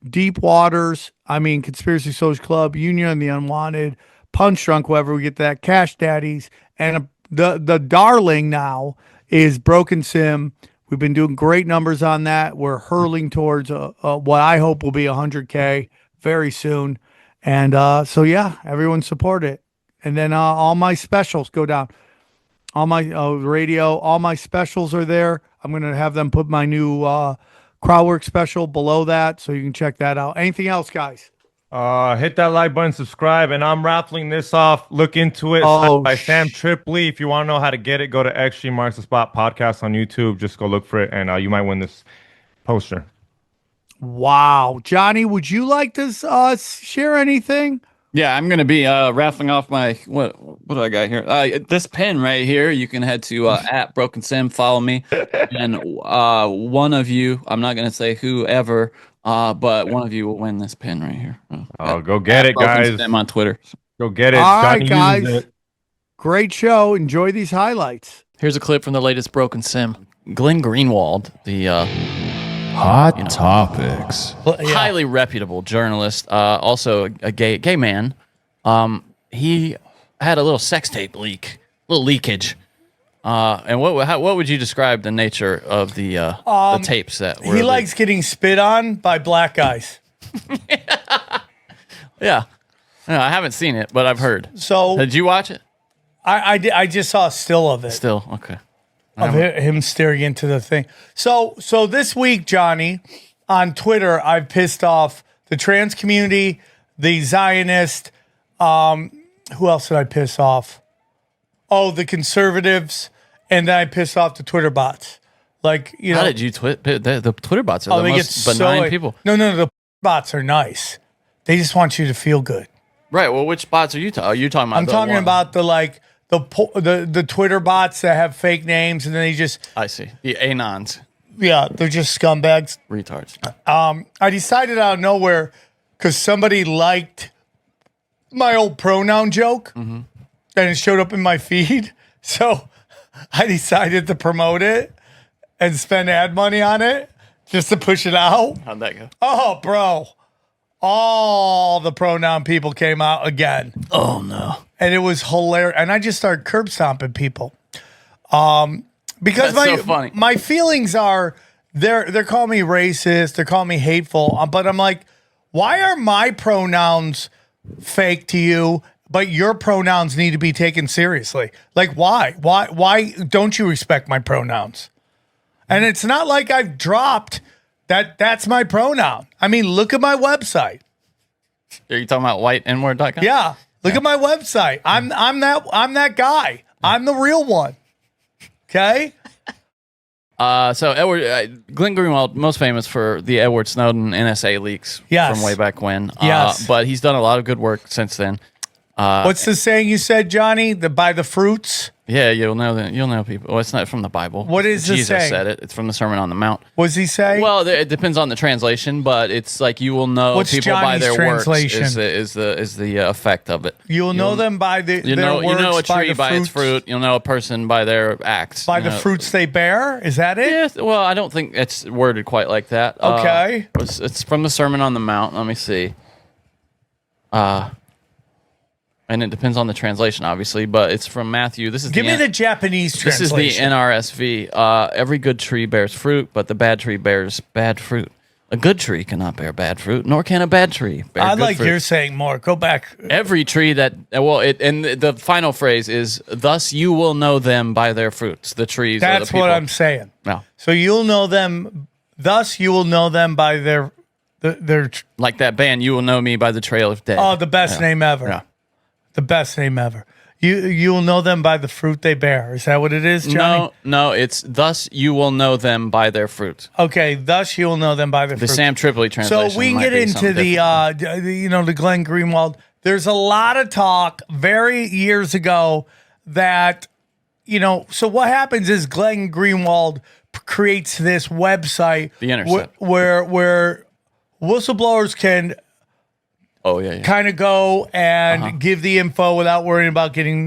Deep Waters, Conspiracy Social Club, Union and the Unwanted, Punch Drunk, whoever we get that, Cash Daddies, and the darling now is Broken Sim. We've been doing great numbers on that. We're hurling towards what I hope will be 100K very soon. And so, yeah, everyone support it. And then all my specials go down. All my radio, all my specials are there. I'm going to have them put my new Crowdwork special below that, so you can check that out. Anything else, guys? Hit that like button, subscribe, and I'm raffling this off. Look into it. By Sam Tripoli. If you want to know how to get it, go to Extreme Marks the Spot podcast on YouTube. Just go look for it, and you might win this poster. Wow. Johnny, would you like to share anything? Yeah, I'm gonna be raffling off my what do I got here? This pen right here. You can head to at Broken Sim, follow me, and one of you, I'm not gonna say whoever, but one of you will win this pen right here. Go get it, guys. Sim on Twitter. Go get it. All right, guys. Great show. Enjoy these highlights. Here's a clip from the latest Broken Sim. Glenn Greenwald, the Hot Topics. highly reputable journalist, also a gay man. He had a little sex tape leakage. And what would you describe the nature of the tapes that were? He likes getting spit on by black guys. Yeah. No, I haven't seen it, but I've heard. So did you watch it? I just saw a still of it. Still, okay. Of him staring into the thing. So this week, Johnny, on Twitter, I've pissed off the trans community, the Zionist. Who else did I piss off? Oh, the conservatives, and then I pissed off the Twitter bots. Like, how did you the Twitter bots are the most benign people. No, the bots are nice. They just want you to feel good. Right. Well, which bots are you talking? Are you talking about? I'm talking about the Twitter bots that have fake names, and then they just. I see the anons. Yeah, they're just scumbags, retards. I decided out of nowhere because somebody liked my old pronoun joke, and it showed up in my feed. So I decided to promote it and spend ad money on it just to push it out. How'd that go? Oh, bro. All the pronoun people came out again. Oh, no. And it was hilarious. And I just started curb stomping people. Because That's so funny. My feelings are, they're calling me racist, they're calling me hateful, but I'm like, why are my pronouns fake to you, but your pronouns need to be taken seriously? Like, why? Why don't you respect my pronouns? And it's not like I've dropped that's my pronoun. I mean, look at my website. Are you talking about whitenword.com? Yeah. Look at my website. I'm that guy. I'm the real one. Okay? So Glenn Greenwald, most famous for the Edward Snowden NSA leaks from way back when. Yes. But he's done a lot of good work since then. What's the saying you said, Johnny? By the fruits? Yeah, you'll know people. Well, it's not from the Bible. What is the Jesus saying? said it. It's from the Sermon on the Mount. What does he say? Well, it depends on the translation, but it's like you will know What's people by Johnny's their translation? works is the effect of it. You'll know them by their you know works, a tree by its fruit. You'll know a person by their acts. By the fruits they bear. Is that it? Yes. Well, I don't think it's worded quite like that. Okay. It's from the Sermon on the Mount. Let me see. And it depends on the translation, obviously, but it's from Matthew. Give me the Japanese translation. This is the NRSV. Every good tree bears fruit, but the bad tree bears bad fruit. A good tree cannot bear bad fruit, nor can a bad tree bear I good like fruit. you're saying more. Go back. Every tree that and the final phrase is, "Thus you will know them by their fruits." The trees. That's are the people. what I'm saying. No. So you'll know them. Thus you will know them by their like that band. You will know me by the trail of dead. Oh, the best name ever. Yeah. The best name ever. You will know them by the fruit they bear. Is that what it is, Johnny? No, it's thus you will know them by their fruit. Okay, thus you will know them by their fruit. The Sam Tripoli translation. So we can might get be into something different. the Glenn Greenwald. There's a lot of talk very years ago that, so what happens is Glenn Greenwald creates this website The Intercept. where whistleblowers can kind of go and give the info without worrying about getting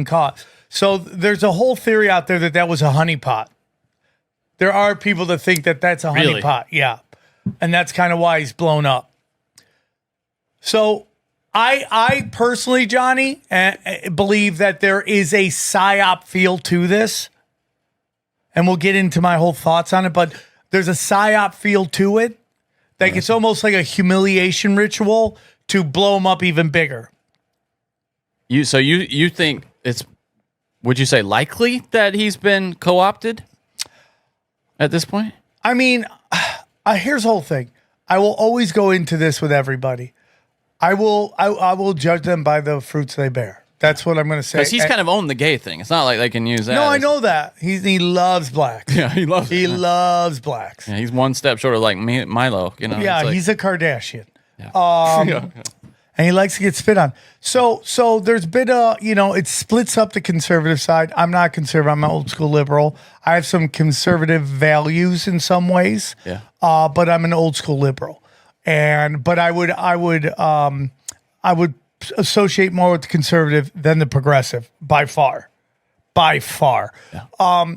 caught. So there's a whole theory out there that was a honeypot. There are people that think that that's a honeypot. Yeah. And that's kind of why he's blown up. So I personally, Johnny, believe that there is a psyop feel to this. And we'll get into my whole thoughts on it, but there's a psyop feel to it. Like it's almost like a humiliation ritual to blow him up even bigger. You think it's? Would you say likely that he's been co-opted at this point? I mean, here's the whole thing. I will always go into this with everybody. I will judge them by the fruits they bear. That's what I'm going to say. Because he's kind of owned the gay thing. It's not like they can use that. No, I know that. He loves blacks. Yeah, he loves blacks. Yeah, he's one step short of like Milo. Yeah, he's a Kardashian. Yeah. And he likes to get spit on. So there's been it splits up the conservative side. I'm not conservative. I'm an old school liberal. I have some conservative values in some ways. Yeah. But I'm an old school liberal. But I would associate more with the conservative than the progressive by far. Yeah.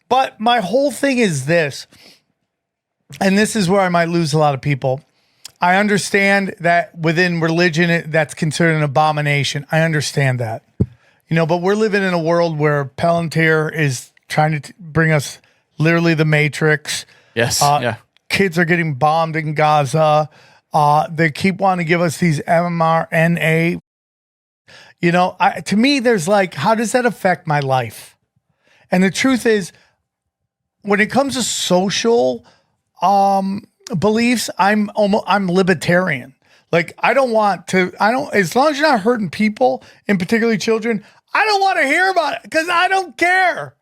But my whole thing is this, and this is where I might lose a lot of people. I understand that within religion, that's considered an abomination. I understand that, but we're living in a world where Palantir is trying to bring us literally the Matrix. Yes. Kids are getting bombed in Gaza. They keep wanting to give us these mRNA. To me, there's like, how does that affect my life? And the truth is, when it comes to social beliefs, I'm libertarian. Like, as long as you're not hurting people, and particularly children, I don't want to hear about it because I don't care.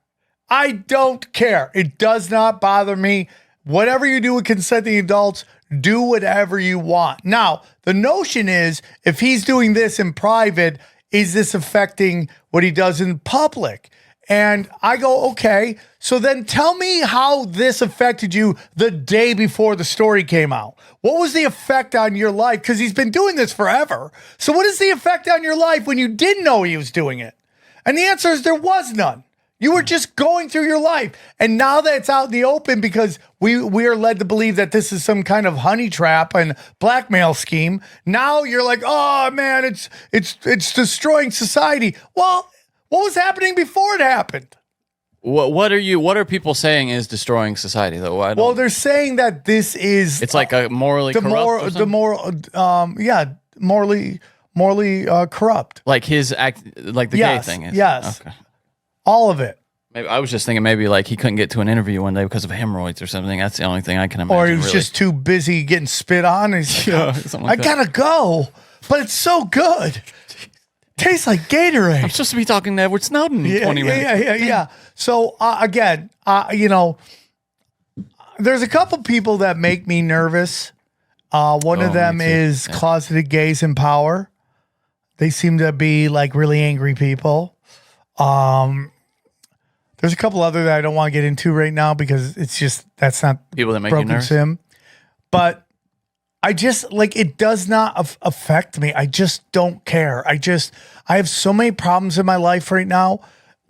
I don't care. It does not bother me. Whatever you do with consenting adults, do whatever you want. Now, the notion is, if he's doing this in private, is this affecting what he does in public? And I go, okay, so then tell me how this affected you the day before the story came out. What was the effect on your life? Because he's been doing this forever. So what is the effect on your life when you didn't know he was doing it? And the answer is there was none. You were just going through your life. And now that it's out in the open, because we are led to believe that this is some kind of honey trap and blackmail scheme, now you're like, oh man, it's destroying society. Well, what was happening before it happened? What are people saying is destroying society though? Well, they're saying that this is it's like a morally corrupt. Morally corrupt. Like his act, like the gay thing is. Yes. Okay. All of it. Maybe I was just thinking maybe like he couldn't get to an interview one day because of hemorrhoids or something. That's the only thing I can imagine. Or he was just too busy getting spit on. He's like, I gotta go, but it's so good. Tastes like Gatorade. I'm supposed to be talking to Edward Snowden in 20 minutes. Yeah. So again, there's a couple people that make me nervous. One of them is closeted gays in power. They seem to be like really angry people. There's a couple other that I don't want to get into right now because it's just that's not people that make you nervous. Sim. But I just like it does not affect me. I just don't care. I have so many problems in my life right now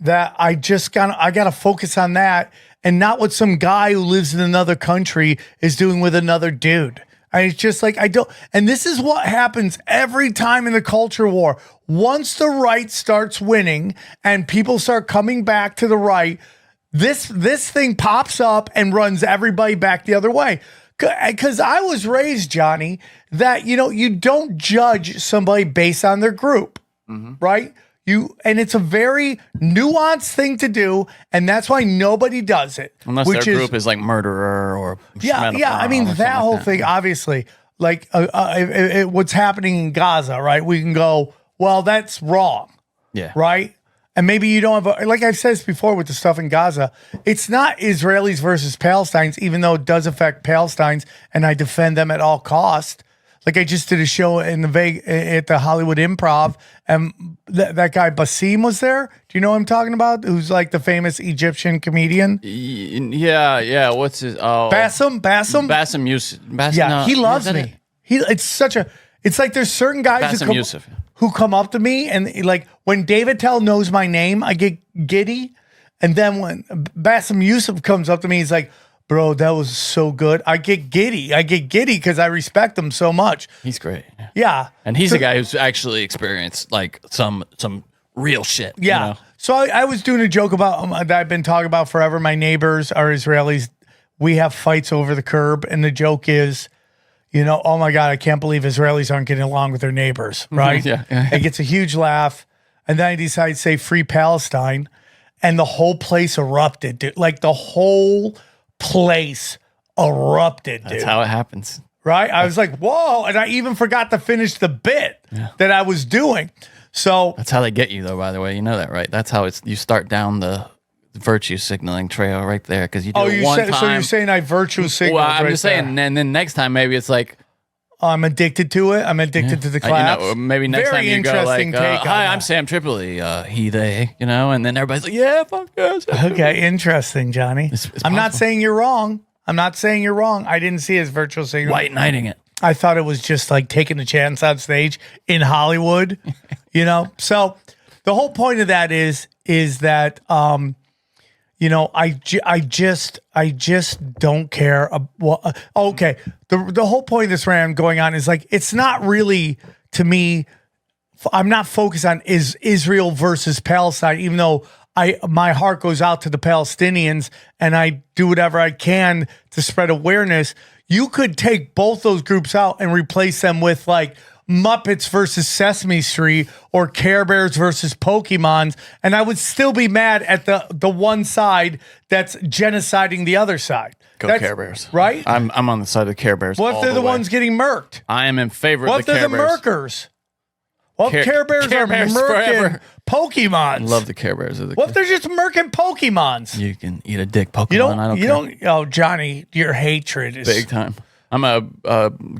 that I gotta focus on that and not what some guy who lives in another country is doing with another dude. It's just like I don't, and this is what happens every time in the culture war. Once the right starts winning and people start coming back to the right, this thing pops up and runs everybody back the other way. Because I was raised, Johnny, that you don't judge somebody based on their group, right? And it's a very nuanced thing to do, and that's why nobody does it. Unless their group is like murderer or I mean that whole thing, obviously, like what's happening in Gaza, right? We can go, well, that's wrong, right? And maybe you don't have, like I've said this before with the stuff in Gaza, it's not Israelis versus Palestinians, even though it does affect Palestinians, and I defend them at all costs. Like I just did a show at the Hollywood Improv, and that guy Basim was there. Do you know what I'm talking about? Who's like the famous Egyptian comedian? Yeah. What's his? Oh, Bassem Youssef. He loves me. It's like there's certain guys who come up to me and like when David Tell knows my name, I get giddy, and then when Bassem Youssef comes up to me, he's like, bro, that was so good. I get giddy because I respect him so much. He's great. Yeah. And he's a guy who's actually experienced like some real shit. Yeah. You know? So I was doing a joke about that I've been talking about forever. My neighbors are Israelis. We have fights over the curb. And the joke is, oh my God, I can't believe Israelis aren't getting along with their neighbors, right? Yeah. It gets a huge laugh. And then I decide to say free Palestine. And the whole place erupted, dude. Like the whole place erupted, dude. That's how it happens. Right? I was like, whoa. And I even forgot to finish the bit that I was doing. So that's how they get you, though, by the way. You know that, right? That's how you start down the virtue signaling trail right there. Because you do it one time. So you're saying I virtue signal? Well, I'm just saying, and then next time maybe it's like, I'm addicted to it. I'm addicted to the claps. Maybe next time you go like, hi, I'm Sam Tripoli, he, they, and then everybody's like, yeah, fuck yes. Okay, interesting, Johnny. I'm not saying you're wrong. I didn't see his virtual signal. White knighting it. I thought it was just like taking a chance on stage in Hollywood, So the whole point of that is that, I just don't care. Okay. The whole point of this rant going on is like, it's not really to me. I'm not focused on is Israel versus Palestine, even though my heart goes out to the Palestinians and I do whatever I can to spread awareness. You could take both those groups out and replace them with like Muppets versus Sesame Street or Care Bears versus Pokemons, and I would still be mad at the one side that's genociding the other side. Go Care Bears, right? I'm on the side of the Care Bears. What if they're the ones getting murked? I am in favor of the Care Bears. What if they're the murkers? What if Care Bears are murking Pokemons? Love the Care Bears. What if they're just murking Pokemons? You can eat a dick Pokemon. You don't. Oh, Johnny, your hatred is big time. I'm a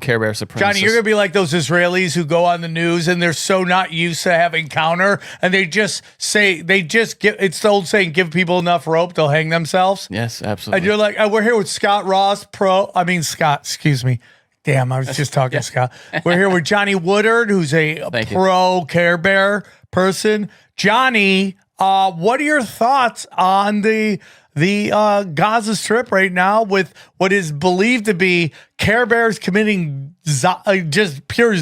Care Bear supremacist. Johnny, you're going to be like those Israelis who go on the news and they're so not used to having counter and it's the old saying, give people enough rope, they'll hang themselves. Yes, absolutely. And you're like, we're here with Scott Ross, excuse me. Damn, I was just talking to Scott. We're here with Johnny Woodard, who's a pro Care Bear person. Johnny, what are your thoughts on the Gaza Strip right now with what is believed to be Care Bears committing just pure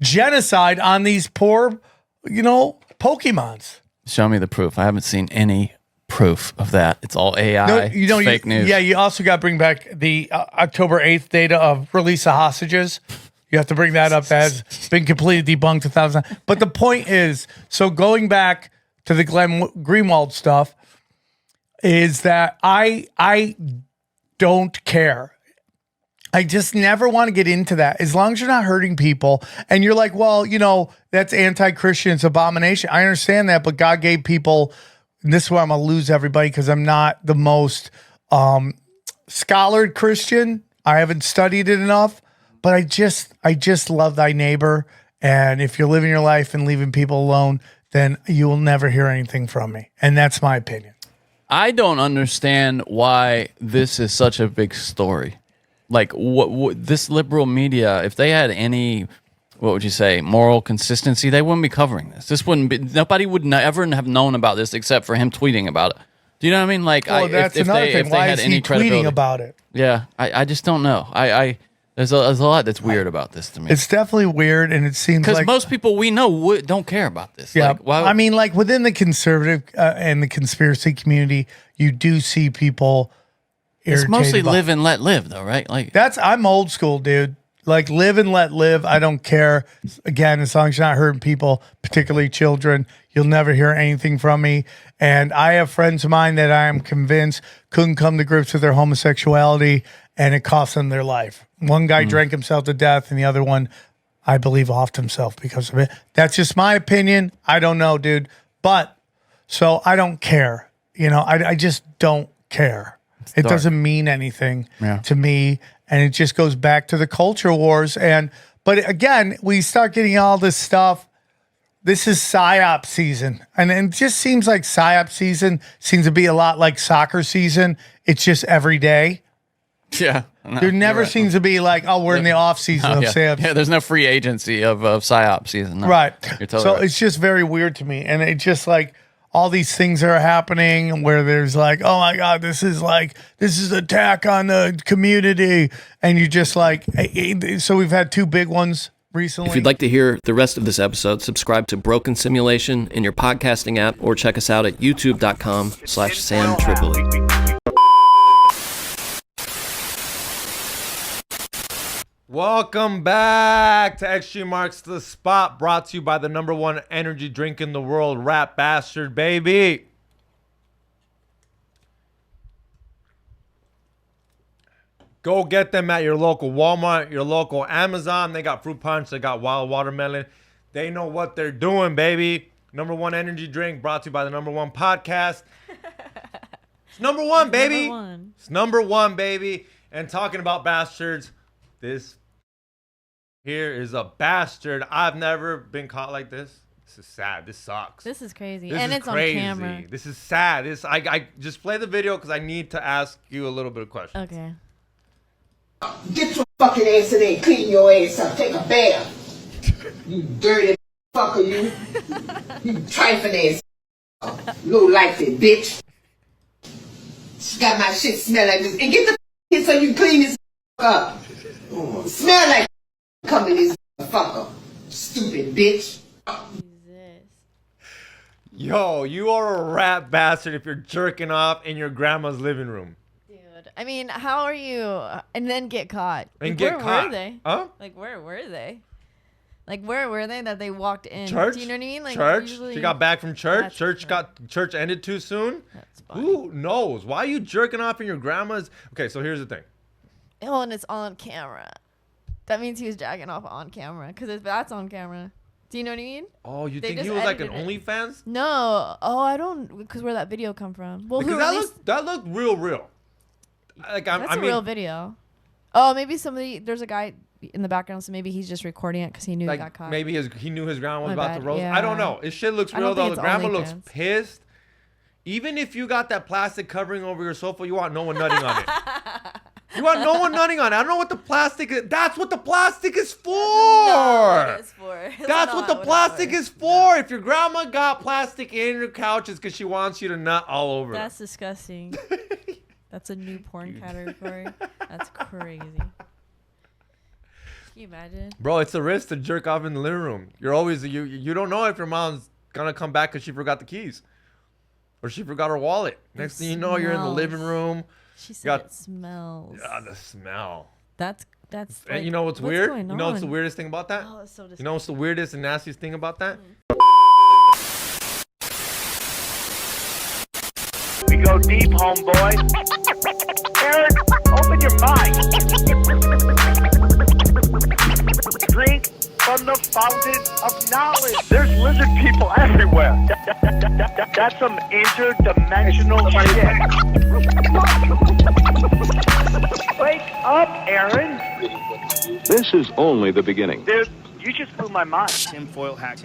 genocide on these poor, Pokemons? Show me the proof. I haven't seen any proof of that. It's all AI, fake news. Yeah, you also got to bring back the October 8th data of release of hostages. You have to bring that up. That has been completely debunked 1,000 times. But the point is, so going back to the Glenn Greenwald stuff, is that I don't care. I just never want to get into that. As long as you're not hurting people and you're like, well, you know, that's anti-Christian, it's abomination. I understand that, but God gave people, and this is where I'm going to lose everybody because I'm not the most scholared Christian. I haven't studied it enough, but I just love thy neighbor. And if you're living your life and leaving people alone, then you will never hear anything from me. And that's my opinion. I don't understand why this is such a big story. Like what this liberal media, if they had any, what would you say, moral consistency, they wouldn't be covering this. This wouldn't be, nobody would ever have known about this except for him tweeting about it. Do you know what I mean? Like, well, that's another thing. Why is he tweeting about it? Yeah, I just don't know. There's a lot that's weird about this to me. It's definitely weird, and it seems like most people we know don't care about this. Yeah, like, I mean, like within the conservative and the conspiracy community, you do see people. It's mostly live and let live, though, right? Like I'm old school, dude. Like live and let live. I don't care. Again, as long as you're not hurting people, particularly children, you'll never hear anything from me. And I have friends of mine that I am convinced couldn't come to grips with their homosexuality, and it cost them their life. One guy drank himself to death, and the other one, I believe, offed himself because of it. That's just my opinion. I don't know, dude. But so I don't care. You know, I just don't care. It doesn't mean anything to me. And it just goes back to the culture wars. But again, we start getting all this stuff. This is PSYOP season. And it just seems like PSYOP season seems to be a lot like soccer season. It's just every day. Yeah. No, there never seems to be like, oh, we're in the off season of PSYOP. Yeah, there's no free agency of PSYOP season. No. Right. You're totally so right. It's just very weird to me. And it's just like, all these things are happening where there's like, oh my God, this is attack on the community. And you just like, so we've had two big ones recently. If you'd like to hear the rest of this episode, subscribe to Broken Simulation in your podcasting app or check us out at youtube.com/Sam Tripoli. Welcome back to Extreme Marks The Spot, brought to you by the #1 energy drink in the world, Rat Bastard, baby. Go get them at your local Walmart, your local Amazon. They got fruit punch, they got wild watermelon. They know what they're doing, baby. #1 energy drink, brought to you by the #1 podcast. It's #1, baby. It's #1, baby. And talking about bastards, this here is a bastard. I've never been caught like this. This is sad. This sucks. This is crazy. This and is it's crazy. on camera. This is sad. I just play the video because I need to ask you a little bit of questions. Okay. Get your fucking ass in there and clean your ass up. Take a bath. You dirty fucker, you. You trifling ass. Low lifey bitch. She got my shit smell like this. And get the here so you clean this up. Smell like coming this fucker. Stupid bitch. Yo, you are a rat bastard if you're jerking off in your grandma's living room. I mean, how are you? And then get caught. And like, get where caught. Were they? Huh? Like, where were they? Like, where were they that they walked in? Church? Do you know what I mean? Like, church? usually... She got back from church. Church ended too soon. That's funny. Who knows? Why are you jerking off in your grandma's? Okay, so here's the thing. Oh, and it's on camera. That means he was jacking off on camera because that's on camera. Do you know what I mean? Oh, you think he was like an OnlyFans? No. Oh, I don't. Because where that video come from? Well, because that looked real. Like that's a real video. Oh, maybe there's a guy in the background, so maybe he's just recording it because he knew he got caught. Maybe he knew his grandma was My about bad, to roast. yeah. I don't know. His shit looks real though. The grandma looks OnlyFans. pissed. Even if you got that plastic covering over your sofa, you want no one nutting on it. You want no one nutting on it. I don't know what the plastic is. That's what the plastic is for. No, it is for. That's what the plastic is for. If your grandma got plastic in your couch, it's because she wants you to nut all over. That's disgusting. That's a new porn category. That's crazy. Can you imagine? Bro, it's a risk to jerk off in the living room. You're always you don't know if your mom's gonna come back because she forgot the keys. Or she forgot her wallet. Next thing you know, you're in the living room. She said it smells. Yeah, the smell. That's And like, you know what's weird? going You know what's the on? weirdest thing about that? Oh, it's so disgusting. You know what's the weirdest and nastiest thing about that? We go deep, homeboy. Aaron, open your mind. Drink from the fountain of knowledge. There's lizard people everywhere. That's some interdimensional shit. Wake up, Aaron. This is only the beginning. Dude, you just blew my mind. Tinfoil hack.